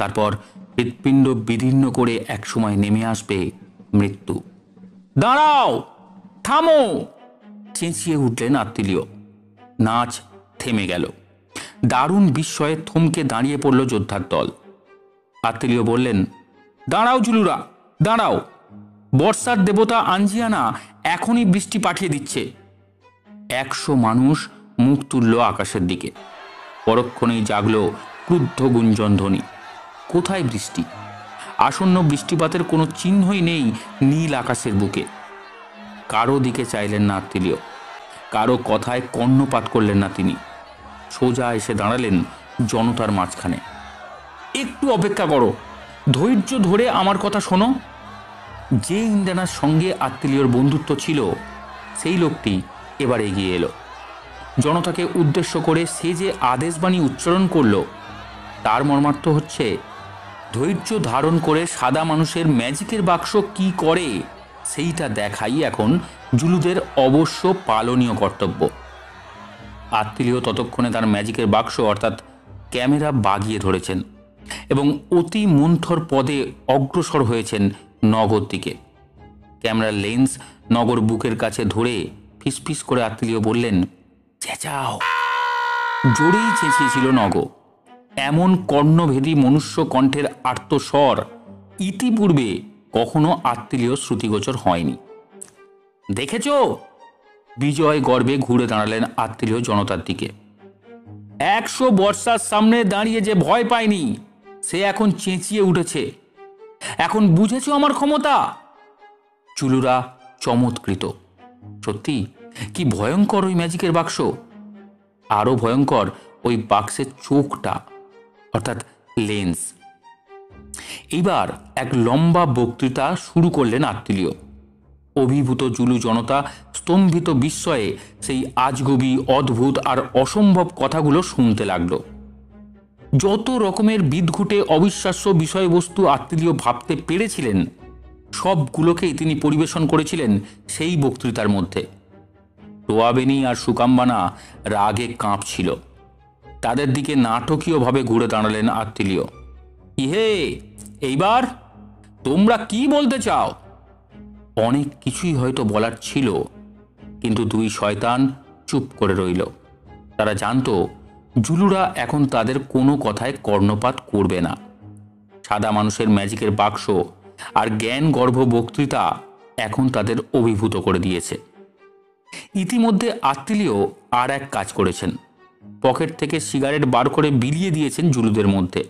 তারপর হৃৎপিণ্ড বিদীর্ণ করে একসময় নেমে আসবে মৃত্যু। দাঁড়াও, থামো, চেঁচিয়ে উঠলেন আত্মীয়। নাচ থেমে গেল। দারুণ বিস্ময়ে থমকে দাঁড়িয়ে পড়ল যোদ্ধার দল। আত্মীয় বললেন, দাঁড়াও জুলুরা, দাঁড়াও। বর্ষার দেবতা আঞ্জিয়ানা এখনই বৃষ্টি পাঠিয়ে দিচ্ছে। 100 মানুষ মুখ তুলল আকাশের দিকে। পরক্ষণেই জাগল ক্রুদ্ধ গুঞ্জন ধ্বনি। কোথায় বৃষ্টি? আসন্ন বৃষ্টিপাতের কোনো চিহ্নই নেই নীল আকাশের বুকে। কারো দিকে চাইলেন না আত্মীয়, কারো কথায় কর্ণপাত করলেন না তিনি। সোজা এসে দাঁড়ালেন জনতার মাঝখানে। একটু অপেক্ষা করো, ধৈর্য ধরে আমার কথা শোনো। যে ইন্দ্রানার সঙ্গে আত্মীয়র বন্ধুত্ব ছিল সেই লোকটি এবার এগিয়ে এলো। জনতাকে উদ্দেশ্য করে সে যে আদেশবাণী উচ্চারণ করল তার মর্মার্থ হচ্ছে, ধৈর্য ধারণ করে সাদা মানুষের ম্যাজিকের বাক্স কি করে সেইটা দেখাই এখন জুলুদের অবশ্য পালনীয় কর্তব্য। আত্মীয় ততক্ষণে তার ম্যাজিকের বাক্স অর্থাৎ ক্যামেরা বাগিয়ে ধরেছেন এবং অতি মন্থর পদে অগ্রসর হয়েছেন নগর দিকে। ক্যামেরার লেন্স নগর বুকের কাছে ধরে ফিসফিস করে আত্মীয় বললেন, চেঁচাও। জোরেই চেঁচিয়েছিল নগ। এমন কর্ণভেদী মনুষ্য কণ্ঠের আর্তস্বর ইতিপূর্বে কখনো আত্মীয় শ্রুতিগোচর হয়নি। দেখেছ? বিজয় গর্বে ঘুরে দাঁড়ালেন আত্মীয় জনতার দিকে। 100 বর্ষার সামনে দাঁড়িয়ে যে ভয় পায়নি সে এখন চেঁচিয়ে উঠেছে। এখন বুঝেছ আমার ক্ষমতা? চুলুরা চমৎকৃত। সত্যি কি ভয়ঙ্কর ওই ম্যাজিকের বাক্স! আরো ভয়ঙ্কর ওই বাক্সের চোখটা অর্থাৎ লেন্স। এইবার এক লম্বা বক্তৃতা শুরু করলেন আত্মীয়। অভিভূত জুলু জনতা স্তম্ভিত বিস্ময়ে সেই আজগুবি অদ্ভুত আর অসম্ভব কথাগুলো শুনতে লাগলো। যত রকমের বিদঘুটে অবিশ্বাস্য বিষয়বস্তু আত্মীয় ভাবতে পেরেছিলেন সবগুলোকেই তিনি পরিবেশন করেছিলেন সেই বক্তৃতার মধ্যে। টোয়াবেনি আর সুকাম্বানা রাগে কাঁপছিল। তাদের দিকে নাটকীয়ভাবে ঘুরে দাঁড়ালেন আত্মীয়। ইহে, এইবার তোমরা কি বলতে চাও? অনেক কিছুই হয়তো বলার ছিল, কিন্তু দুই শয়তান চুপ করে রইল। তারা জানতো জুলুরা এখন তাদের কোনো কথায় কর্ণপাত করবে না। সাদা মানুষের ম্যাজিকের বাক্স আর জ্ঞান গর্ভ বক্তৃতা এখন তাদের অভিভূত করে দিয়েছে। ইতিমধ্যে আত্মীয় আর এক কাজ করেছেন। পকেট থেকে সিগারেট বার করে বিলিয়ে দিয়েছেন জুলুদের মধ্যে।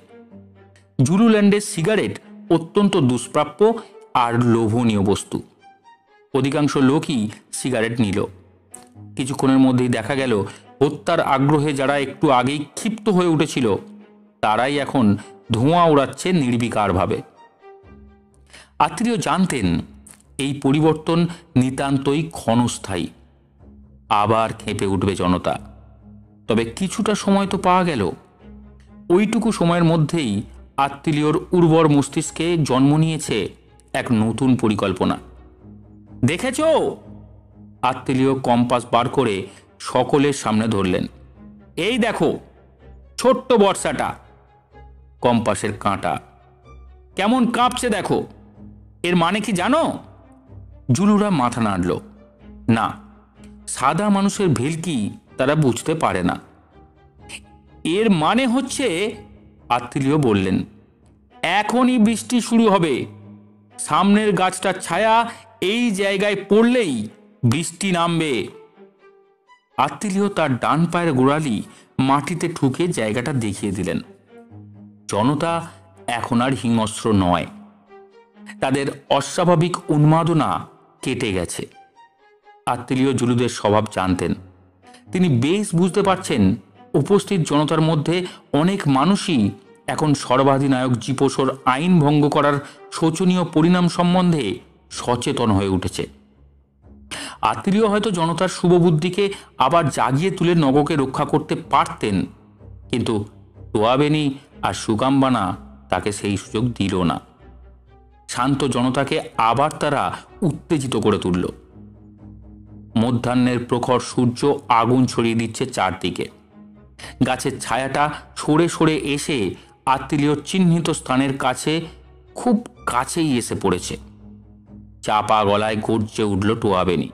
জুলুল্যান্ডের সিগারেট অত্যন্ত দুষ্প্রাপ্য আর লোভনীয় বস্তু। অধিকাংশ লোকই সিগারেট নিল। কিছুক্ষণের মধ্যেই দেখা গেল হত্যার আগ্রহে যারা একটু আগেই ক্ষিপ্ত হয়ে উঠেছিল তারাই এখন ধোঁয়া ওড়াচ্ছে নির্বিকারভাবে। আত্মীয় জানতেন এই পরিবর্তন নিতান্তই ক্ষণস্থায়ী। আবার খেপে উঠবে জনতা। তবে কিছুটা সময় তো পাওয়া গেল। ওইটুকু সময়ের মধ্যেই আত্মীয়র উর্বর মস্তিষ্কে জন্ম নিয়েছে এক নতুন পরিকল্পনা। দেখেছ? আত্মীয় কম্পাস বার করে সকলের সামনে ধরলেন। এই দেখো ছোট্ট বর্ষাটা, কম্পাসের কাঁটা কেমন কাঁপছে দেখো। এর মানে কি জানো? জুলুরা মাথা নাড়ল। না, সাদা মানুষের ভেলকি তারা বুঝতে পারে না। এর মানে হচ্ছে, আত্মীয় বললেন, এখনই বৃষ্টি শুরু হবে। সামনের গাছটার ছায়া এই জায়গায় পড়লেই বৃষ্টি নামবে। আত্মীয় তার ডান পায়ের গোড়ালি মাটিতে ঠুকে জায়গাটা দেখিয়ে দিলেন। জনতা এখন আর হিংস্র নয়। তাদের অস্বাভাবিক উন্মাদনা কেটে গেছে। আত্মীয় জুলুদের স্বভাব জানতেন। তিনি বেশ বুঝতে পারছেন উপস্থিত জনতার মধ্যে অনেক মানুষই এখন সর্বাধিনায়ক জিপোসোর আইন ভঙ্গ করার শোচনীয় পরিণাম সম্বন্ধে সচেতন হয়ে উঠেছে। আত্মীয় হয়তো জনতার শুভবুদ্ধিকে আবার জাগিয়ে তুলে নগকে রক্ষা করতে পারতেন, কিন্তু টোয়াবেনি আর সুকাম্বানা তাকে সেই সুযোগ দিল না। শান্ত জনতাকে আবার তারা উত্তেজিত করে তুলল। মধ্যাহ্নের প্রখর সূর্য আগুন ছড়িয়ে দিচ্ছে চারদিকে। গাছের ছায়াটা সরে সরে এসে আত্মীয় চিহ্নিত স্থানের কাছে খুব কাছেই এসে পড়েছে। চাপা গলায় গর্জে উঠল টোয়াবেনি।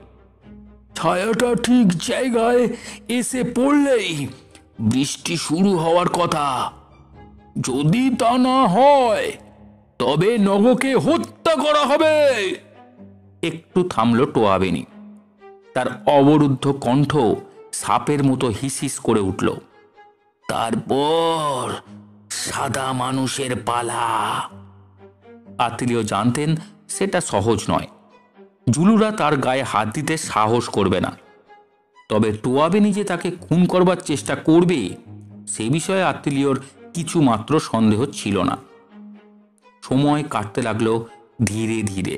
ছায়াটা ঠিক জায়গায় এসে পড়লেই বৃষ্টি শুরু হওয়ার কথা। যদি তা না হয় তবে নগকে হত্যা করা হবে। একটু থামল টোয়াবেনি। তার অবরুদ্ধ কণ্ঠ সাপের মতো হিসিস করে উঠল। তারপর সাদা মানুষের পালা। আত্মীয় জানতেন সেটা সহজ নয়। জুলুরা তার গায়ে হাত দিতে সাহস করবে না। তবে টোয়াবেনি যে তাকে খুন করবার চেষ্টা করবে সে বিষয়ে আত্মীয়র কিছু মাত্র সন্দেহ ছিল না। সময় কাটতে লাগলো ধীরে ধীরে।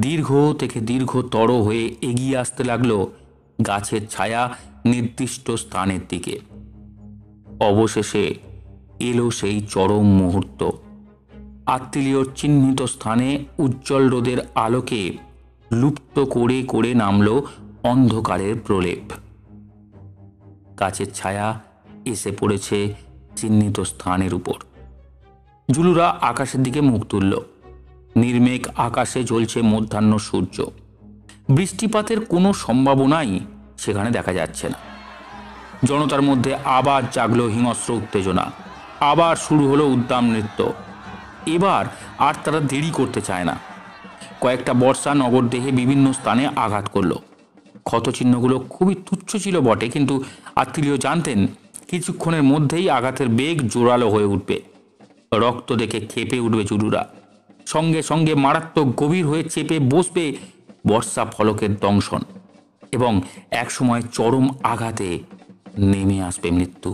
দীর্ঘ থেকে দীর্ঘতর হয়ে এগিয়ে আসতে লাগলো গাছের ছায়া নির্দিষ্ট স্থানের দিকে। অবশেষে এলো সেই চরম মুহূর্ত। আত্মীয়র চিহ্নিত স্থানে উজ্জ্বল রোদের আলোকে লুপ্ত করে করে নামল অন্ধকারের প্রলেপ। গাছের ছায়া এসে পড়েছে চিহ্নিত স্থানের উপর। জুলুরা আকাশের দিকে মুখ তুলল। নির্মেঘ আকাশে জ্বলছে মধ্যাহ্ন সূর্য। বৃষ্টিপাতের কোনো সম্ভাবনাই সেখানে দেখা যাচ্ছে না। জনতার মধ্যে আবার জাগলো হিংস্র উত্তেজনা। আবার শুরু হলো উদ্দাম নৃত্য। এবার আর তারা দেরি করতে চায় না। কয়েকটা বর্ষা নগর দেহে বিভিন্ন স্থানে আঘাত করল। ক্ষতচিহ্নগুলো খুবই তুচ্ছ ছিল বটে, কিন্তু আত্মীয় জানতেন কিছুক্ষণের মধ্যেই আঘাতের বেগ জোরালো হয়ে উঠবে। রক্ত দেখে ক্ষেপে উঠবে জুলুরা। সঙ্গে সঙ্গে মারাত্মক গভীর হয়ে চেপে বসবে বর্ষা ফলকের দংশন, এবং একসময় চরম আঘাতে নেমে আসবে মৃত্যু।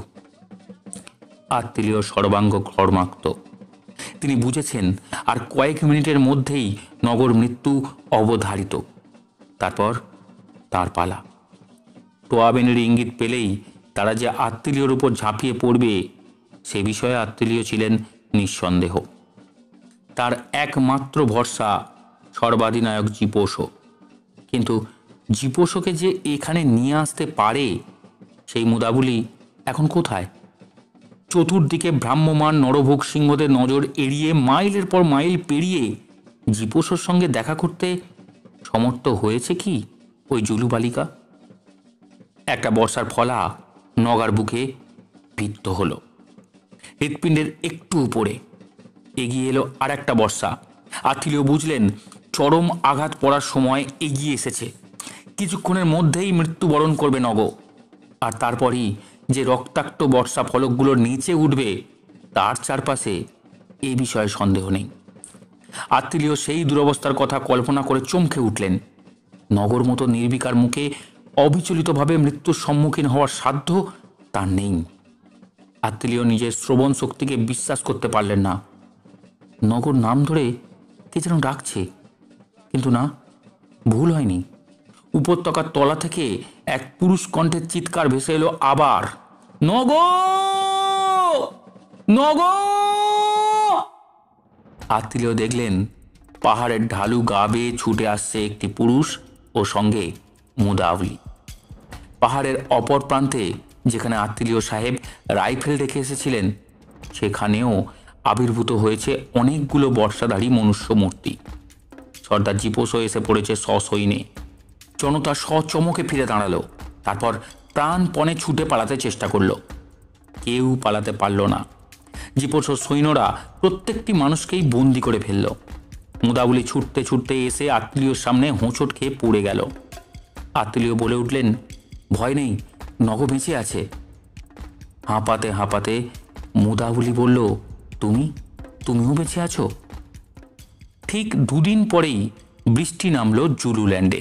আত্মীয় সর্বাঙ্গ ঘর্মাক্ত। তিনি বুঝেছেন আর কয়েক মিনিটের মধ্যেই নগর মৃত্যু অবধারিত। তারপর তার পালা। টোয়াবেনের ইঙ্গিত পেলেই তারা যে আত্মীয়র উপর ঝাঁপিয়ে পড়বে সে বিষয়ে আত্মীয় ছিলেন নিঃসন্দেহ। তার একমাত্র ভরসা সর্বাধিনায়ক জীপোষো। কিন্তু জীপোষোকে যে এখানে নিয়ে আসতে পারে সেই মুদাবলি এখন কোথায়? চতুর্দিকে ভ্রাম্যমান নরভোগ সিংহদের নজর এড়িয়ে মাইলের পর মাইল পেরিয়ে জীপোষোর সঙ্গে দেখা করতে সমর্থ হয়েছে কি ওই জুলু বালিকা? একটা বর্ষার ফলা নগার বুকে বিদ্ধ হলো। হৃৎপিণ্ডের একটু উপরে এগিয়ে এলো আর একটা বর্ষা। আত্মীয় বুঝলেন চরম আঘাত পড়ার সময় এগিয়ে এসেছে। কিছুক্ষণের মধ্যেই মৃত্যুবরণ করবে নগ। আর তারপরই যে রক্তাক্ত বর্ষা ফলকগুলো নিচে উঠবে তার চারপাশে এ বিষয়ে সন্দেহ নেই। আত্মীয় সেই দুরবস্থার কথা কল্পনা করে চমকে উঠলেন। নগর মতো নির্বিকার মুখে অবিচলিতভাবে মৃত্যুর সম্মুখীন হওয়ার সাধ্য তার নেই। আত্মীয় নিজের শ্রবণ শক্তিকে বিশ্বাস করতে পারলেন না। নগর নাম ধরে কে যেন ডাকছে, কিন্তু না, ভুল হয়নি। উপত্যকার তলা থেকে এক পুরুষ কণ্ঠের চিৎকার ভেসে এলো আবার, নগ, নগ। আত্মীয় দেখলেন পাহাড়ের ঢালু গা বেয়ে ছুটে আসছে একটি পুরুষ ও সঙ্গে মুদাবলি। পাহাড়ের অপর প্রান্তে যেখানে আত্মীয় সাহেব রাইফেল রেখে এসেছিলেন সেখানেও আবির্ভূত হয়েছে অনেকগুলো বর্ষাধারী মনুষ্য মূর্তি। সর্দার জীপোষো এসে পড়েছে সসৈন্যে। জনতা সচমকে ফিরে দাঁড়ালো। তারপর প্রাণপণে ছুটে পালাতে চেষ্টা করল। কেউ পালাতে পারল না। জীপোষো সৈন্যরা প্রত্যেকটি মানুষকেই বন্দি করে ফেলল। মুদাবলি ছুটতে ছুটতে এসে আত্মীয়র সামনে হোঁচট খেয়ে পড়ে গেল। আত্মীয় বলে উঠলেন, ভয় নেই, নগ বেঁচে আছে। হাঁপাতে হাঁপাতে মুদাবলি বলল, তুমিও বেঁচে আছো? ঠিক দুদিন পরেই বৃষ্টি নামল জুলুল্যান্ডে।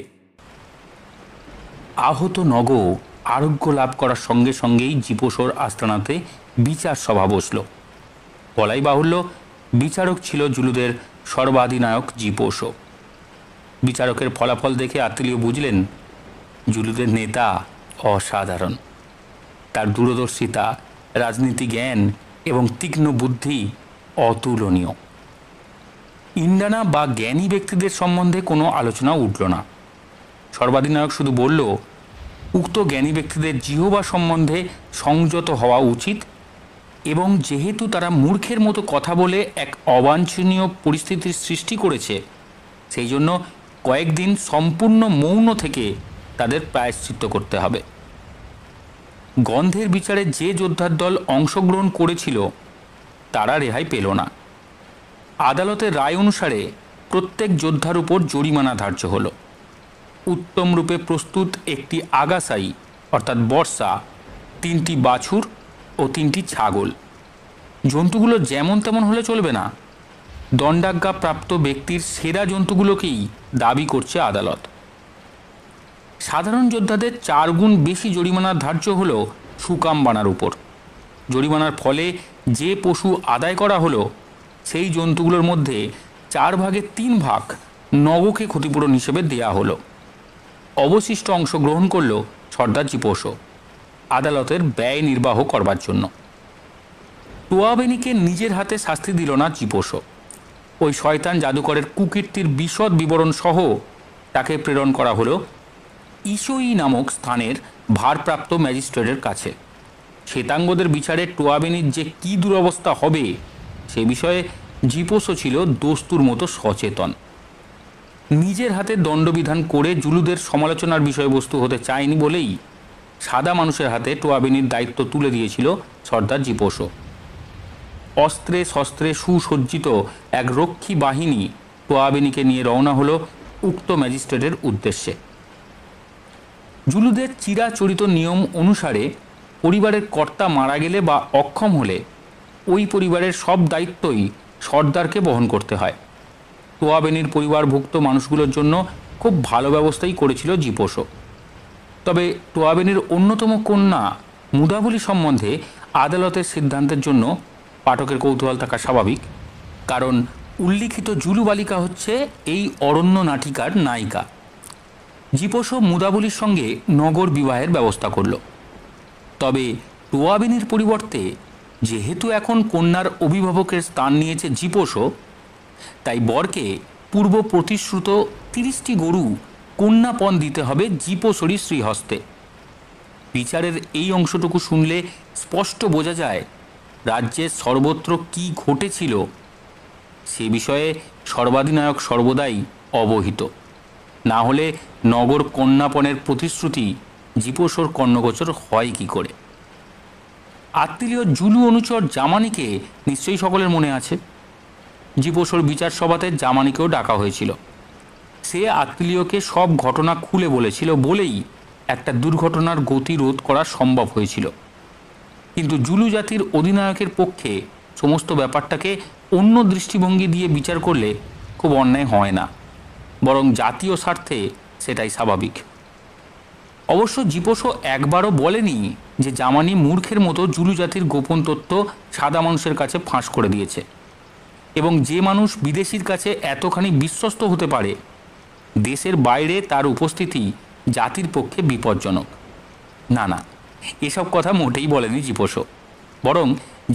আহত নগ আরোগ্য লাভ করার সঙ্গে সঙ্গেই জীপোষোর আস্তানাতে বিচার সভা বসল। বলাই বাহুল্য বিচারক ছিল জুলুদের সর্বাধিনায়ক জীপোষো। বিচারকের ফলাফল দেখে আত্মীয় বুঝলেন জুলুদের নেতা অসাধারণ। তার দূরদর্শিতা, রাজনীতি জ্ঞান এবং তীক্ষ্ণ বুদ্ধি অতুলনীয়। ইন্ডানা বা জ্ঞানী ব্যক্তিদের সম্বন্ধে কোনো আলোচনা উঠল না। সর্বাধিনায়ক শুধু বলল, উক্ত জ্ঞানী ব্যক্তিদের জিহ্বা সম্বন্ধে সংযত হওয়া উচিত, এবং যেহেতু তারা মূর্খের মতো কথা বলে এক অবাঞ্ছনীয় পরিস্থিতির সৃষ্টি করেছে, সেই জন্য কয়েকদিন সম্পূর্ণ মৌন থেকে তাদের প্রায়শ্চিত্ত করতে হবে। গন্ধের বিচারে যে যোদ্ধার দল অংশগ্রহণ করেছিল তারা রেহাই পেল না। আদালতের রায় অনুসারে প্রত্যেক যোদ্ধার উপর জরিমানা ধার্য হলো। উত্তম রূপে প্রস্তুত একটি আগাছাই অর্থাৎ বর্ষা, 3টি বাছুর ও 3টি ছাগল। জন্তুগুলো যেমন তেমন হলে চলবে না। দণ্ডাজ্ঞা প্রাপ্ত ব্যক্তির সেরা জন্তুগুলোকেই দাবি করছে আদালত। সাধারণ যোদ্ধাদের 4 গুণ বেশি জরিমানা ধার্য হলো সুকামবানার উপর। জরিমানার ফলে যে পশু আদায় করা হলো সেই জন্তুগুলোর মধ্যে 4 ভাগের 3 ভাগ নগকে ক্ষতিপূরণ হিসেবে দেয়া হলো। অবশিষ্ট অংশ গ্রহণ করল সর্দার জিপোসো আদালতের ব্যয় নির্বাহ করবার জন্য। টোয়াবেনিকে নিজের হাতে শাস্তি দিল না জিপোসো। ওই শয়তান জাদুকরের কুকীর্তির বিশদ বিবরণ সহ তাকে প্রেরণ করা হলো ইসোই নামক স্থানের ভারপ্রাপ্ত ম্যাজিস্ট্রেটের কাছে। শ্বেতাঙ্গদের বিচারে টোয়াবেনির যে কী দুরবস্থা হবে সে বিষয়ে জিপোসো ছিল দস্তুর মতো সচেতন। নিজের হাতে দণ্ডবিধান করে জুলুদের সমালোচনার বিষয়বস্তু হতে চায়নি বলেই সাদা মানুষের হাতে টোয়াবেনির দায়িত্ব তুলে দিয়েছিল সর্দার জিপোসো। অস্ত্রে শস্ত্রে সুসজ্জিত এক রক্ষী বাহিনী টোয়াবেনিকে নিয়ে রওনা হলো উক্ত ম্যাজিস্ট্রেটের উদ্দেশ্যে। জুলুদের চিরাচরিত নিয়ম অনুসারে পরিবারের কর্তা মারা গেলে বা অক্ষম হলে ওই পরিবারের সব দায়িত্বই সর্দারকে বহন করতে হয়। টোয়াবেনির পরিবারভুক্ত মানুষগুলোর জন্য খুব ভালো ব্যবস্থাই করেছিল জিপোসো। তবে টোয়াবেনির অন্যতম কন্যা মুদাবলি সম্বন্ধে আদালতের সিদ্ধান্তের জন্য পাঠকের কৌতূহল থাকা স্বাভাবিক, কারণ উল্লিখিত জুলু বালিকা হচ্ছে এই অরণ্য নাটিকার নায়িকা। জিপোসো মুদাবলির সঙ্গে নগর বিবাহের ব্যবস্থা করল। তবে টোয়াবেনির পরিবর্তে যেহেতু এখন কন্যার অভিভাবকের স্থান নিয়েছে জিপোসো, তাই বরকে পূর্ব প্রতিশ্রুত 30টি গরু কন্যাপণ দিতে হবে জিপোসোরই শ্রীহস্তে। বিচারের এই অংশটুকু শুনলে স্পষ্ট বোঝা যায় রাজ্যের সর্বত্র কি ঘটেছিল সে বিষয়ে সর্বাধিনায়ক সর্বদাই অবহিত। না হলে নগর কন্যাপণের প্রতিশ্রুতি জিপোসোর কর্ণগোচর হয় কি করে? আত্মীয় জুলু অনুচর জামানিকে নিশ্চয়ই সকলের মনে আছে। জিপোসোর বিচার সভাতে জামানিকেও ডাকা হয়েছিল। সে আত্মীয়কে সব ঘটনা খুলে বলেছিল বলেই একটা দুর্ঘটনার গতি রোধ করা সম্ভব হয়েছিল। কিন্তু জুলু জাতির অধিনায়কের পক্ষে সমস্ত ব্যাপারটাকে অন্য দৃষ্টিভঙ্গি দিয়ে বিচার করলে খুব অন্যায় হয় না, বরং জাতীয় স্বার্থে সেটাই স্বাভাবিক। অবশ্য জিপোসো একবারও বলেনি যে জামানি মূর্খের মতো জুলু জাতির গোপন তথ্য সাদা মানুষের কাছে ফাঁস করে দিয়েছে, এবং যে মানুষ বিদেশির কাছে এতখানি বিশ্বস্ত হতে পারে দেশের বাইরে তার উপস্থিতি জাতির পক্ষে বিপজ্জনক। না না, এসব কথা মোটেই বলেনি জিপোসো, বরং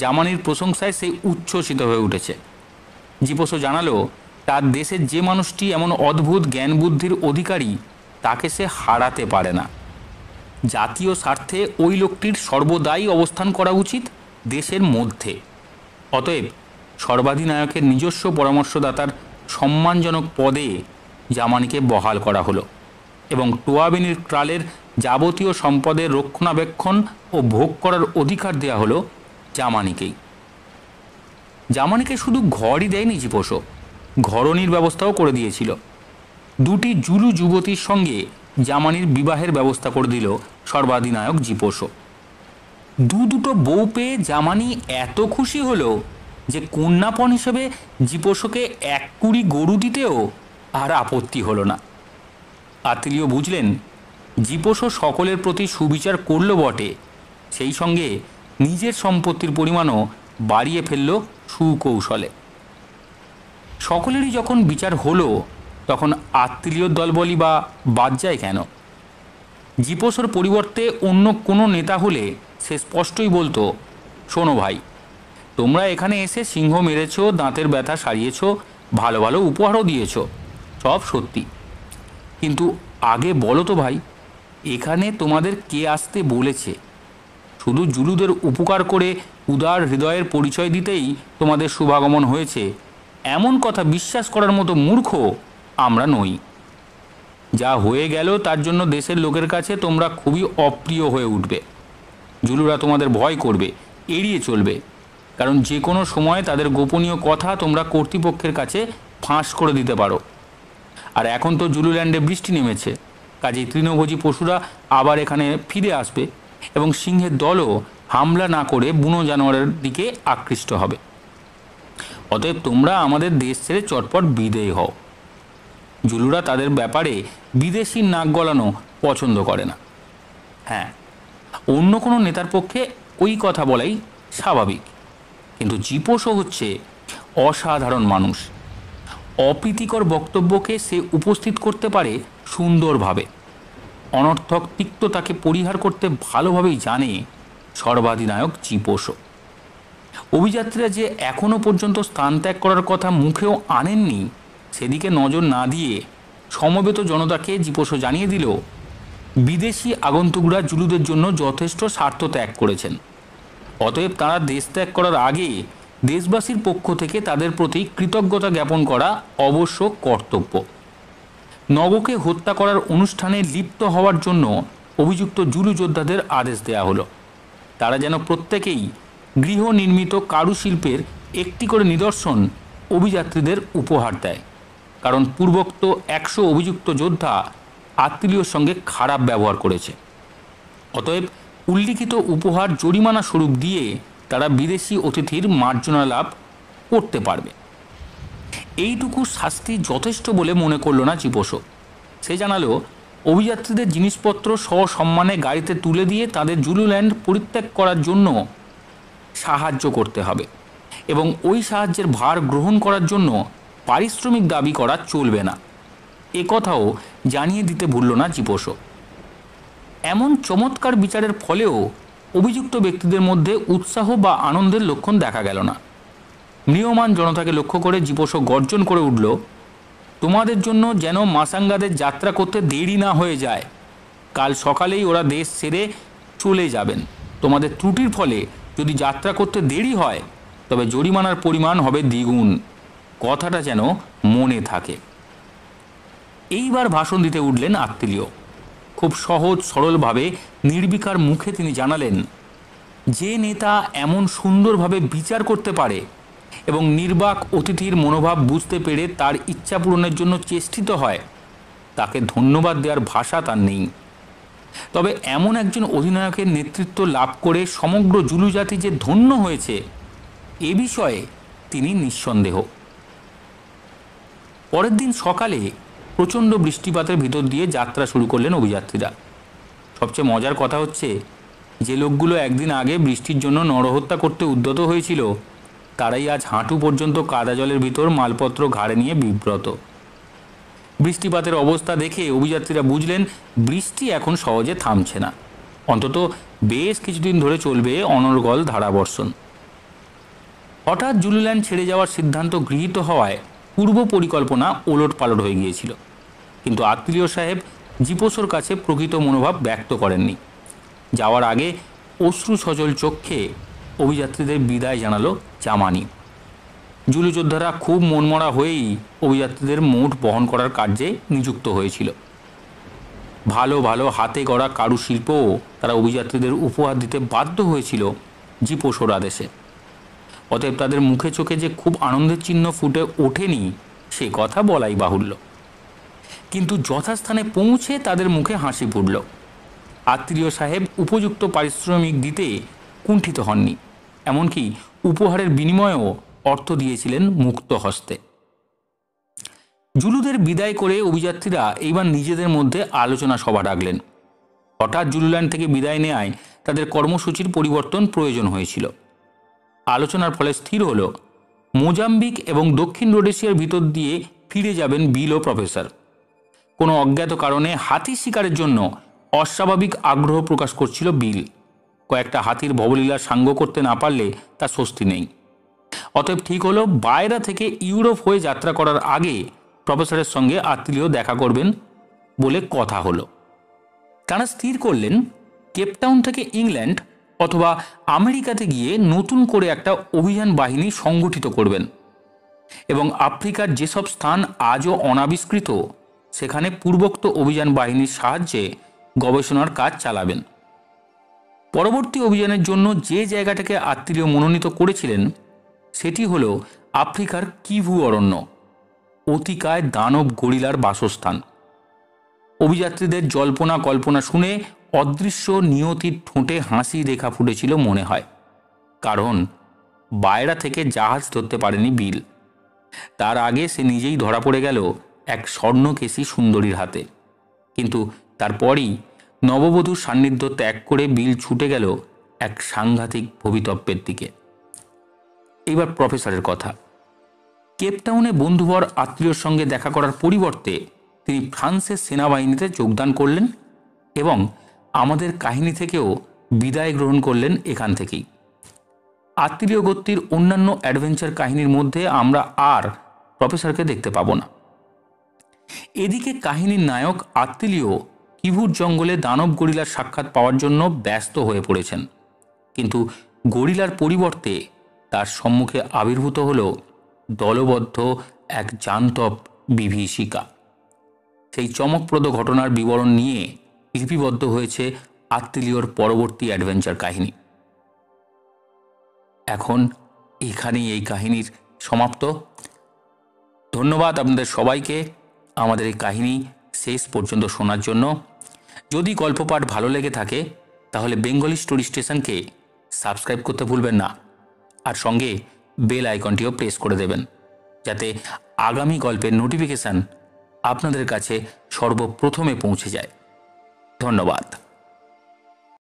জামানির প্রশংসায় সে উচ্ছ্বসিত হয়ে উঠেছে। জিপোসো জানালো তার দেশের যে মানুষটি এমন অদ্ভুত জ্ঞান বুদ্ধির অধিকারী তাকে সে হারাতে পারে না। জাতীয় স্বার্থে ওই লোকটির সর্বদাই অবস্থান করা উচিত দেশের মধ্যে। অতএব সর্বাধিনায়কের নিজস্ব পরামর্শদাতার সম্মানজনক পদে জামানিকে বহাল করা হলো এবং টোয়াবেনির ট্রালের যাবতীয় সম্পদের রক্ষণাবেক্ষণ ও ভোগ করার অধিকার দেয়া হলো জামানিকেই। জামানিকে শুধু ঘরই দেয়নি জিপোসো, ঘরণীর ব্যবস্থাও করে দিয়েছিল। 2টি জুলু যুবতীর সঙ্গে জামানির বিবাহের ব্যবস্থা করে দিল সর্বাধিনায়ক জিপোসো। দুটো বউ পেয়ে জামানি এত খুশি হলো যে কন্যাপণ হিসেবে জিপোসোকে 1 কুড়ি গরু দিতেও আর আপত্তি হলো না। আত্মীয় বুঝলেন জিপোসো সকলের প্রতি সুবিচার করল বটে, সেই সঙ্গে নিজের সম্পত্তির পরিমাণও বাড়িয়ে ফেলল সুকৌশলে। সকলেরই যখন বিচার হলো তখন আত্মীয় দলবলি বা বাদ যায় কেন? জিপোসোর পরিবর্তে অন্য কোনো নেতা হলে সে স্পষ্টই বলতো, শোনো ভাই, তোমরা এখানে এসে সিংহ মেরেছ, দাঁতের ব্যথা সারিয়েছ, ভালো ভালো উপহারও দিয়েছ, সব সত্যি, কিন্তু আগে বলো তো ভাই, এখানে তোমাদের কে আসতে বলেছে? শুধু জুলুদের উপকার করে উদার হৃদয়ের পরিচয় দিতেই তোমাদের শুভাগমন হয়েছে, এমন কথা বিশ্বাস করার মতো মূর্খ আমরা নই। যা হয়ে গেল তার জন্য দেশের লোকের কাছে তোমরা খুবই অপ্রিয় হয়ে উঠবে। জুলুরা তোমাদের ভয় করবে, এড়িয়ে চলবে, কারণ যে কোনো সময় তাদের গোপনীয় কথা তোমরা কর্তৃপক্ষের কাছে ফাঁস করে দিতে পারো। আর এখন তো জুলুল্যান্ডে বৃষ্টি নেমেছে, কাজেই তৃণভোজী পশুরা আবার এখানে ফিরে আসবে এবং সিংহের দলও হামলা না করে বুনো জানোয়ারের দিকে আকৃষ্ট হবে। অতএব তোমরা আমাদের দেশ ছেড়ে চটপট বিদেয় হও। জুলুরা তাদের ব্যাপারে বিদেশি নাক গলানো পছন্দ করে না। হ্যাঁ, অন্য কোনো নেতার পক্ষে ওই কথা বলাই স্বাভাবিক, কিন্তু জীপোষও হচ্ছে অসাধারণ মানুষ। অপ্রীতিকর বক্তব্যকে সে উপস্থিত করতে পারে সুন্দরভাবে। অনর্থক তিক্ততাকে পরিহার করতে ভালোভাবেই জানে সর্বাধিনায়ক জীপোষও। অভিযাত্রীরা যে এখনও পর্যন্ত স্থান ত্যাগ করার কথা মুখেও আনেননি, সেদিকে নজর না দিয়ে সমবেত জনতাকে জীপোষও জানিয়ে দিল বিদেশি আগন্তুকরা জুলুদের জন্য যথেষ্ট স্বার্থ ত্যাগ করেছেন। অতএব তারা দেশ ত্যাগ করার আগে দেশবাসীর পক্ষ থেকে তাদের প্রতি কৃতজ্ঞতা জ্ঞাপন করা অবশ্য কর্তব্য। নগকে হত্যা করার অনুষ্ঠানে লিপ্ত হওয়ার জন্য অভিযুক্ত জুলু যোদ্ধাদের আদেশ দেওয়া হলো। তারা যেন প্রত্যেকেই গৃহ নির্মিত কারুশিল্পের একটি করে নিদর্শন অভিযাত্রীদের উপহার দেয়, কারণ পূর্বোক্ত 100 অভিযুক্ত যোদ্ধা আত্মীয়র সঙ্গে খারাপ ব্যবহার করেছে। অতএব উল্লিখিত উপহার জরিমানা স্বরূপ দিয়ে তারা বিদেশি অতিথির মার্জনা লাভ করতে পারবে। এইটুকু শাস্তি যথেষ্ট বলে মনে করল না জীপোষও। সে জানালো অভিযাত্রীদের জিনিসপত্র সসম্মানে গাড়িতে তুলে দিয়ে তাদের জুলুল্যান্ড পরিত্যাগ করার জন্য সাহায্য করতে হবে এবং ওই সাহায্যের ভার গ্রহণ করার জন্য পারিশ্রমিক দাবি করা চলবে না, এ কথাও জানিয়ে দিতে ভুলল না জীপোষও। এমন চমৎকার বিচারের ফলেও অভিযুক্ত ব্যক্তিদের মধ্যে উৎসাহ বা আনন্দের লক্ষণ দেখা গেল না। ম্রিয়মাণ জনতাকে লক্ষ্য করে জীপোষও গর্জন করে উঠল, তোমাদের জন্য যেন মাসাঙ্গাদের যাত্রা করতে দেরি না হয়ে যায়। কাল সকালেই ওরা দেশ ছেড়ে চলে যাবেন। তোমাদের ত্রুটির ফলে যদি যাত্রা করতে দেরি হয় তবে জরিমানার পরিমাণ হবে দ্বিগুণ। কথাটা যেন মনে থাকে। এইবার ভাষণ দিতে উঠলেন আত্মীয়। খুব সহজ সরলভাবে নির্বিকার মুখে তিনি জানালেন, যে নেতা এমন সুন্দরভাবে বিচার করতে পারে এবং নির্বাক অতিথির মনোভাব বুঝতে পেরে তার ইচ্ছা পূরণের জন্য চেষ্টিত হয়, তাকে ধন্যবাদ দেওয়ার ভাষা তার নেই। তবে এমন একজন অধিনায়কের নেতৃত্ব লাভ করে সমগ্র জুলু জাতি যে ধন্য হয়েছে, এ বিষয়ে তিনি নিঃসন্দেহ। পরের দিন সকালে প্রচণ্ড বৃষ্টিপাতের ভিতর দিয়ে যাত্রা শুরু করলেন অভিযাত্রীরা। সবচেয়ে মজার কথা হচ্ছে, যে লোকগুলো একদিন আগে বৃষ্টির জন্য নরহত্যা করতে উদ্যত হয়েছিল, তারাই আজ হাঁটু পর্যন্ত কাদা জলের ভিতর মালপত্র ঘাড়ে নিয়ে বিব্রত। বৃষ্টিপাতের অবস্থা দেখে অভিযাত্রীরা বুঝলেন বৃষ্টি এখন সহজে থামছে না, অন্তত বেশ কিছুদিন ধরে চলবে অনর্গল ধারাবর্ষণ। হঠাৎ জুলুল্যান্ড ছেড়ে যাওয়ার সিদ্ধান্ত গৃহীত হওয়ায় পূর্ব পরিকল্পনা ওলটপালট হয়ে গিয়েছিল, কিন্তু আত্মীয় সাহেব জীপোষোর কাছে প্রকৃত মনোভাব ব্যক্ত করেননি। যাওয়ার আগে অশ্রু সজল চক্ষে অভিযাত্রীদের বিদায় জানালো জামানি। জুলু যোদ্ধারা খুব মনমরা হয়েই অভিযাত্রীদের মোট বহন করার কার্যে নিযুক্ত হয়েছিল। ভালো ভালো হাতে গড়া কারুশিল্পও তারা অভিযাত্রীদের উপহার দিতে বাধ্য হয়েছিল জীপোষোর আদেশে। অতএব তাদের মুখে চোখে যে খুব আনন্দের চিহ্ন ফুটে ওঠেনি, সে কথা বলাই বাহুল্য। কিন্তু যথাস্থানে পৌঁছে তাদের মুখে হাসি ফুটল। আত্মীয় সাহেব উপযুক্ত পারিশ্রমিক দিতে কুণ্ঠিত হননি, এমনকি উপহারের বিনিময়েও অর্থ দিয়েছিলেন মুক্ত হস্তে। জুলুদের বিদায় করে অভিযাত্রীরা এইবার নিজেদের মধ্যে আলোচনা সভা ডাকলেন। হঠাৎ জুলুল্যান্ড থেকে বিদায় নেওয়ায় তাদের কর্মসূচির পরিবর্তন প্রয়োজন হয়েছিল। আলোচনার ফলে স্থির হলো মোজাম্বিক এবং দক্ষিণ রোডেশিয়ার ভিতর দিয়ে ফিরে যাবেন বিল ও প্রফেসর। কোনো অজ্ঞাত কারণে হাতি শিকারের জন্য অস্বাভাবিক আগ্রহ প্রকাশ করছিল বিল। কয়েকটা হাতির ভবলীলা সাঙ্গ করতে না পারলে তার স্বস্তি নেই। অতএব ঠিক হলো বায়রা থেকে ইউরোপ হয়ে যাত্রা করার আগে প্রফেসরের সঙ্গে আত্মীয় দেখা করবেন বলে কথা হলো। তারা স্থির করলেন কেপটাউন থেকে ইংল্যান্ড অথবা আমেরিকাতে গিয়ে নতুন করে একটা অভিযান বাহিনী সংগঠিত করবেন এবং আফ্রিকার যেসব স্থান আজও অনাবিষ্কৃত, সেখানে পূর্বোক্ত অভিযান বাহিনীর সাহায্যে গবেষণার কাজ চালাবেন। পরবর্তী অভিযানের জন্য যে জায়গাটাকে আত্মীয় মনোনীত করেছিলেন, সেটি হল আফ্রিকার কিভু অরণ্য, অতিকায় দানব গরিলার বাসস্থান। অভিযাত্রীদের জল্পনা কল্পনা শুনে অদৃশ্য নিয়তির ঠোঁটে হাসি রেখা ফুটেছিল মনে হয়, কারণ বায়রা থেকে জাহাজ ধরতে পারেনি বিল। তার আগে সে নিজেই ধরা পড়ে গেল এক স্বর্ণকেশী সুন্দরীর হাতে। কিন্তু তারপরই নববধূর সান্নিধ্য ত্যাগ করে বিল ছুটে গেল এক সাংঘাতিক ভবিতব্যের দিকে। এইবার প্রফেসরের কথা। কেপটাউনে বন্ধুবর আত্মীয়র সঙ্গে দেখা করার পরিবর্তে তিনি ফ্রান্সের সেনাবাহিনীতে যোগদান করলেন এবং আমাদের কাহিনী থেকেও বিদায় গ্রহণ করলেন এখান থেকেই। আত্মীয় গোত্রীর অন্যান্য অ্যাডভেঞ্চার কাহিনীর মধ্যে আমরা আর প্রফেসরকে দেখতে পাবো না। এদিকে কাহিনীর নায়ক আত্মীয় কিভুর জঙ্গলে দানব গরিলার সাক্ষাৎ পাওয়ার জন্য ব্যস্ত হয়ে পড়েছেন, কিন্তু গরিলার পরিবর্তে তার সম্মুখে আবির্ভূত হল দলবদ্ধ এক জান্তব বিভীষিকা। সেই চমকপ্রদ ঘটনার বিবরণ নিয়ে লিপিবদ্ধ হয়েছে আত্মীয়র পরবর্তী অ্যাডভেঞ্চার কাহিনী। এখন এখানেই এই কাহিনীর সমাপ্ত। ধন্যবাদ আপনাদের সবাইকে আমাদের এই কাহিনী শেষ পর্যন্ত শোনার জন্য। যদি গল্পপাঠ ভালো লেগে থাকে তাহলে বেঙ্গলি স্টোরি স্টেশনকে সাবস্ক্রাইব করতে ভুলবেন না, আর সঙ্গে বেল আইকনটিও প্রেস করে দেবেন যাতে আগামী গল্পের নোটিফিকেশান আপনাদের কাছে সর্বপ্রথমে পৌঁছে যায়। ধন্যবাদ।